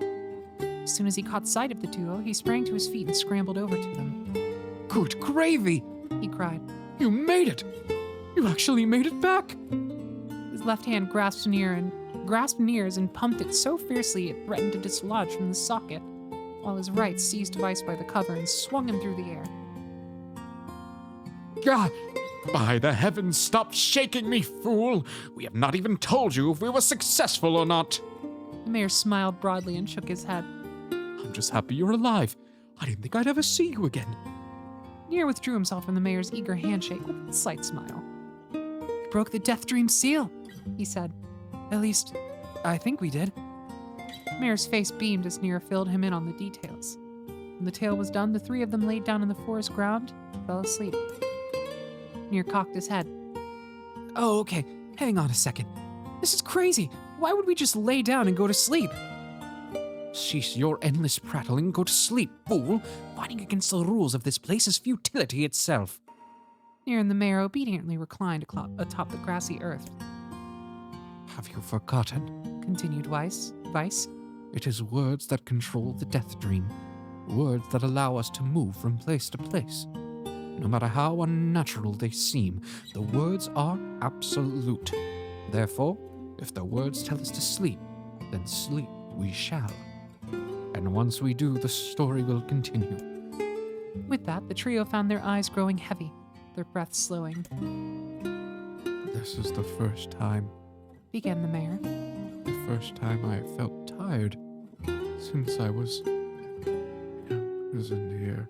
As soon as he caught sight of the duo, he sprang to his feet and scrambled over to them. Good gravy! He cried. You made it! You actually made it back! His left hand grasped NieR's and pumped it so fiercely it threatened to dislodge from the socket, while his right seized Vice by the cover and swung him through the air. God! By the heavens, stop shaking me, fool! We have not even told you if we were successful or not! The mayor smiled broadly and shook his head. I'm just happy you're alive. I didn't think I'd ever see you again. NieR withdrew himself from the mayor's eager handshake with a slight smile. We broke the Deathdream seal, he said. At least, I think we did. The mayor's face beamed as NieR filled him in on the details. When the tale was done, the 3 of them laid down in the forest ground and fell asleep. NieR cocked his head. Oh, okay. Hang on a second. This is crazy. Why would we just lay down and go to sleep? Cease your endless prattling. Go to sleep, fool. Fighting against the rules of this place is futility itself. NieR and the mayor obediently reclined atop the grassy earth. Have you forgotten? Continued Vice. It is words that control the Deathdream. Words that allow us to move from place to place. No matter how unnatural they seem, the words are absolute. Therefore, if the words tell us to sleep, then sleep we shall. And once we do, the story will continue. With that, the trio found their eyes growing heavy, their breaths slowing. This is the first time, began the mayor. The first time I have felt tired since I was imprisoned here.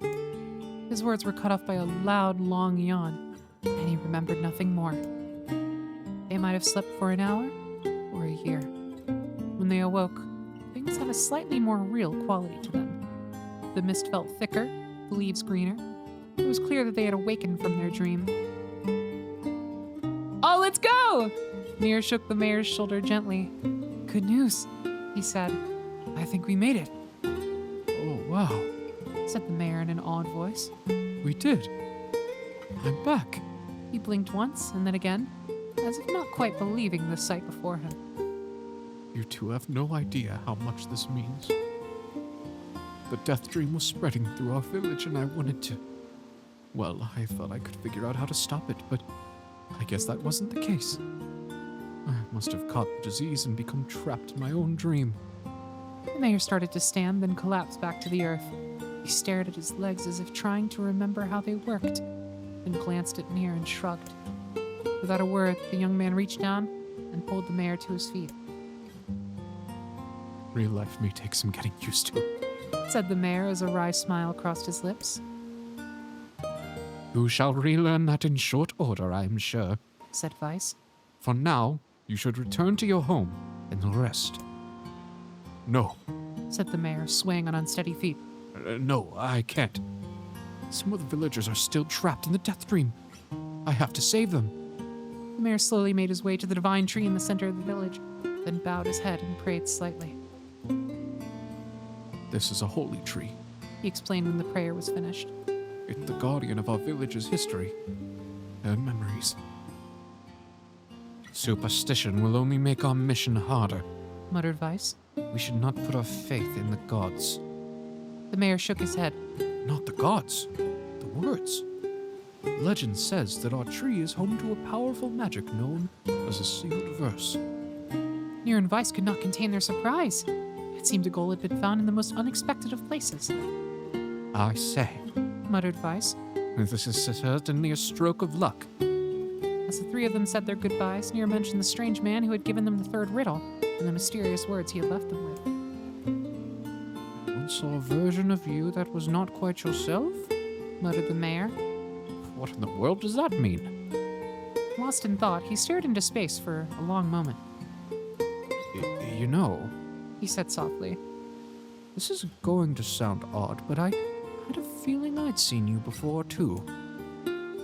His words were cut off by a loud, long yawn, and he remembered nothing more. They might have slept for an hour or a year. When they awoke, things had a slightly more real quality to them. The mist felt thicker, the leaves greener. It was clear that they had awakened from their dream. All let's go! NieR shook the mayor's shoulder gently. Good news, he said. I think we made it. Oh, wow, said the mayor in an awed voice. we did. I'm back. He blinked once and then again, as if not quite believing the sight before him. You two have no idea how much this means. The Deathdream was spreading through our village and I wanted to... Well, I thought I could figure out how to stop it, but I guess that wasn't the case. I must have caught the disease and become trapped in my own dream. The mayor started to stand, then collapsed back to the earth. He stared at his legs as if trying to remember how they worked, then glanced at NieR and shrugged. Without a word, the young man reached down and pulled the mayor to his feet. Real life may take some getting used to, said the mayor as a wry smile crossed his lips. You shall relearn that in short order, I am sure, said Vice. For now, you should return to your home and rest. No, said the mayor, swaying on unsteady feet. No, I can't. Some of the villagers are still trapped in the Deathdream. I have to save them. The mayor slowly made his way to the divine tree in the center of the village, then bowed his head and prayed slightly. This is a holy tree, he explained when the prayer was finished. It's the guardian of our village's history and memories. Superstition will only make our mission harder, muttered Vice. We should not put our faith in the gods. The mayor shook his head. Not the gods, the words. Legend says that our tree is home to a powerful magic known as a sealed verse. NieR and Vice could not contain their surprise. It seemed a goal had been found in the most unexpected of places. I say, muttered Vice. This is certainly a stroke of luck. As the three of them said their goodbyes, NieR mentioned the strange man who had given them the third riddle and the mysterious words he had left them with. I once saw a version of you that was not quite yourself, muttered the mayor. What in the world does that mean? Lost in thought, he stared into space for a long moment. You know, he said softly, this is going to sound odd, but I had a feeling I'd seen you before, too.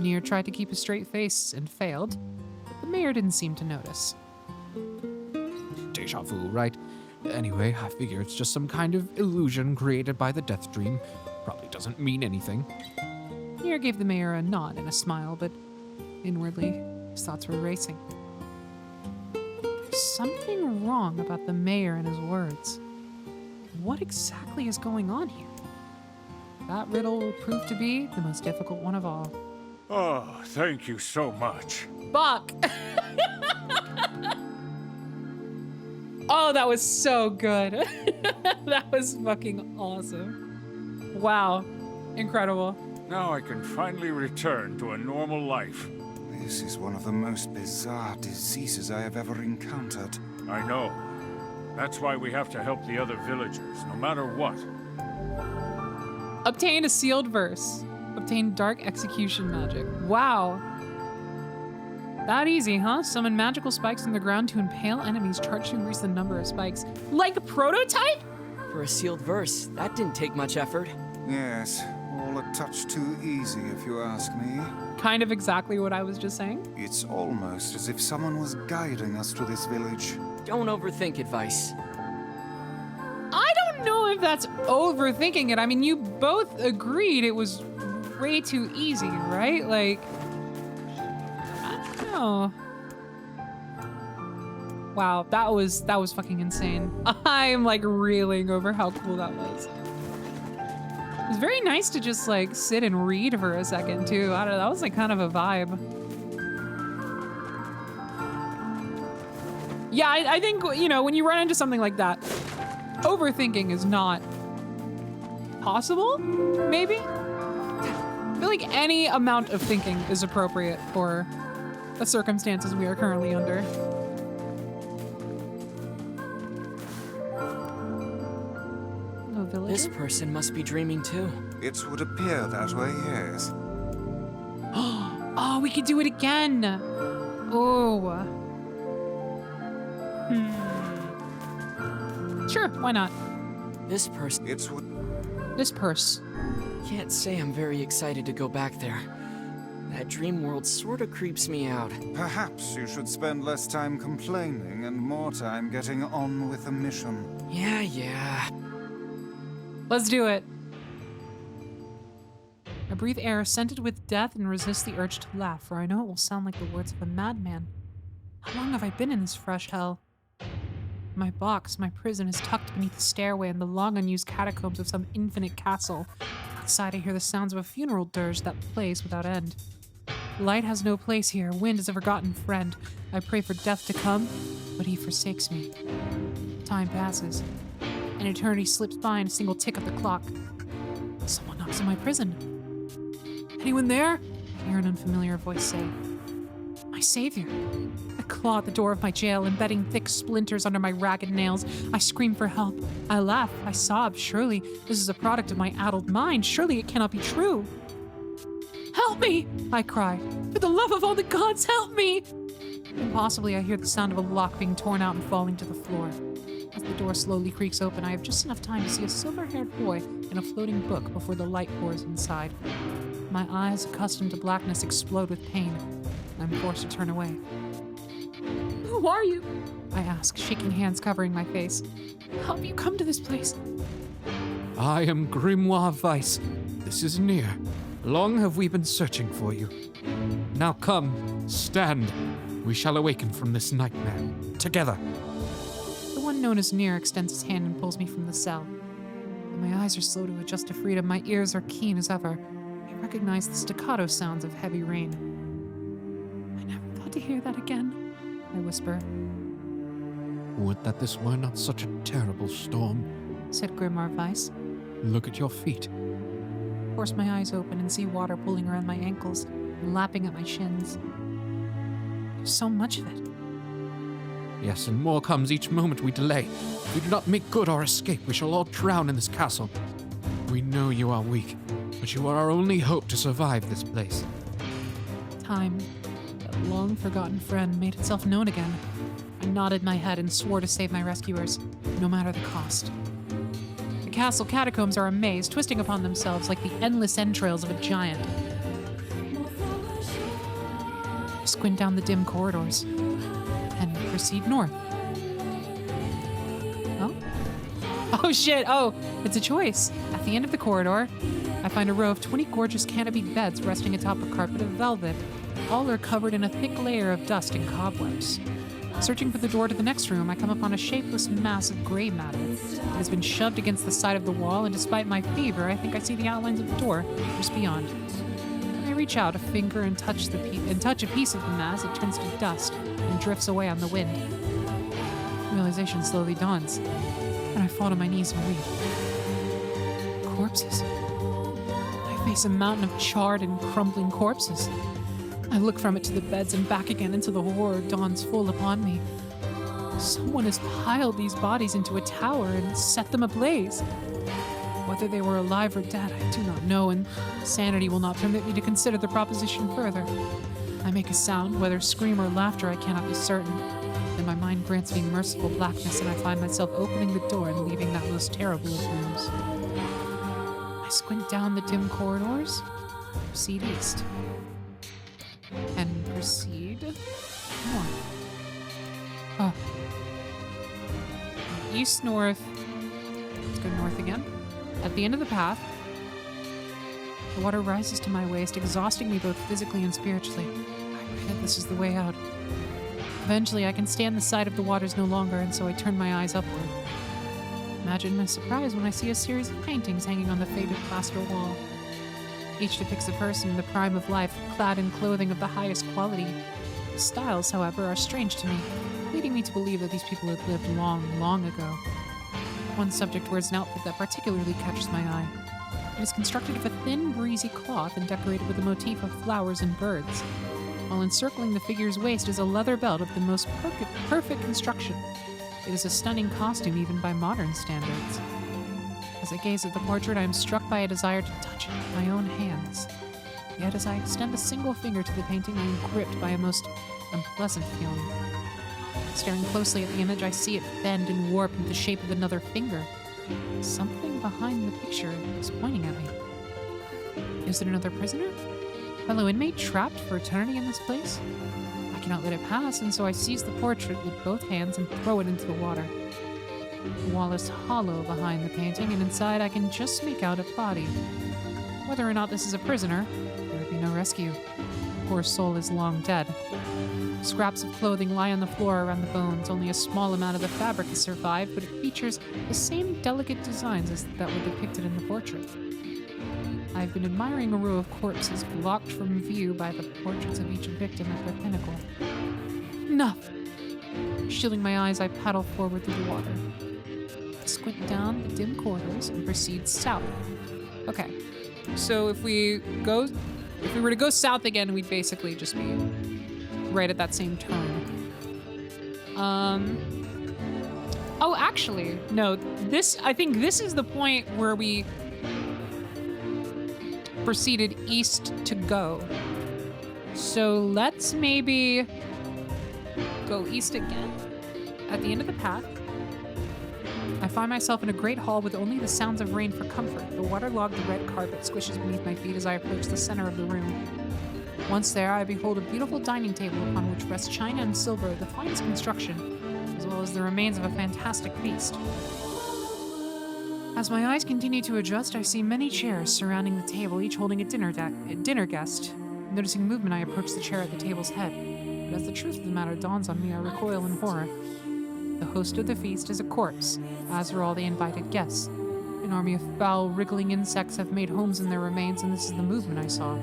NieR tried to keep a straight face and failed, but the mayor didn't seem to notice. Deja vu, right? Anyway, I figure it's just some kind of illusion created by the Deathdream. Probably doesn't mean anything. NieR gave the mayor a nod and a smile, but inwardly, his thoughts were racing. There's something wrong about the mayor and his words. What exactly is going on here? That riddle will prove to be the most difficult one of all. Oh, thank you so much. Buck! Oh, that was so good. That was fucking awesome. Wow. Incredible. Now I can finally return to a normal life. This is one of the most bizarre diseases I have ever encountered. I know. That's why we have to help the other villagers, no matter what. Obtain a sealed verse. Obtain dark execution magic. Wow. That easy, huh? Summon magical spikes in the ground to impale enemies. Charge to increase the number of spikes. Like a prototype? For a sealed verse, that didn't take much effort. Yes, all a touch too easy if you ask me. Kind of exactly what I was just saying. It's almost as if someone was guiding us to this village. Don't overthink it, Vice. I don't know if that's overthinking it. I mean, you both agreed it was way too easy, right? Like, I don't know. Wow, that was fucking insane. I'm like reeling over how cool that was. It was very nice to just like sit and read for a second too. I don't know, that was like kind of a vibe. Yeah, I think, you know, when you run into something like that, overthinking is not possible, maybe? I feel like any amount of thinking is appropriate for the circumstances we are currently under. Hello, villager. This person must be dreaming too. It would appear that way, yes. Oh, we could do it again. Oh. Sure, why not? This person. It's what. This purse. Can't say I'm very excited to go back there. That dream world sorta creeps me out. Perhaps you should spend less time complaining and more time getting on with the mission. Yeah. Let's do it. I breathe air scented with death and resist the urge to laugh, for I know it will sound like the words of a madman. How long have I been in this fresh hell? My box, my prison, is tucked beneath the stairway in the long unused catacombs of some infinite castle. Outside I hear the sounds of a funeral dirge that plays without end. Light has no place here, wind is a forgotten friend. I pray for death to come, but he forsakes me. Time passes. An eternity slips by in a single tick of the clock. Someone knocks on my prison. Anyone there? I hear an unfamiliar voice say. My savior. I claw at the door of my jail, embedding thick splinters under my ragged nails. I scream for help. I laugh. I sob. Surely this is a product of my addled mind. Surely it cannot be true. Help me! I cry. For the love of all the gods, help me! Impossibly, I hear the sound of a lock being torn out and falling to the floor. As the door slowly creaks open, I have just enough time to see a silver-haired boy in a floating book before the light pours inside. My eyes, accustomed to blackness, explode with pain. I'm forced to turn away. Who are you? I ask, shaking hands covering my face. How have you come to this place? I am Grimoire Weiss. This is NieR. Long have we been searching for you. Now come, stand. We shall awaken from this nightmare. Together. The one known as NieR extends his hand and pulls me from the cell. But my eyes are slow to adjust to freedom. My ears are keen as ever. I recognize the staccato sounds of heavy rain. I never thought to hear that again, I whisper. Would that this were not such a terrible storm, said Grimoire Weiss. Look at your feet. I force my eyes open and see water pooling around my ankles and lapping at my shins. There's so much of it. Yes, and more comes each moment we delay. If we do not make good our escape, we shall all drown in this castle. We know you are weak, but you are our only hope to survive this place. Time, that long-forgotten friend, made itself known again. I nodded my head and swore to save my rescuers, no matter the cost. The castle catacombs are a maze, twisting upon themselves like the endless entrails of a giant. I squint down the dim corridors and proceed north. Oh? Oh shit, oh, it's a choice. At the end of the corridor, I find a row of 20 gorgeous canopied beds resting atop a carpet of velvet. All are covered in a thick layer of dust and cobwebs. Searching for the door to the next room, I come upon a shapeless mass of gray matter. It has been shoved against the side of the wall, and despite my fever, I think I see the outlines of the door just beyond. When I reach out a finger and touch a piece of the mass, it turns to dust and drifts away on the wind. Realization slowly dawns, and I fall to my knees and weep. Corpses. I face a mountain of charred and crumbling corpses. I look from it to the beds and back again until the horror dawns full upon me. Someone has piled these bodies into a tower and set them ablaze. Whether they were alive or dead, I do not know, and sanity will not permit me to consider the proposition further. I make a sound, whether scream or laughter, I cannot be certain. Then my mind grants me merciful blackness, and I find myself opening the door and leaving that most terrible of rooms. I squint down the dim corridors, proceed east, and proceed north. Oh. East, north. Let's go north again. At the end of the path, the water rises to my waist, exhausting me both physically and spiritually. I pray that this is the way out. Eventually, I can stand the sight of the waters no longer, and so I turn my eyes upward. Imagine my surprise when I see a series of paintings hanging on the faded plaster wall. Each depicts a person in the prime of life, clad in clothing of the highest quality. The styles, however, are strange to me, leading me to believe that these people had lived long, long ago. One subject wears an outfit that particularly catches my eye. It is constructed of a thin, breezy cloth and decorated with a motif of flowers and birds. While encircling the figure's waist is a leather belt of the most perfect construction. It is a stunning costume even by modern standards. As I gaze at the portrait, I am struck by a desire to touch it with my own hands. Yet as I extend a single finger to the painting, I am gripped by a most unpleasant feeling. Staring closely at the image, I see it bend and warp into the shape of another finger. Something behind the picture is pointing at me. Is it another prisoner? Fellow inmate trapped for eternity in this place? I cannot let it pass, and so I seize the portrait with both hands and throw it into the water. The wall is hollow behind the painting, and inside I can just make out a body. Whether or not this is a prisoner, there would be no rescue. The poor soul is long dead. Scraps of clothing lie on the floor around the bones. Only a small amount of the fabric has survived, but it features the same delicate designs as that were depicted in the portrait. I've been admiring a row of corpses blocked from view by the portraits of each victim at their pinnacle. Enough! Shielding my eyes, I paddle forward through the water. I squint down the dim corridors and proceed south. Okay, so if we were to go south again, we'd basically just be right at that same turn. Oh, actually, no. I think this is the point where we proceeded east to go. So let's maybe go east again. At the end of the path, I find myself in a great hall with only the sounds of rain for comfort. The waterlogged red carpet squishes beneath my feet as I approach the center of the room. Once there, I behold a beautiful dining table upon which rest china and silver of the finest construction, as well as the remains of a fantastic feast. As my eyes continue to adjust, I see many chairs surrounding the table, each holding a dinner guest. Noticing movement, I approach the chair at the table's head. But as the truth of the matter dawns on me, I recoil in horror. The host of the feast is a corpse, as are all the invited guests. An army of foul, wriggling insects have made homes in their remains, and this is the movement I saw.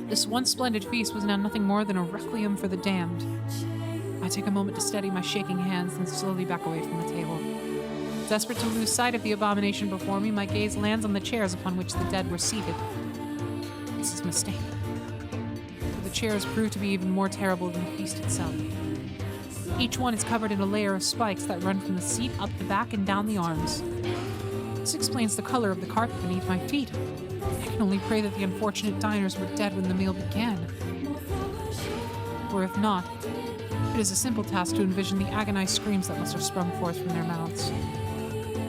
This once splendid feast was now nothing more than a requiem for the damned. I take a moment to steady my shaking hands, then slowly back away from the table. Desperate to lose sight of the abomination before me, my gaze lands on the chairs upon which the dead were seated. This is a mistake. For the chairs prove to be even more terrible than the feast itself. Each one is covered in a layer of spikes that run from the seat up the back and down the arms. This explains the color of the carpet beneath my feet. I can only pray that the unfortunate diners were dead when the meal began. Or if not, it is a simple task to envision the agonized screams that must have sprung forth from their mouths.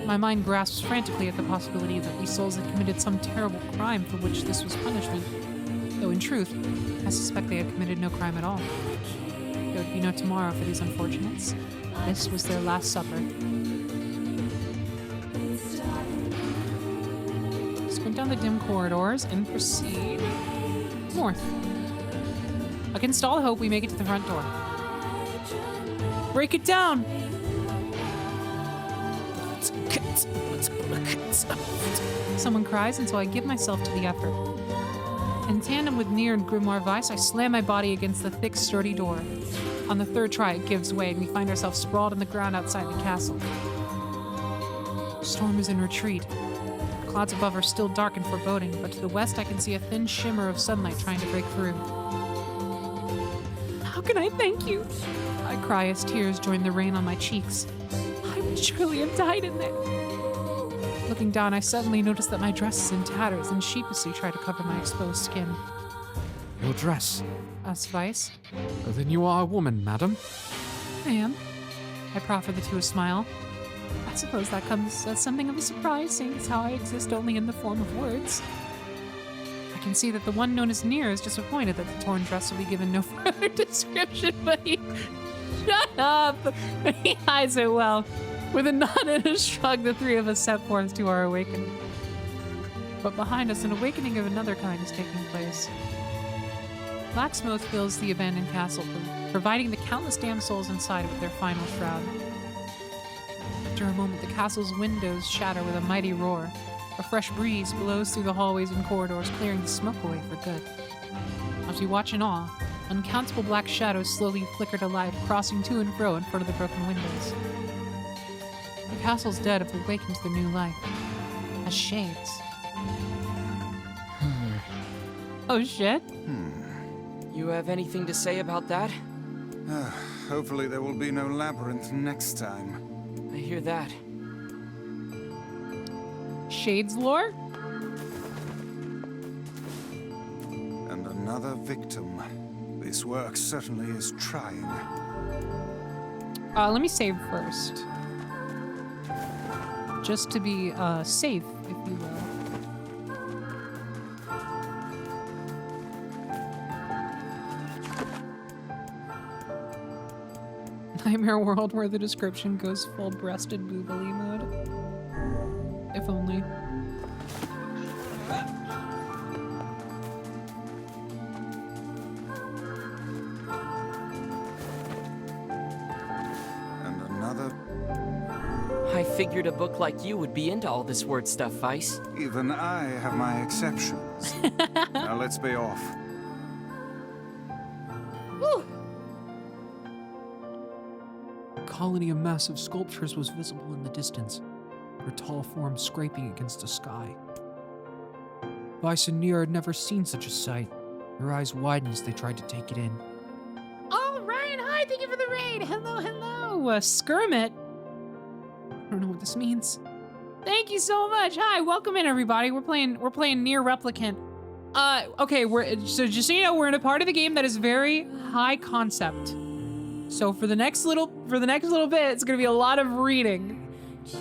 My mind grasps frantically at the possibility that these souls had committed some terrible crime for which this was punishment, though in truth, I suspect they had committed no crime at all. There would be no tomorrow for these unfortunates. This was their last supper. Sprint down the dim corridors and proceed north. Against all hope, we make it to the front door. Break it down! Someone cries, and so I give myself to the effort. In tandem with NieR and Grimoire Weiss, I slam my body against the thick, sturdy door. On the third try, it gives way, and we find ourselves sprawled on the ground outside the castle. The storm is in retreat. The clouds above are still dark and foreboding, but to the west I can see a thin shimmer of sunlight trying to break through. How can I thank you? I cry as tears join the rain on my cheeks. I would surely have died in there. Looking down, I suddenly notice that my dress is in tatters and sheepishly try to cover my exposed skin. Your dress? Asked Weiss. Oh, then you are a woman, madam. I am. I proffer the two a smile. I suppose that comes as something of a surprise, seeing as how I exist only in the form of words. I can see that the one known as NieR is disappointed that the torn dress will be given no further description, but he... Shut up! He hides it well. With a nod and a shrug, the three of us set forth to our awakening. But behind us, an awakening of another kind is taking place. Black smoke fills the abandoned castle, providing the countless damned souls inside it with their final shroud. After a moment, the castle's windows shatter with a mighty roar. A fresh breeze blows through the hallways and corridors, clearing the smoke away for good. As we watch in awe, uncountable black shadows slowly flicker to life, crossing to and fro in front of the broken windows. The castle's dead have awakened to their new life, as shades. Oh shit? You have anything to say about that? Hopefully there will be no labyrinth next time. I hear that. Shades lore? And another victim. This work certainly is trying. Let me save first. Just to be safe, if you will. nightmare world where the description goes full-breasted boobily mode. If only. And another. I figured a book like you would be into all this word stuff, Vice. Even I have my exceptions. Now let's be off. Woo. A colony of massive sculptures was visible in the distance, their tall forms scraping against the sky. Vice and NieR had never seen such a sight. Their eyes widened as they tried to take it in. Oh, Ryan, hi, thank you for the raid. Hello, hello. Skirmit. I don't know what this means. Thank you so much. Hi, welcome in, everybody. We're playing NieR Replicant. Okay, so just so you know, we're in a part of the game that is very high concept. So for the next little bit, it's gonna be a lot of reading.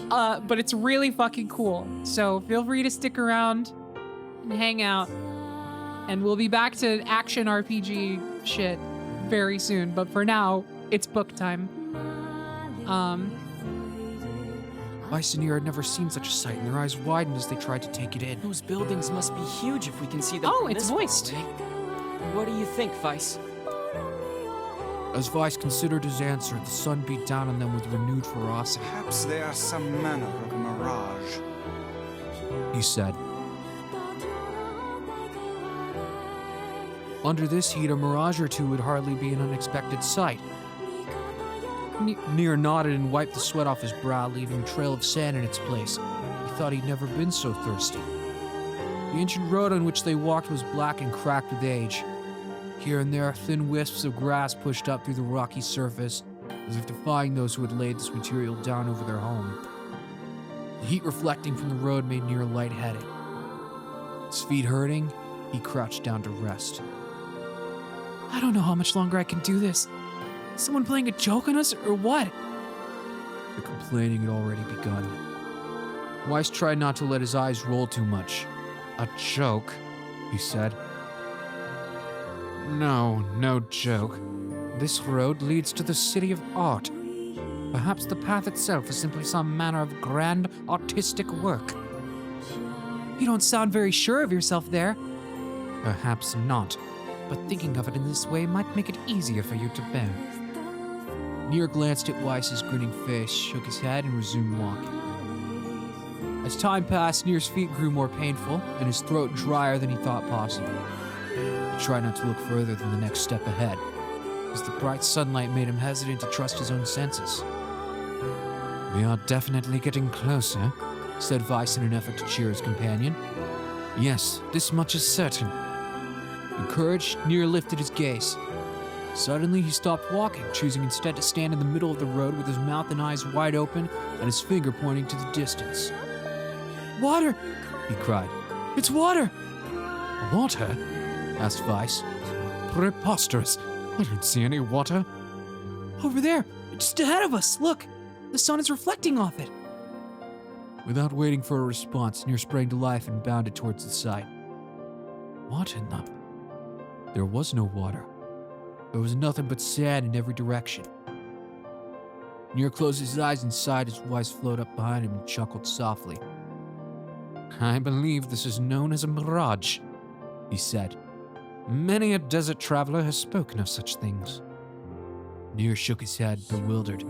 But it's really fucking cool. So feel free to stick around and hang out. And we'll be back to action RPG shit very soon. But for now, it's book time. Vice and NieR had never seen such a sight, and their eyes widened as they tried to take it in. Those buildings must be huge if we can see them. Oh, from it's this far voiced. away. What do you think, Vice? As Vice considered his answer, the sun beat down on them with renewed ferocity. Perhaps they are some manner of mirage, he said. Under this heat, a mirage or two would hardly be an unexpected sight. NieR nodded and wiped the sweat off his brow, leaving a trail of sand in its place. He thought he'd never been so thirsty. The ancient road on which they walked was black and cracked with age. Here and there, thin wisps of grass pushed up through the rocky surface, as if defying those who had laid this material down over their home. The heat reflecting from the road made NieR lightheaded. His feet hurting, he crouched down to rest. I don't know how much longer I can do this. Is someone playing a joke on us, or what? The complaining had already begun. Weiss tried not to let his eyes roll too much. A joke, he said. No joke. This road leads to the city of art. Perhaps the path itself is simply some manner of grand artistic work. You don't sound very sure of yourself there. Perhaps not, but thinking of it in this way might make it easier for you to bear. NieR glanced at Weiss's grinning face, shook his head, and resumed walking. As time passed, NieR's feet grew more painful, and his throat drier than he thought possible. He tried not to look further than the next step ahead, as the bright sunlight made him hesitant to trust his own senses. We are definitely getting closer, said Weiss in an effort to cheer his companion. Yes, this much is certain. Encouraged, NieR lifted his gaze. Suddenly, he stopped walking, choosing instead to stand in the middle of the road with his mouth and eyes wide open and his finger pointing to the distance. Water! He cried. It's water! Water? Asked Weiss. Preposterous. I don't see any water. Over there, just ahead of us, look! The sun is reflecting off it. Without waiting for a response, NieR sprang to life and bounded towards the site. What in the... There was no water. There was nothing but sand in every direction. NieR closed his eyes and sighed as Weiss floated up behind him and chuckled softly. I believe this is known as a mirage, he said. Many a desert traveler has spoken of such things. NieR shook his head, bewildered.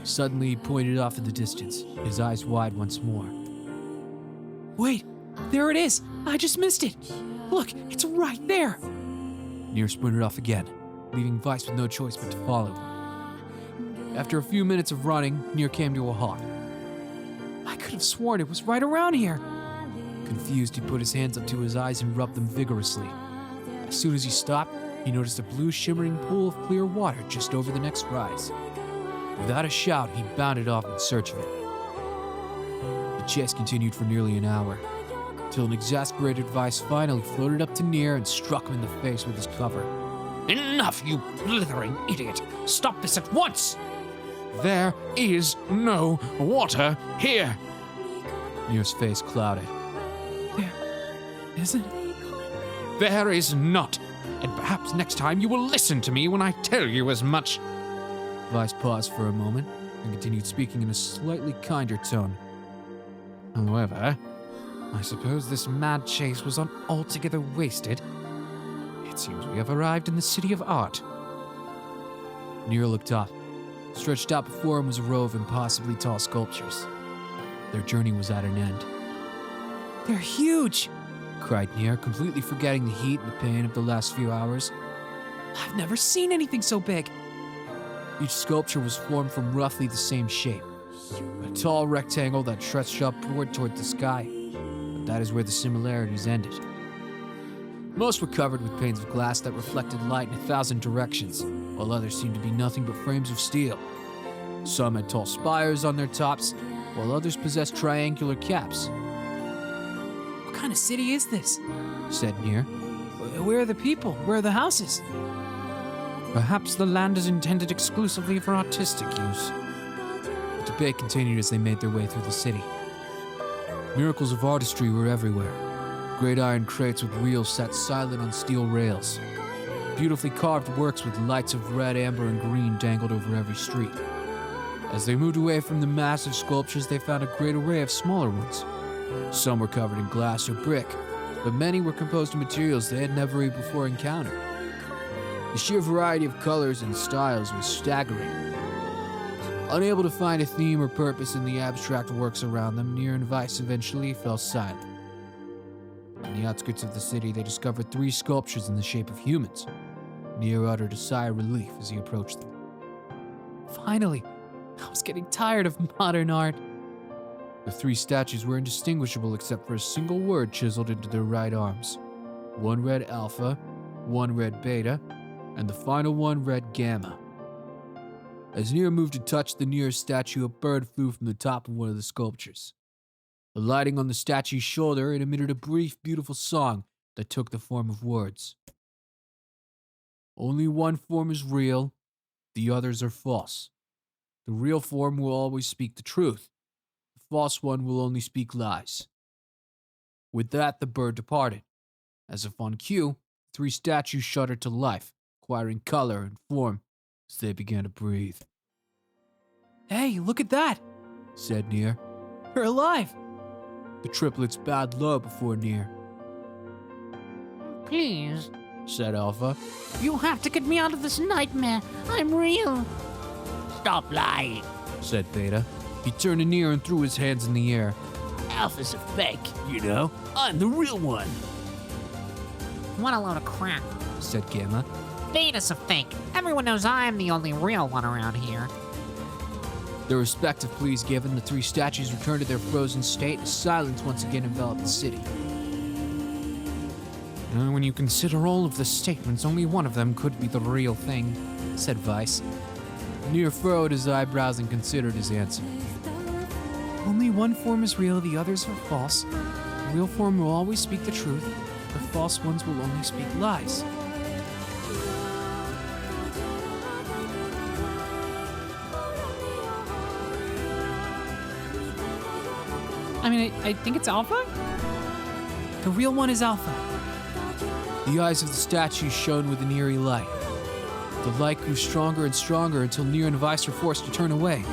Suddenly, he pointed off in the distance, his eyes wide once more. Wait, there it is! I just missed it! Look, it's right there! NieR sprinted off again, leaving Weiss with no choice but to follow. After a few minutes of running, NieR came to a halt. I could have sworn it was right around here. Confused, he put his hands up to his eyes and rubbed them vigorously. As soon as he stopped, he noticed a blue shimmering pool of clear water just over the next rise. Without a shout, he bounded off in search of it. The chase continued for nearly an hour, till an exasperated Weiss finally floated up to NieR and struck him in the face with his cover. Enough, you blithering idiot! Stop this at once! There is no water here! NieR's face clouded. There isn't? There is not, and perhaps next time you will listen to me when I tell you as much. Vice paused for a moment and continued speaking in a slightly kinder tone. However, I suppose this mad chase was not altogether wasted. It seems we have arrived in the city of art. NieR looked up. Stretched out before him was a row of impossibly tall sculptures. Their journey was at an end. "They're huge!" cried NieR, completely forgetting the heat and the pain of the last few hours. "I've never seen anything so big." Each sculpture was formed from roughly the same shape. A tall rectangle that stretched upward toward the sky. But that is where the similarities ended. Most were covered with panes of glass that reflected light in 1,000 directions, while others seemed to be nothing but frames of steel. Some had tall spires on their tops, while others possessed triangular caps. "What kind of city is this?" said NieR. "Where are the people? Where are the houses?" "Perhaps the land is intended exclusively for artistic use." The debate continued as they made their way through the city. Miracles of artistry were everywhere. Great iron crates with wheels sat silent on steel rails. Beautifully carved works with lights of red, amber, and green dangled over every street. As they moved away from the massive sculptures, they found a great array of smaller ones. Some were covered in glass or brick, but many were composed of materials they had never before encountered. The sheer variety of colors and styles was staggering. Unable to find a theme or purpose in the abstract works around them, NieR and Vice eventually fell silent. In the outskirts of the city, they discovered 3 sculptures in the shape of humans. NieR uttered a sigh of relief as he approached them. Finally! I was getting tired of modern art. The 3 statues were indistinguishable except for a single word chiseled into their right arms. One read Alpha, one read Beta, and the final one read Gamma. As NieR moved to touch the nearest statue, a bird flew from the top of one of the sculptures. Alighting on the statue's shoulder, it emitted a brief, beautiful song that took the form of words. "Only one form is real, the others are false. The real form will always speak the truth. The false one will only speak lies." With that, the bird departed. As if on cue, 3 statues shuddered to life, acquiring color and form as they began to breathe. "Hey, look at that!" said NieR. "They're alive!" The triplets bowed low before NieR. "Please," said Alpha. "you have to get me out of this nightmare. I'm real." "Stop lying," said Beta. He turned to NieR and threw his hands in the air. "Alpha's a fake, you know. I'm the real one." "What a load of crap," said Gamma. "Beta's a fake. Everyone knows I'm the only real one around here." Their respective pleas given, the 3 statues returned to their frozen state as silence once again enveloped the city. "When you consider all of the statements, only one of them could be the real thing," said Vice. NieR furrowed his eyebrows and considered his answer. "Only one form is real, the others are false. The real form will always speak the truth. The false ones will only speak lies." I mean, I think it's Alpha? The real one is Alpha. The eyes of the statue shone with an eerie light. The light grew stronger and stronger until NieR and Vice were forced to turn away.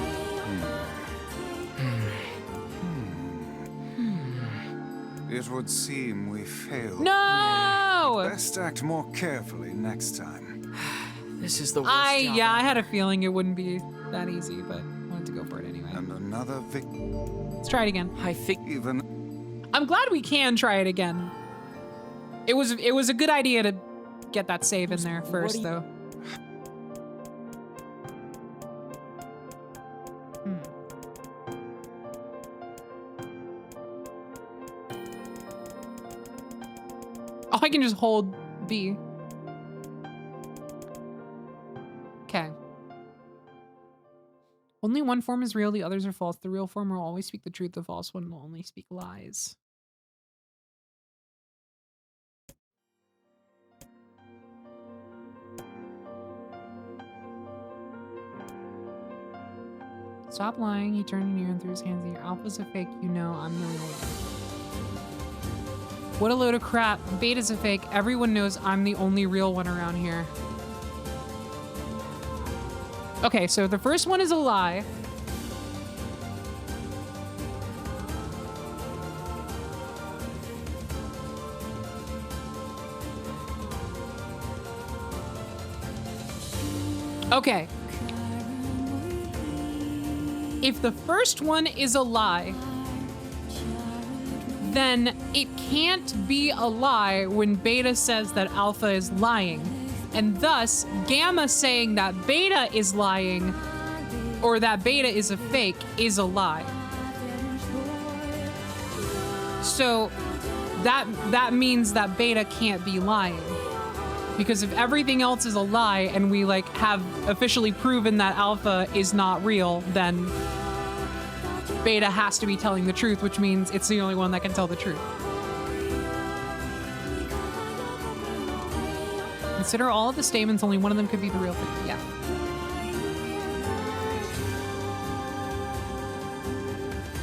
It would seem we failed. No! Best act more carefully next time. This is the worst job. Yeah, I had a feeling it wouldn't be that easy, but I wanted to go for it anyway. And another victim. Let's try it again. I think I'm glad we can try it again. It was a good idea to get that save in there first, though. Oh, I can just hold B. Okay. Only one form is real, the others are false. The real form will always speak the truth, the false one will only speak lies. Stop lying, he turned to NieR and threw his hands in the air. Alpha's a fake, you know, I'm the real one. What a load of crap. Beta's a fake. Everyone knows I'm the only real one around here. Okay, so the first one is a lie. Okay. If the first one is a lie, then it can't be a lie when Beta says that Alpha is lying. And thus, Gamma saying that Beta is lying, or that Beta is a fake, is a lie. So that means that Beta can't be lying. Because if everything else is a lie and we like have officially proven that Alpha is not real, then Beta has to be telling the truth, which means it's the only one that can tell the truth. Consider all of the statements, only one of them could be the real thing. Yeah.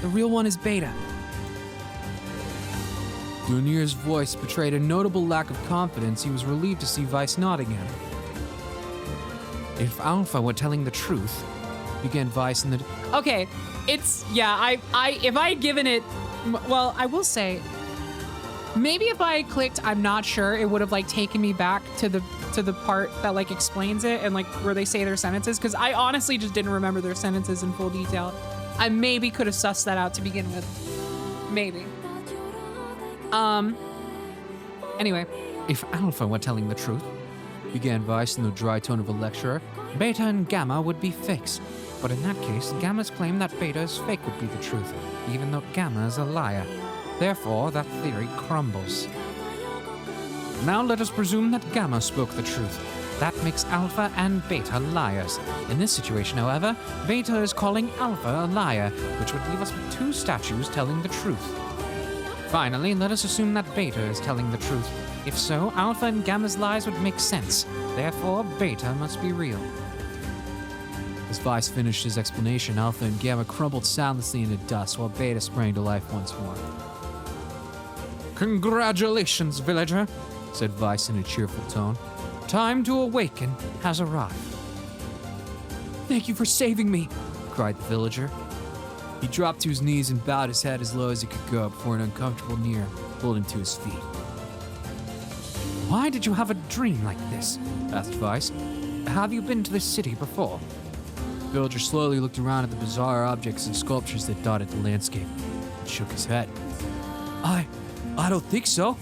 The real one is Beta. Though NieR's voice betrayed a notable lack of confidence, he was relieved to see Weiss nodding at him. If Alpha were telling the truth, began Weiss in the... Okay, it's... Yeah, if I had given it... Well, I will say... Maybe if I had clicked I'm not sure, it would have like taken me back to the part that like explains it and like where they say their sentences, because I honestly just didn't remember their sentences in full detail. I maybe could have sussed that out to begin with. Maybe. Anyway. If Alpha were telling the truth, began Weiss in the dry tone of a lecturer, Beta and Gamma would be fakes. But in that case, Gamma's claim that Beta's fake would be the truth, even though Gamma is a liar. Therefore, that theory crumbles. Now let us presume that Gamma spoke the truth. That makes Alpha and Beta liars. In this situation, however, Beta is calling Alpha a liar, which would leave us with two statues telling the truth. Finally, let us assume that Beta is telling the truth. If so, Alpha and Gamma's lies would make sense. Therefore, Beta must be real. As Weiss finished his explanation, Alpha and Gamma crumbled soundlessly into dust while Beta sprang to life once more. Congratulations, villager, said Weiss in a cheerful tone. Time to awaken has arrived. Thank you for saving me, cried the villager. He dropped to his knees and bowed his head as low as he could go before an uncomfortable NieR pulled him to his feet. Why did you have a dream like this? Asked Weiss. Have you been to this city before? The villager slowly looked around at the bizarre objects and sculptures that dotted the landscape and shook his head. I don't think so.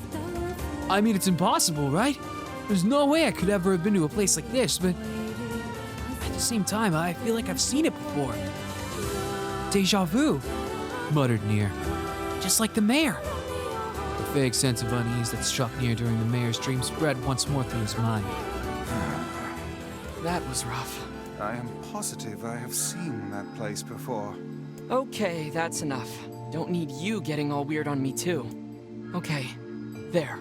I mean, it's impossible, right? There's no way I could ever have been to a place like this, but at the same time, I feel like I've seen it before. Deja vu, muttered NieR. Just like the mayor. The vague sense of unease that struck NieR during the mayor's dream spread once more through his mind. That was rough. I am positive I have seen that place before. Okay, that's enough. Don't need you getting all weird on me too. Okay, there.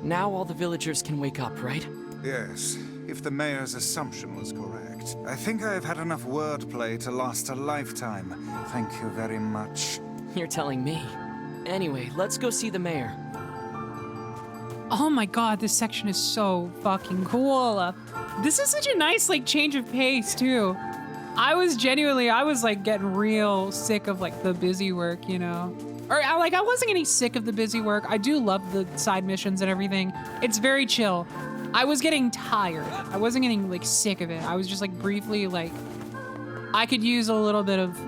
Now all the villagers can wake up, right? Yes, if the mayor's assumption was correct. I think I have had enough wordplay to last a lifetime. Thank you very much. You're telling me. Anyway, let's go see the mayor. Oh my god, this section is so fucking cool. This is such a nice like change of pace too. I was like getting real sick of like the busy work, you know? Or like I wasn't getting sick of the busy work. I do love the side missions and everything. It's very chill. I was getting tired. I wasn't getting like sick of it. I was just like briefly like, I could use a little bit of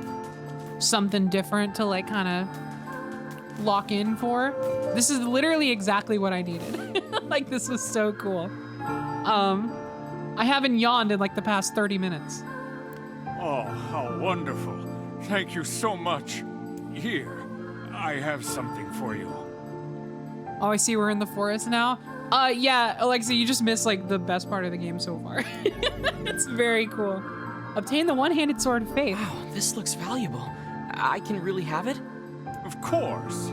something different to like kind of lock in for. This is literally exactly what I needed. Like this was so cool. I haven't yawned in like the past 30 minutes. Oh, how wonderful. Thank you so much. Here, I have something for you. Oh, I see we're in the forest now. Yeah, Alexa, you just missed like the best part of the game so far. It's very cool. Obtain the one-handed sword of faith. Wow, this looks valuable. I can really have it? Of course.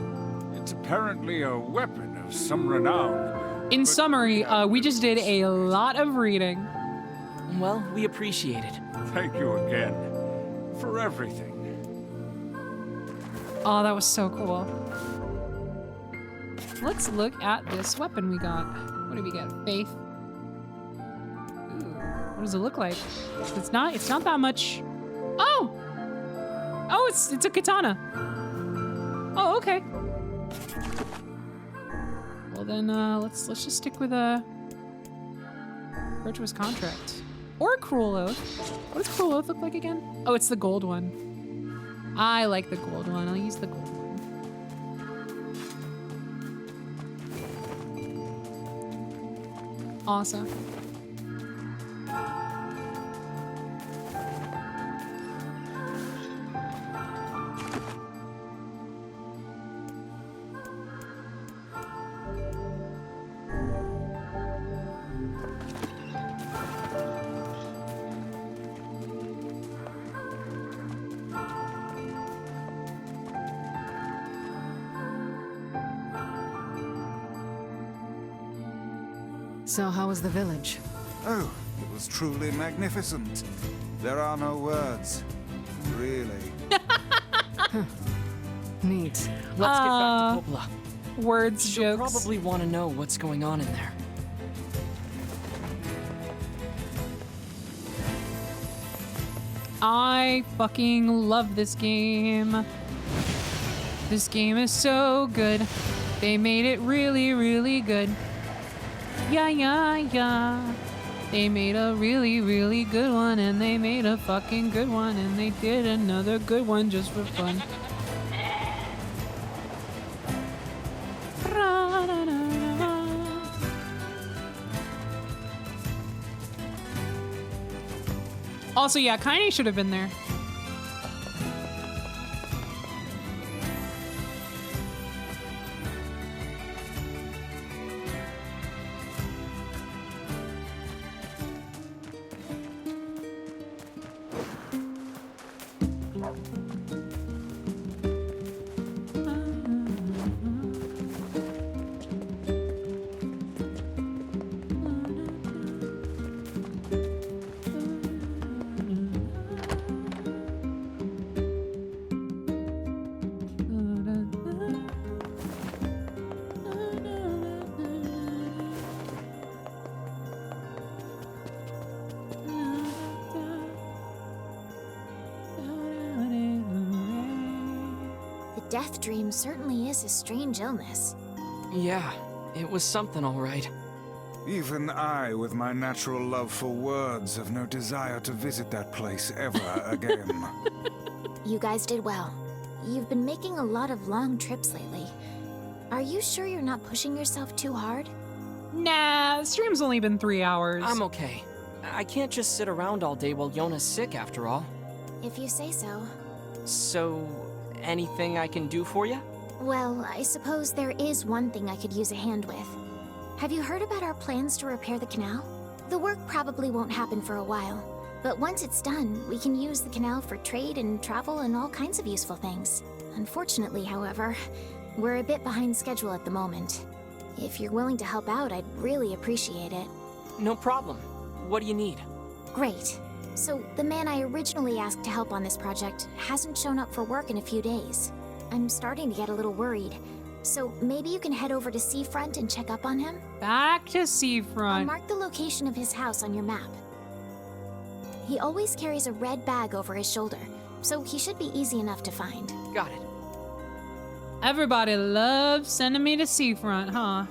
It's apparently a weapon of some renown. In summary, we just did a lot of reading. Well, we appreciate it. Thank you again for everything. Oh, that was so cool. Let's look at this weapon we got. What did we get? Faith. Ooh. What does it look like? It's not that much. Oh! Oh, it's a katana. Oh, okay. Well then, let's just stick with a virtuous contract. Or a cruel oath. What does cruel oath look like again? Oh, it's the gold one. I like the gold one. I'll use the gold one. Awesome. So how was the village? Oh, it was truly magnificent. There are no words. Really. Neat. Let's get back to Popla. Words, She'll jokes. probably want to know what's going on in there. I fucking love this game. This game is so good. They made it really, really good. Yeah, yeah, yeah. They made a really, really good one, and they made a fucking good one, and they did another good one just for fun. Also, yeah, Kaine should have been there. Deathdream certainly is a strange illness. Yeah, it was something all right. Even I, with my natural love for words, have no desire to visit that place ever again. You guys did well. You've been making a lot of long trips lately. Are you sure you're not pushing yourself too hard? Nah, the stream's only been 3 hours. I'm okay. I can't just sit around all day while Yona's sick, after all. If you say so. So, anything I can do for you? Well, I suppose there is one thing I could use a hand with. Have you heard about our plans to repair the canal? The work probably won't happen for a while, but once it's done, we can use the canal for trade and travel and all kinds of useful things. Unfortunately, however, we're a bit behind schedule at the moment. If you're willing to help out, I'd really appreciate it. No problem. What do you need? Great. So, the man I originally asked to help on this project hasn't shown up for work in a few days. I'm starting to get a little worried. So, maybe you can head over to Seafront and check up on him? Back to Seafront. I'll mark the location of his house on your map. He always carries a red bag over his shoulder, so he should be easy enough to find. Got it. Everybody loves sending me to Seafront, huh?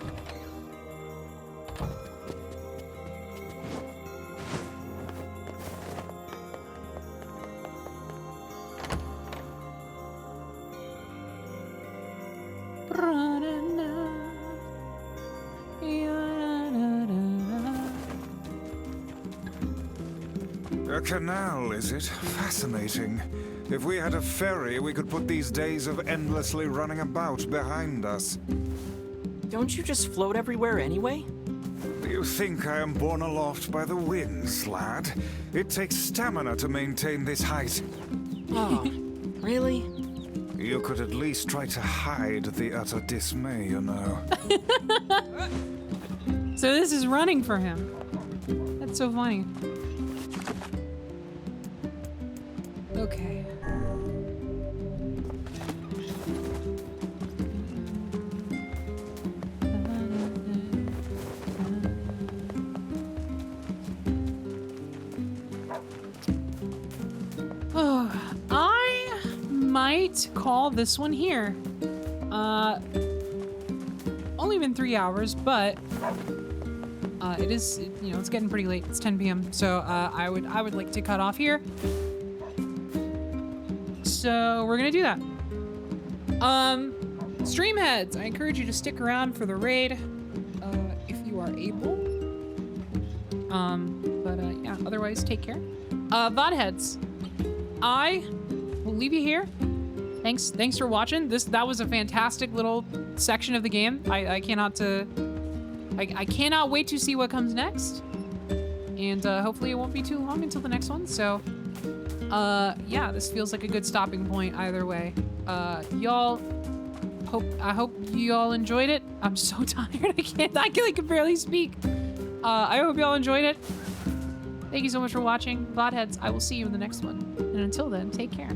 A canal, is it? Fascinating. If we had a ferry, we could put these days of endlessly running about behind us. Don't you just float everywhere anyway? Do you think I am borne aloft by the winds, lad? It takes stamina to maintain this height. Oh, really? You could at least try to hide the utter dismay, you know. So this is running for him. That's so funny. Okay. going to call this one here. Only been 3 hours, but it is, you know, it's getting pretty late. It's 10 p.m. So I would like to cut off here. So we're gonna do that. Stream heads, I encourage you to stick around for the raid if you are able. Yeah, otherwise take care. VOD heads, I will leave you here. Thanks for watching. That was a fantastic little section of the game. I cannot wait to see what comes next. And hopefully it won't be too long until the next one. So yeah, this feels like a good stopping point either way. Y'all, I hope you all enjoyed it. I'm so tired. I can barely speak. I hope y'all enjoyed it. Thank you so much for watching. VOD heads, I will see you in the next one. And until then, take care.